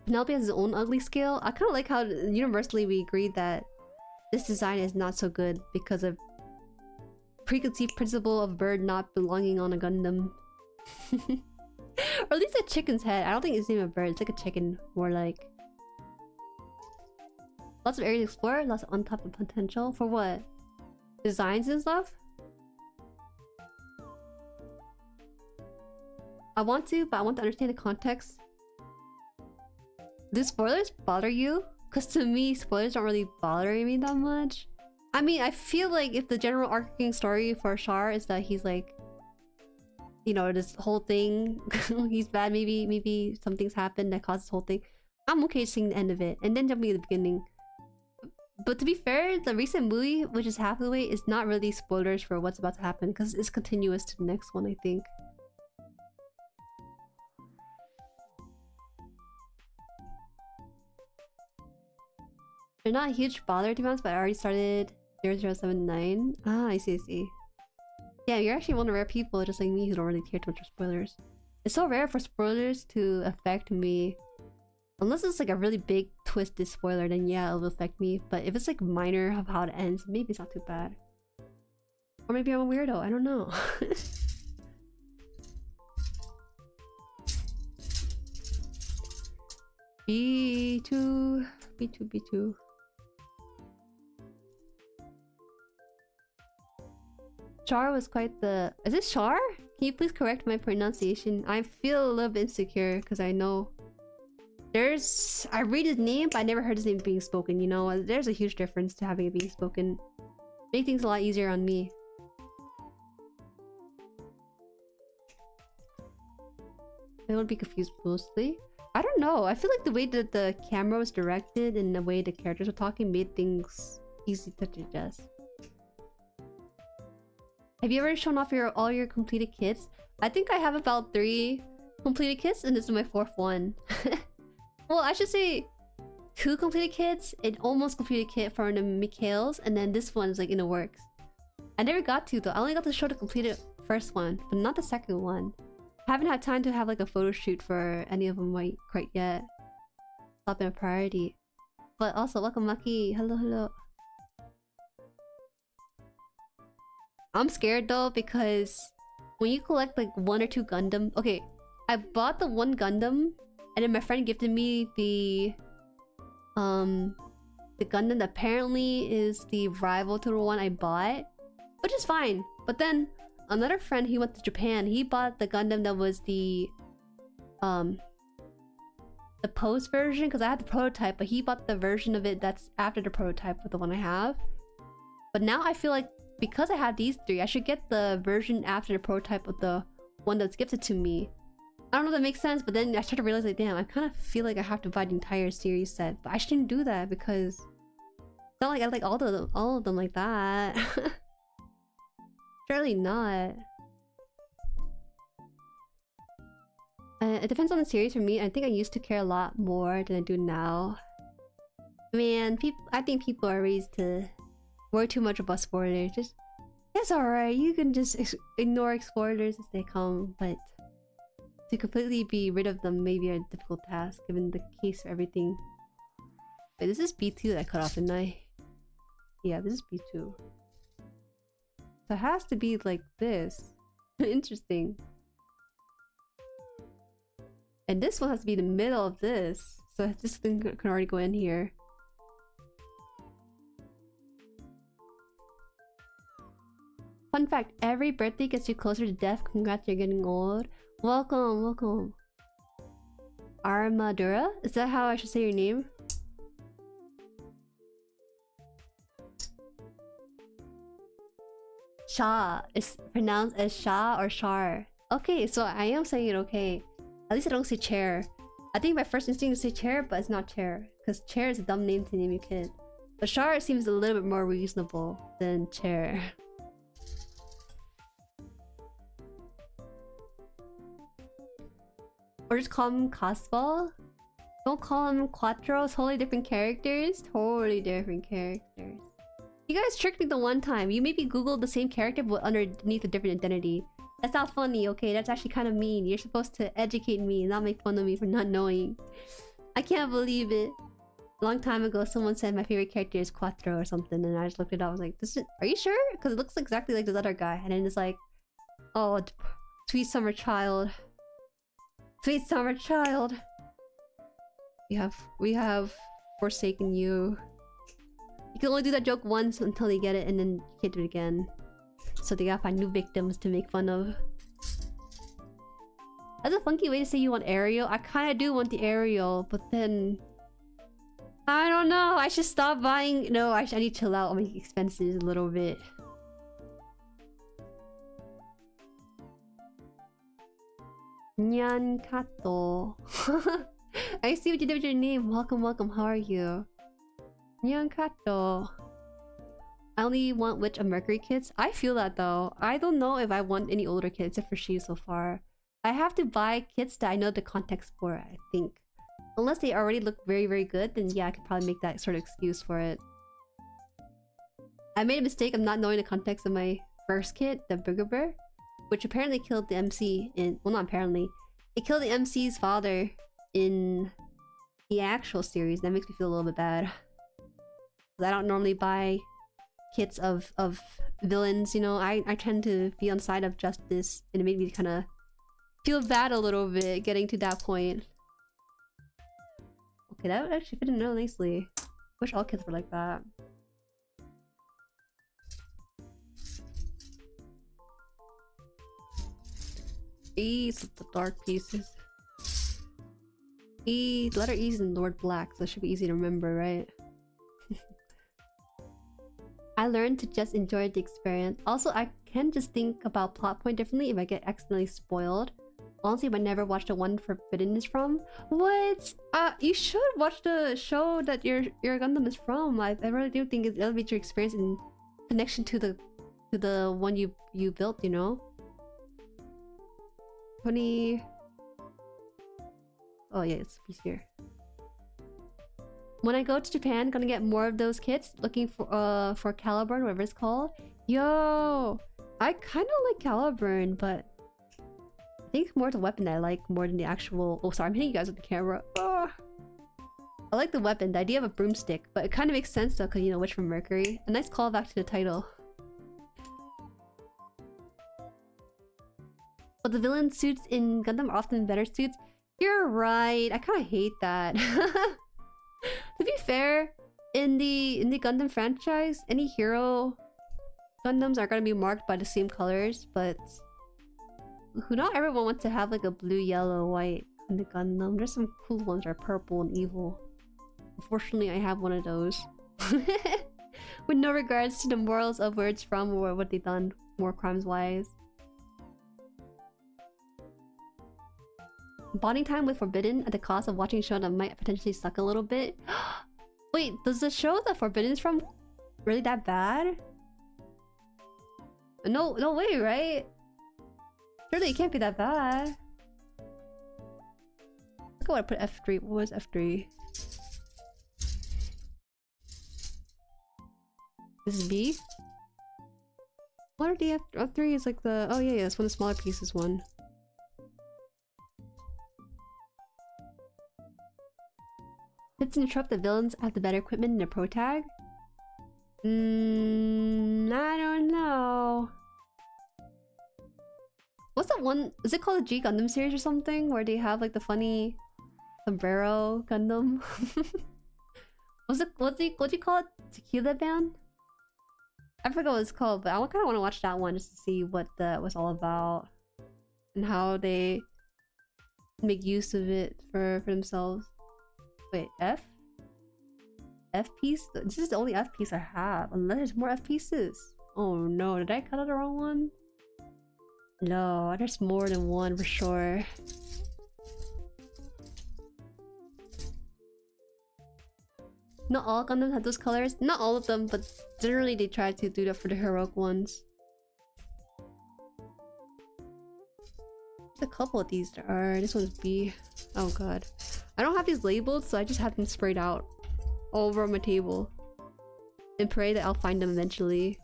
Penelope has his own ugly scale. I kind of like how universally we agreed that this design is not so good because of preconceived principle of bird not belonging on a Gundam. Or at least a chicken's head. I don't think it's even a bird. It's like a chicken, more like. Lots of areas to explore. Lots of untapped potential. For what? Designs and stuff? I want to, but I want to understand the context. Do spoilers bother you? Because to me, spoilers don't really bother me that much. I mean, I feel like if the general arcing story for Char is that he's like, you know, this whole thing, he's bad, maybe something's happened that caused this whole thing. I'm okay seeing the end of it and then jumping to the beginning. But to be fair, the recent movie, which is Hathaway, is not really spoilers for what's about to happen because it's continuous to the next one, I think. They're not a huge bother to be honest, but I already started 0079. Ah, I see. Yeah, you're actually one of the rare people just like me who don't really care too much for spoilers. It's so rare for spoilers to affect me. Unless it's like a really big twisted spoiler, then yeah, it'll affect me. But if it's like minor of how it ends, maybe it's not too bad. Or maybe I'm a weirdo, I don't know. B2. Char was quite the... Is this Char? Can you please correct my pronunciation? I feel a little bit insecure because I know... I read his name, but I never heard his name being spoken, you know? There's a huge difference to having it being spoken. Make things a lot easier on me. I would be confused mostly. I don't know. I feel like the way that the camera was directed and the way the characters were talking made things easy to digest. Have you ever shown off all your completed kits? I think I have about 3 completed kits and this is my 4th one. Well, I should say 2 completed kits, an almost completed kit for the Mikhails, and then this one is like in the works. I never got to though. I only got to show the completed first one, but not the second one. I haven't had time to have like a photo shoot for any of them quite yet. It's not been a priority. But also, welcome Maki. Hello. I'm scared though because when you collect like 1 or 2 Gundam... Okay, I bought the 1 Gundam and then my friend gifted me the Gundam that apparently is the rival to the one I bought, which is fine. But then another friend, he went to Japan, he bought the Gundam that was the post version because I had the prototype, but he bought the version of it that's after the prototype with the one I have. But now I feel like because I have these 3, I should get the version after the prototype of the one that's gifted to me. I don't know if that makes sense, but then I started to realize like, damn, I kind of feel like I have to buy the entire series set. But I shouldn't do that because not like I like all of them like that. Surely not. It depends on the series for me. I think I used to care a lot more than I do now. Man, I think people are raised to worry too much about spoilers. Just, it's alright. You can just ignore spoilers as they come, but to completely be rid of them may be a difficult task given the case for everything. Wait, this is B2 that I cut off, didn't I? Yeah, this is B2. So it has to be like this. Interesting. And this one has to be the middle of this. So this thing can already go in here. Fun fact, every birthday gets you closer to death. Congrats, you're getting old. Welcome, welcome. Armadura? Is that how I should say your name? Sha is pronounced as Sha or Shar. Okay, so I am saying it okay. At least I don't say chair. I think my first instinct is to say chair, but it's not chair. Because chair is a dumb name to name your kid. But Shar seems a little bit more reasonable than chair. Or just call him Casball? Don't call him Quattro. Totally different characters. Totally different characters. You guys tricked me the one time. You maybe googled the same character but underneath a different identity. That's not funny, okay? That's actually kind of mean. You're supposed to educate me and not make fun of me for not knowing. I can't believe it. A long time ago, someone said my favorite character is Quattro or something, and I just looked it up. I was like, are you sure? Because it looks exactly like this other guy. And then it's like, oh, sweet summer child. Sweet summer child. We have forsaken you. You can only do that joke once until they get it, and then you can't do it again. So they gotta find new victims to make fun of. That's a funky way to say you want Ariel. I kinda do want the Ariel, but then... I don't know, I should stop buying... No, I need to chill out on my expenses a little bit. Nyan Kato. I see what you did with your name. Welcome, welcome, how are you? Nyan Kato. I only want Witch of Mercury kids. I feel that though. I don't know if I want any older kids except for she so far. I have to buy kits that I know the context for, I think. Unless they already look very, very good, then yeah, I could probably make that sort of excuse for it. I made a mistake of not knowing the context of my first kit, the Burger Bear, which apparently killed the MC in... Well, not apparently. It killed the MC's father in the actual series. That makes me feel a little bit bad. I don't normally buy kits of villains, you know. I tend to be on the side of justice, and it made me kind of feel bad a little bit getting to that point. Okay, that would actually fit in real nicely. Wish all kits were like that. These the dark pieces. E, the letter E is in Lord Black, so it should be easy to remember, right? I learned to just enjoy the experience. Also, I can just think about plot point differently if I get accidentally spoiled. Honestly, I never watched the one Forbidden is from. What? You should watch the show that your Gundam is from. I really do think it elevates your experience in connection to the one you built, you know? 20... Oh yeah, it's here. When I go to Japan, gonna get more of those kits. Looking for Caliburn, whatever it's called. Yo! I kinda like Caliburn, but... I think it's more the weapon that I like more than the actual... Oh, sorry, I'm hitting you guys with the camera. Oh. I like the weapon, the idea of a broomstick, but it kind of makes sense though, because you know, Witch from Mercury. A nice callback to the title. But the villain suits in Gundam are often better suits. You're right. I kind of hate that. To be fair, in the Gundam franchise, any hero Gundams are gonna be marked by the same colors, but not everyone wants to have like a blue, yellow, white in the Gundam. There's some cool ones that are purple and evil. Unfortunately, I have one of those. With no regards to the morals of where it's from or what they've done more crimes-wise. Bonding time with Forbidden at the cost of watching a show that might potentially suck a little bit. Wait, does the show The Forbidden's from really that bad? No, no way, right? Surely it can't be that bad. Look at what I put F3. What was F3? This is B? What are the F3 is like the... Oh yeah, yeah, it's one of the smaller pieces one. Hits interrupt the villains have the better equipment in their pro tag? I don't know. What's that one? Is it called the G Gundam series or something? Where they have like the funny sombrero Gundam? What do you call it? Tequila Band? I forgot what it's called, but I kind of want to watch that one just to see what that was all about and how they make use of it for themselves. Wait, F? F piece? This is the only F piece I have, unless there's more F pieces. Oh no, did I cut out the wrong one? No, there's more than one for sure. Not all Gundams have those colors. Not all of them, but generally they try to do that for the heroic ones. There's a couple of these that are... This one's B. Oh god. I don't have these labeled, so I just have them sprayed out all over my table. And pray that I'll find them eventually.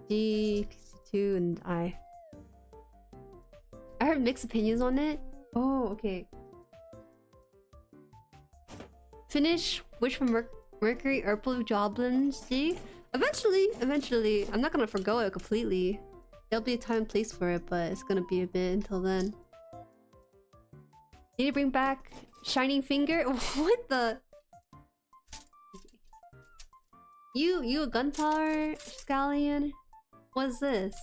G, PC2, and I. I heard mixed opinions on it. Oh, okay. Finish Wish from Mercury, Blue Joblin. See? Eventually. I'm not gonna forgo it completely. There'll be a time and place for it, but it's gonna be a bit until then. Need to bring back Shining Finger? What the? You a gunpowder scallion? What's this?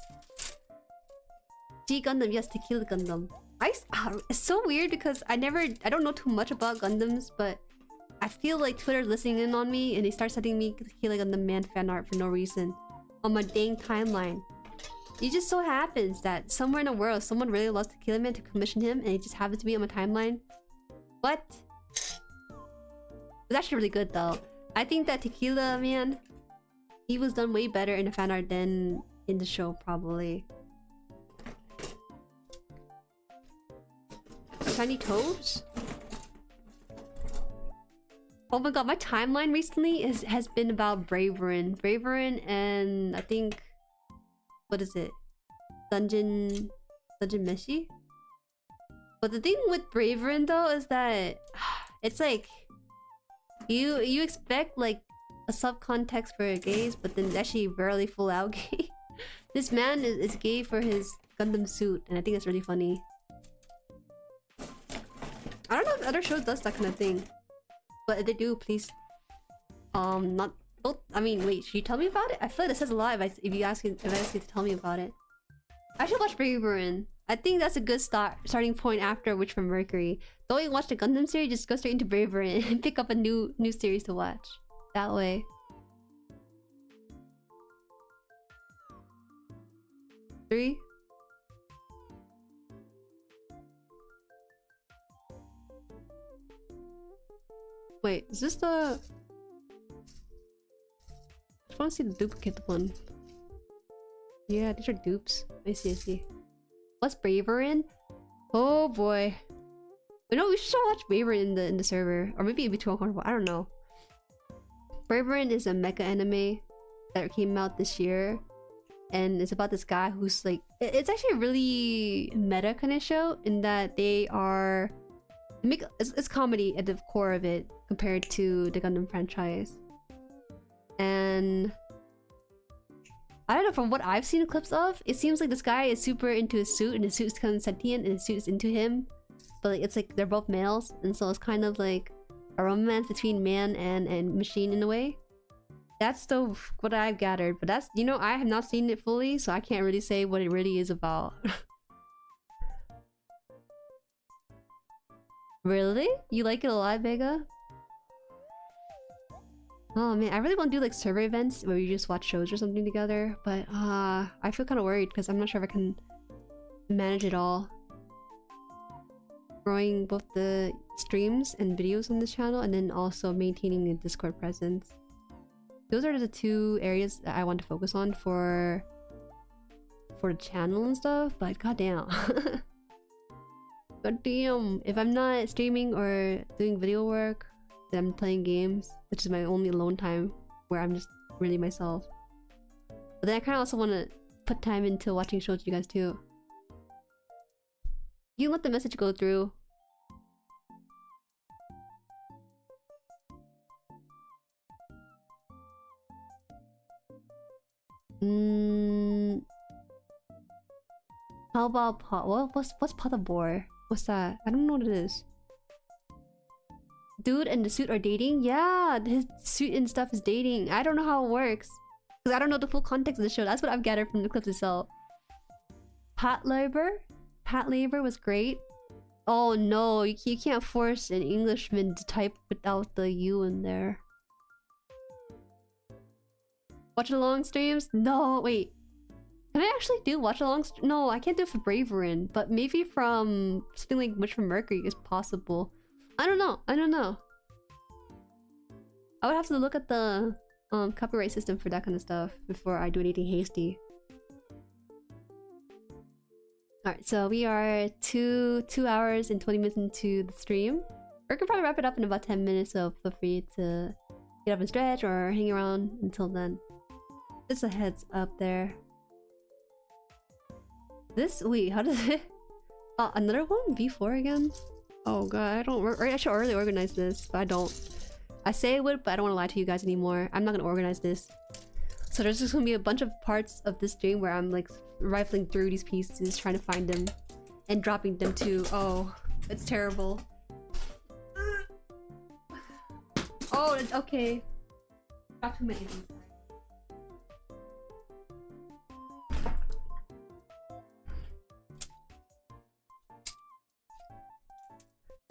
G Gundam, yes, Tequila Gundam. It's so weird because I don't know too much about Gundams, but I feel like Twitter's listening in on me and they start sending me Tequila Gundam man fan art for no reason on my dang timeline. It just so happens that somewhere in the world someone really loves Tequila Man to commission him and it just happens to be on my timeline. What? It's actually really good though. I think that Tequila Man, he was done way better in the fan art than in the show probably. Shiny Toads? Oh my god, my timeline recently has been about Braverin. Braverin and I think... What is it? Dungeon Meshi? But the thing with Braverin though is that... It's like... You expect like a subcontext for gays, but then it's actually barely full out gay. This man is gay for his Gundam suit, and I think it's really funny. I don't know if other shows does that kind of thing. But if they do, please... not... Oh, I mean, wait, should you tell me about it? I feel like this says a lot if I ask you to tell me about it. I should watch Braverin. I think that's a good starting point after Witch from Mercury. Don't you watch the Gundam series, just go straight into Braverin and pick up a new series to watch. That way. Three? Wait, is this the... I just want to see the duplicate one. Yeah, these are dupes. I see. What's Braverin? Oh boy. You know, we should watch Braverin in the server. Or maybe it'd be too uncomfortable. I don't know. Braverin is a mecha anime that came out this year. And it's about this guy who's like... It's actually a really meta kind of show in that they are... It's comedy at the core of it compared to the Gundam franchise. And I don't know, from what I've seen clips of, it seems like this guy is super into his suit and his suit's kind of sentient and his suit is into him. But like, it's like they're both males, and so it's kind of like a romance between man and machine in a way. That's what I've gathered, but that's, you know, I have not seen it fully, so I can't really say what it really is about. Really? You like it a lot, Vega? Oh man, I really want to do like server events where we just watch shows or something together, but I feel kind of worried because I'm not sure if I can manage it all. growing both the streams and videos on this channel, and then also maintaining a Discord presence. Those are the two areas that I want to focus on for the channel and stuff, but goddamn. Goddamn, if I'm not streaming or doing video work, then I'm playing games, which is my only alone time where I'm just really myself. But then I kind of also want to put time into watching shows with you guys too. You can let the message go through. How about what's Patabor? What's that? I don't know what it is. Dude and the suit are dating? Yeah, his suit and stuff is dating. I don't know how it works. Because I don't know the full context of the show. That's what I've gathered from the clips itself. Pat Labor was great. Oh no, you can't force an Englishman to type without the U in there. Watch along streams? No, wait. Can I actually do watch along? No, I can't do it for Braverin, but maybe from something like Witch from Mercury is possible. I don't know. I would have to look at the copyright system for that kind of stuff before I do anything hasty. Alright, so we are 2 hours and 20 minutes into the stream. We can probably wrap it up in about 10 minutes, so feel free to get up and stretch or hang around until then. Just a heads up there. Wait, how does it... another one? V4 again? Oh god, I should already organize this, but I don't. I say I would, but I don't want to lie to you guys anymore. I'm not gonna organize this. So there's just gonna be a bunch of parts of this stream where I'm like rifling through these pieces, trying to find them, and dropping them too. Oh, it's terrible. Oh, it's okay. Not too many.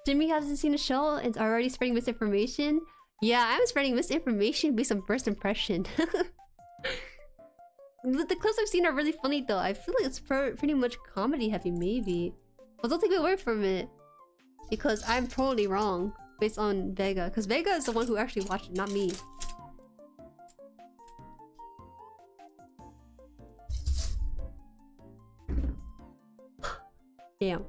Jimmy hasn't seen a show and is already spreading misinformation. Yeah, I'm spreading misinformation based on first impression. The clips I've seen are really funny though. I feel like it's pretty much comedy heavy, maybe. But don't take my word from it, because I'm totally wrong based on Vega. Because Vega is the one who actually watched it, not me. Damn.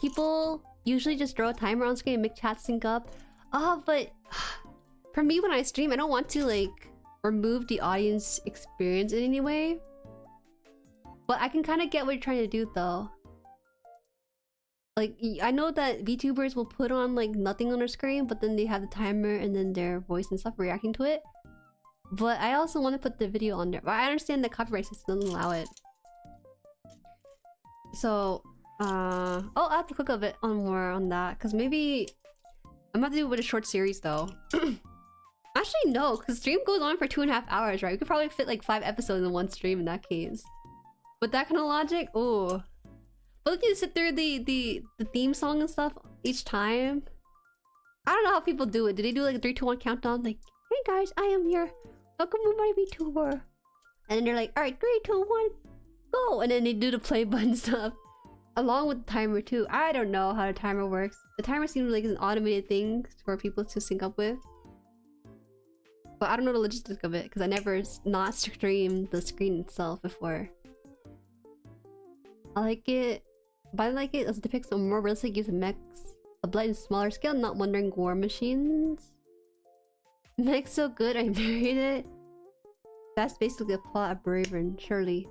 People usually just throw a timer on screen and make chat sync up. But for me, when I stream, I don't want to like remove the audience experience in any way. But I can kind of get what you're trying to do though. Like, I know that VTubers will put on like nothing on their screen, but then they have the timer and then their voice and stuff reacting to it. But I also want to put the video on there. But I understand the copyright system doesn't allow it. So... oh, I have to click a bit on more on that, because maybe I'm about to do it with a short series though. Actually no, because stream goes on for 2.5 hours, right? We could probably fit like 5 episodes in one stream in that case. With that kind of logic, ooh. But look, you sit through the theme song and stuff each time. I don't know how people do it. Do they do like a 3, 2, 1 countdown? Like, hey guys, I am here. Welcome to my VTuber. And then they're like, alright, 3, 2, 1, go! And then they do the play button stuff. Along with the timer too. I don't know how the timer works. The timer seems like it's an automated thing for people to sync up with. But I don't know the logistics of it because I never not streamed the screen itself before. I like it. But I like it as it depicts a more realistic use of mechs. A blind smaller scale, not wondering war machines. Mech's so good, I married it. That's basically a plot of Braverin, surely.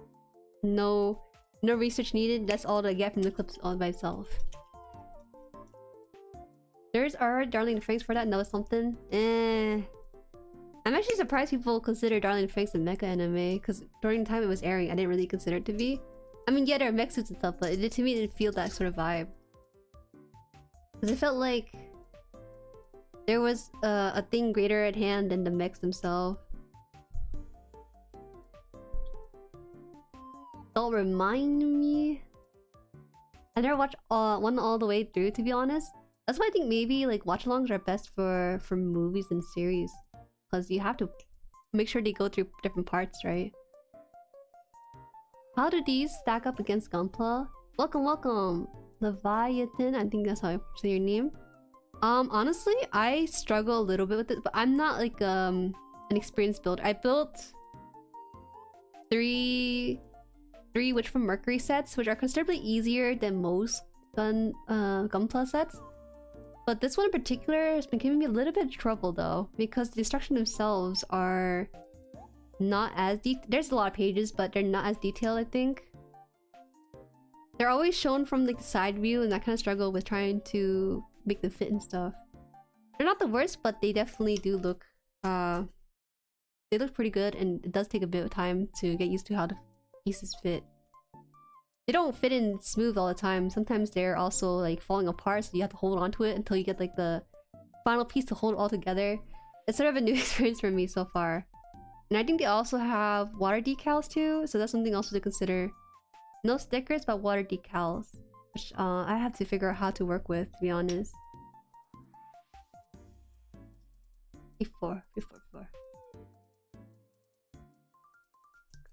No research needed. That's all I get from the clips all by itself. There's our Darling Franks for that, and that was something. I'm actually surprised people consider Darling Franks a mecha anime, because during the time it was airing, I didn't really consider it to be. I mean, yeah, there are mech suits and stuff, but to me, it didn't feel that sort of vibe. Because it felt like there was a thing greater at hand than the mechs themselves. Don't remind me. I never watched one all the way through, to be honest. That's why I think maybe like watch-alongs are best for movies and series, because you have to make sure they go through different parts, right? How do these stack up against gunpla? Welcome, welcome, Leviathan. I think that's how I say your name. Honestly, I struggle a little bit with it, but I'm not like an experienced builder. I built three Witch from Mercury sets, which are considerably easier than most gunpla sets. But this one in particular has been giving me a little bit of trouble though, because the destruction themselves are not as deep. There's a lot of pages, but they're not as detailed, I think. They're always shown from like the side view, and I kind of struggle with trying to make them fit and stuff. They're not the worst, but they definitely do look they look pretty good, and it does take a bit of time to get used to how the pieces fit. They don't fit in smooth all the time. Sometimes they're also like falling apart, so you have to hold on to it until you get like the final piece to hold it all together. It's sort of a new experience for me so far. And I think they also have water decals too, so that's something also to consider. No stickers, but water decals, which I have to figure out how to work with, to be honest. Before.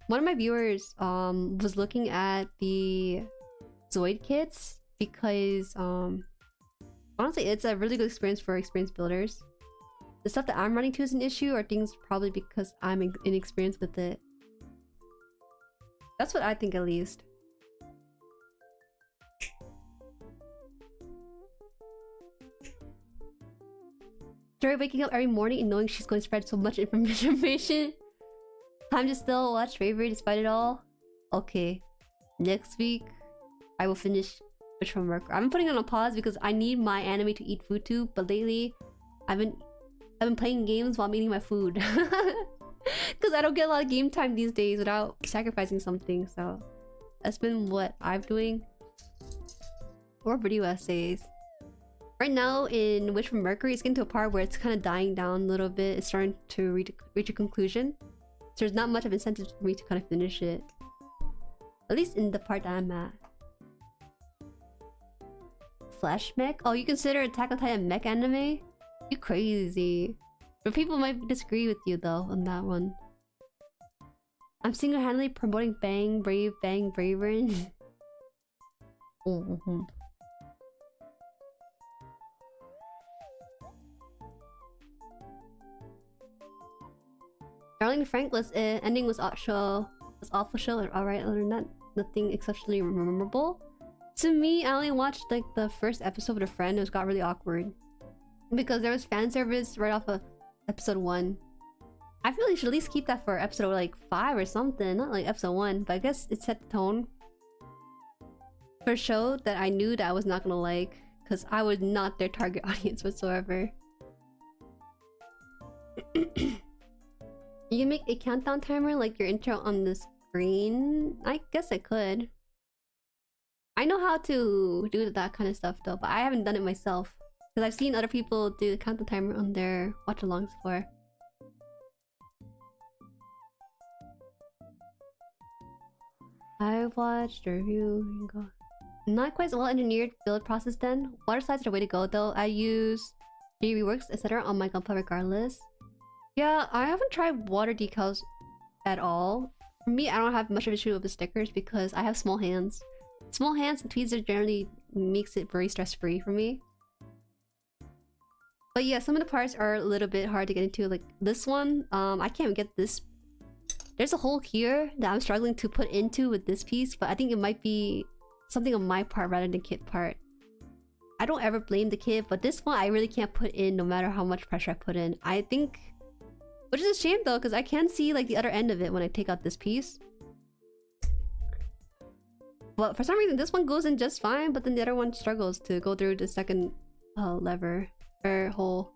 One of my viewers was looking at the Zoid kits because honestly it's a really good experience for experienced builders. The stuff that I'm running to is an issue, or things probably because I'm inexperienced with it. That's what I think, at least. Jueri waking up every morning and knowing she's going to spread so much information. Time to still watch Bravery despite it all. Okay, next week I will finish Witch from Mercury. I've been putting it on pause because I need my anime to eat food too, but lately I've been playing games while I'm eating my food. Because I don't get a lot of game time these days without sacrificing something, so that's been what I'm doing. Or video essays. Right now in Witch from Mercury, it's getting to a part where it's kind of dying down a little bit. It's starting to reach a conclusion. So there's not much of incentive for me to kind of finish it. At least in the part that I'm at. Flash mech? Oh, you consider Attack on Titan mech anime? You crazy. But people might disagree with you though on that one. I'm single-handedly promoting Bang Brave Bang Braver. Darling Franklin ending was awful show, and alright, other than that, nothing exceptionally memorable. To me, I only watched like the first episode with a friend. It got really awkward because there was fan service right off of episode 1. I feel like you should at least keep that for episode like 5 or something, not like episode 1, but I guess it set the tone for a show that I knew that I was not gonna like, because I was not their target audience whatsoever. You can make a countdown timer like your intro on the screen. I guess I could. I know how to do that kind of stuff though, but I haven't done it myself. Because I've seen other people do the countdown timer on their watch-alongs before. I watched a review. Not quite so well engineered build process then. Water slides are the way to go though. I use reworks, etc. on my gunpla regardless. Yeah, I haven't tried water decals at all. For me, I don't have much of an issue with the stickers because I have small hands. Small hands and tweezers generally makes it very stress-free for me. But yeah, some of the parts are a little bit hard to get into. Like this one, I can't even get this. There's a hole here that I'm struggling to put into with this piece, but I think it might be something on my part rather than kit part. I don't ever blame the kit, but this one I really can't put in no matter how much pressure I put in. I think... Which is a shame though, because I can see like the other end of it when I take out this piece. But for some reason this one goes in just fine, but then the other one struggles to go through the second lever or hole.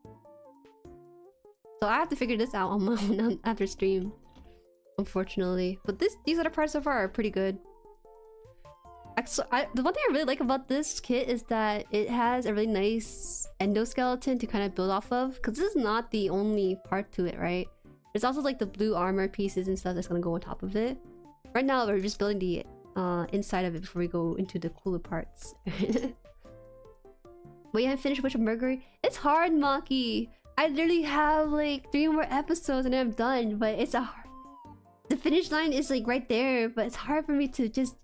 So I have to figure this out on my own after stream, unfortunately. But these other parts so far are pretty good. The one thing I really like about this kit is that it has a really nice endoskeleton to kind of build off of, because this is not the only part to it, right? There's also like the blue armor pieces and stuff that's gonna go on top of it. Right now we're just building the inside of it before we go into the cooler parts. But yeah, I finished Witch of Mercury. It's hard, Maki. I literally have like 3 more episodes and then I'm done, but it's a hard... The finish line is like right there, but it's hard for me to just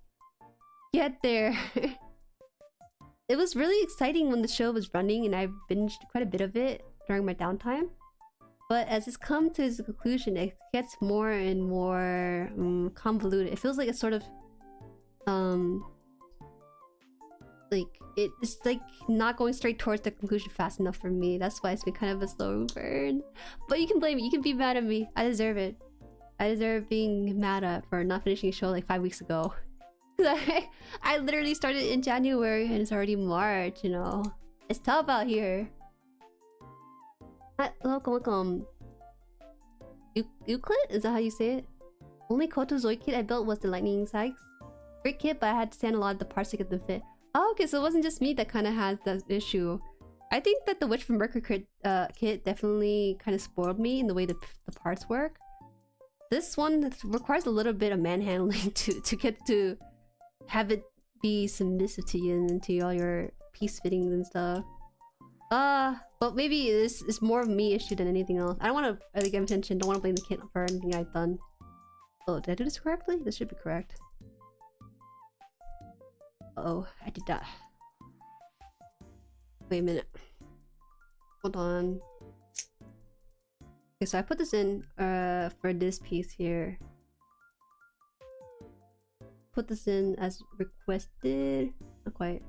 get there. It was really exciting when the show was running and I binged quite a bit of it during my downtime. But as it's come to its conclusion, it gets more and more convoluted. It feels like it's sort of like it's like not going straight towards the conclusion fast enough for me. That's why it's been kind of a slow burn. But you can blame me. You can be mad at me. I deserve it. I deserve being mad at for not finishing a show like 5 weeks ago. I literally started in January and it's already March, you know. It's tough out here. Welcome. Euclid? Is that how you say it? Only Koto Zoid kit I built was the lightning sykes. Great kit, but I had to sand a lot of the parts to get them fit. Oh, okay, so it wasn't just me that kind of has that issue. I think that the Witch from Mercury kit definitely kind of spoiled me in the way the parts work. This one requires a little bit of manhandling to get to have it be submissive to you and to all your piece fittings and stuff. But maybe this is more of me issue than anything else. I don't want to really give attention. Don't want to blame the kit for anything I've done. Oh, did I do this correctly? This should be correct. Uh-oh, I did that. Wait a minute. Hold on. Okay, so I put this in for this piece here. Put this in as requested. Not quite.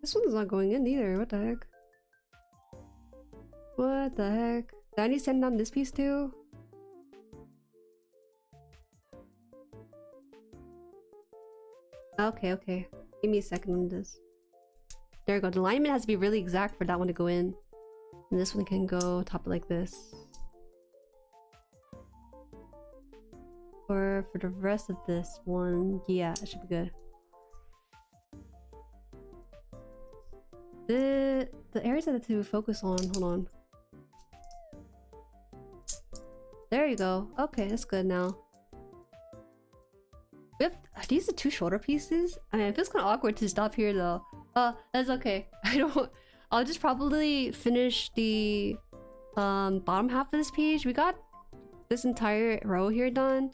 This one's not going in either. What the heck? What the heck? Did I need to send down this piece too? Okay, okay. Give me a second on this. There we go. The alignment has to be really exact for that one to go in. And this one can go top like this. Or for the rest of this one, yeah, it should be good. The areas I have to focus on, hold on. There you go. Okay, that's good now. We have, are these the two shoulder pieces? I mean, it feels kind of awkward to stop here though. That's okay. I'll just probably finish the bottom half of this page. We got this entire row here done.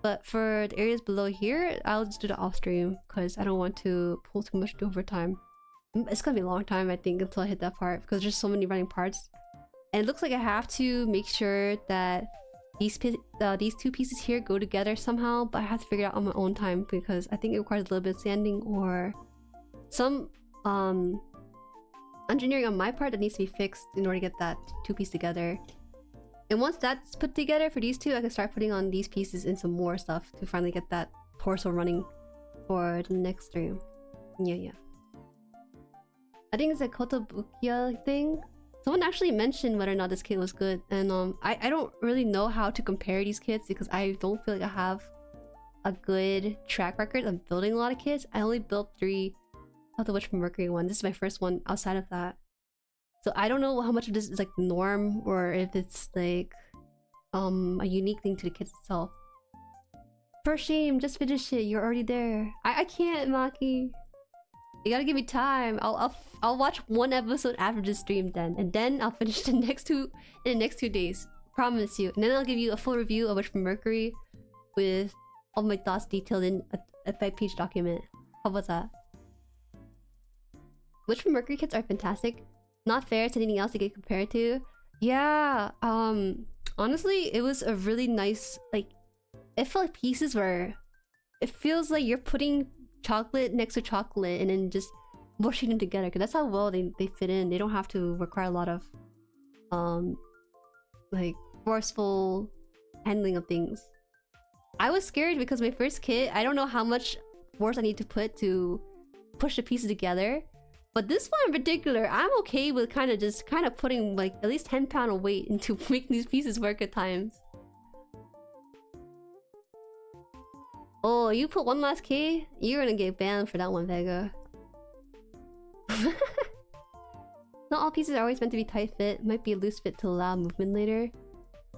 But for the areas below here, I'll just do the off stream because I don't want to pull too much overtime. It's gonna be a long time, I think, until I hit that part because there's so many running parts. And it looks like I have to make sure that these two pieces here go together somehow, but I have to figure it out on my own time because I think it requires a little bit of sanding or some engineering on my part that needs to be fixed in order to get that two piece together. And once that's put together for these two, I can start putting on these pieces and some more stuff to finally get that torso running for the next stream. Yeah. I think it's a Kotobukiya thing. Someone actually mentioned whether or not this kit was good, and I don't really know how to compare these kits because I don't feel like I have a good track record of building a lot of kits. I only built 3 of the Witch from Mercury one. This is my first one outside of that. So I don't know how much of this is like the norm or if it's like a unique thing to the kit itself. For shame, just finish it. You're already there. I can't, Maki. You gotta give me time. I'll watch 1 episode after this stream then, and then I'll finish the next 2 in the next 2 days. Promise you. And then I'll give you a full review of Witch from Mercury with all my thoughts detailed in a 5-page document. How about that? Witch from Mercury kits are fantastic. Not fair to anything else to get compared to. Yeah. Honestly, it was a really nice, like, it felt like pieces were. It feels like you're putting chocolate next to chocolate and then just mushing them together because that's how well they fit in. They don't have to require a lot of like forceful handling of things. I was scared because my first kit, I don't know how much force I need to put to push the pieces together, but this one in particular, I'm okay with kind of putting like at least 10 pounds of weight into making these pieces work at times. Oh, you put one last key? You're gonna get banned for that one, Vega. Not all pieces are always meant to be tight fit. Might be a loose fit to allow movement later.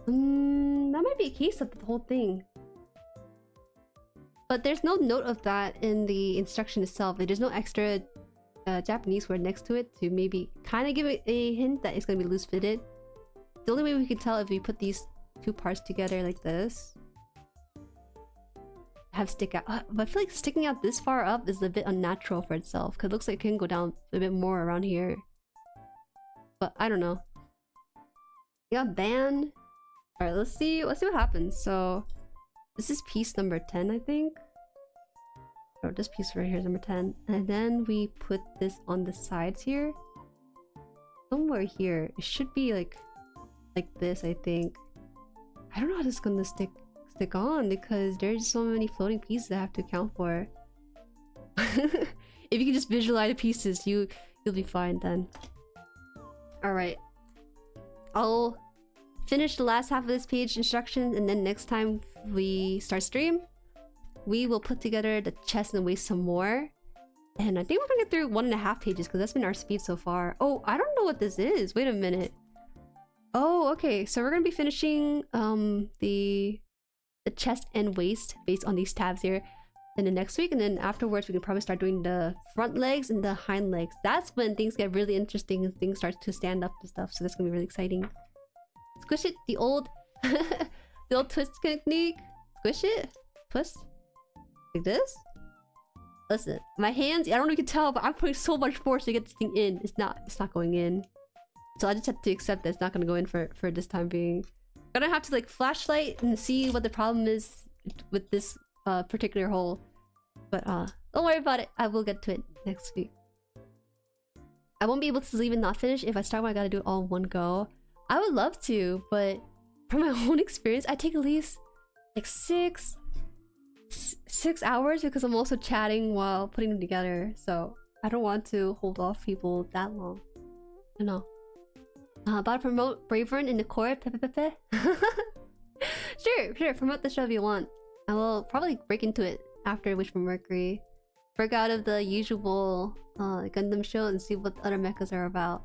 That might be a case of the whole thing. But there's no note of that in the instruction itself. There's no extra Japanese word next to it to maybe kind of give it a hint that it's gonna be loose fitted. The only way we can tell if we put these two parts together like this, have stick out. But I feel like sticking out this far up is a bit unnatural for itself because it looks like it can go down a bit more around here. But I don't know. Yeah, band. All right, let's see what happens. So this is piece number 10, I think. Oh, this piece right here is number 10. And then we put this on the sides here. Somewhere here. It should be like this, I think. I don't know how this is gonna stick on because there's so many floating pieces I have to account for. If you can just visualize the pieces, you'll be fine then. Alright. I'll finish the last half of this page instructions, and then next time we start stream, we will put together the chest and waist some more. And I think we're gonna get through 1.5 pages because that's been our speed so far. Oh, I don't know what this is. Wait a minute. Oh, okay. So we're gonna be finishing the chest and waist based on these tabs here in the next week, and then afterwards we can probably start doing the front legs and the hind legs. That's when things get really interesting and things start to stand up and stuff. So that's gonna be really exciting. Squish it, the old twist technique. Squish it, twist. Like this? Listen, my hands, I don't know if you can tell, but I'm putting so much force to get this thing in. It's not going in. So I just have to accept that it's not gonna go in for this time being. I'm gonna have to like flashlight and see what the problem is with this particular hole. But don't worry about it. I will get to it next week. I won't be able to leave it not finished if I start when I gotta do it all in one go. I would love to, but from my own experience, I take at least like 6 hours because I'm also chatting while putting them together. So I don't want to hold off people that long. I know. About to promote Braverin in the court. Sure, promote the show if you want. I will probably break into it after Wish for Mercury. Break out of the usual Gundam show and see what the other mechas are about.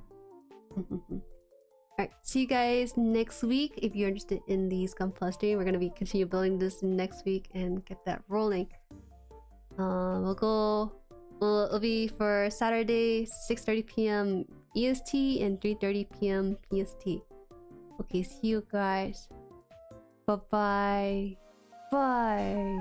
Alright, see you guys next week. If you're interested in these gunpla stream, we're gonna continue building this next week and get that rolling. It'll be for Saturday, 6:30 p.m. EST and 3:30 p.m. PST. Okay, see you guys. Bye-bye. Bye.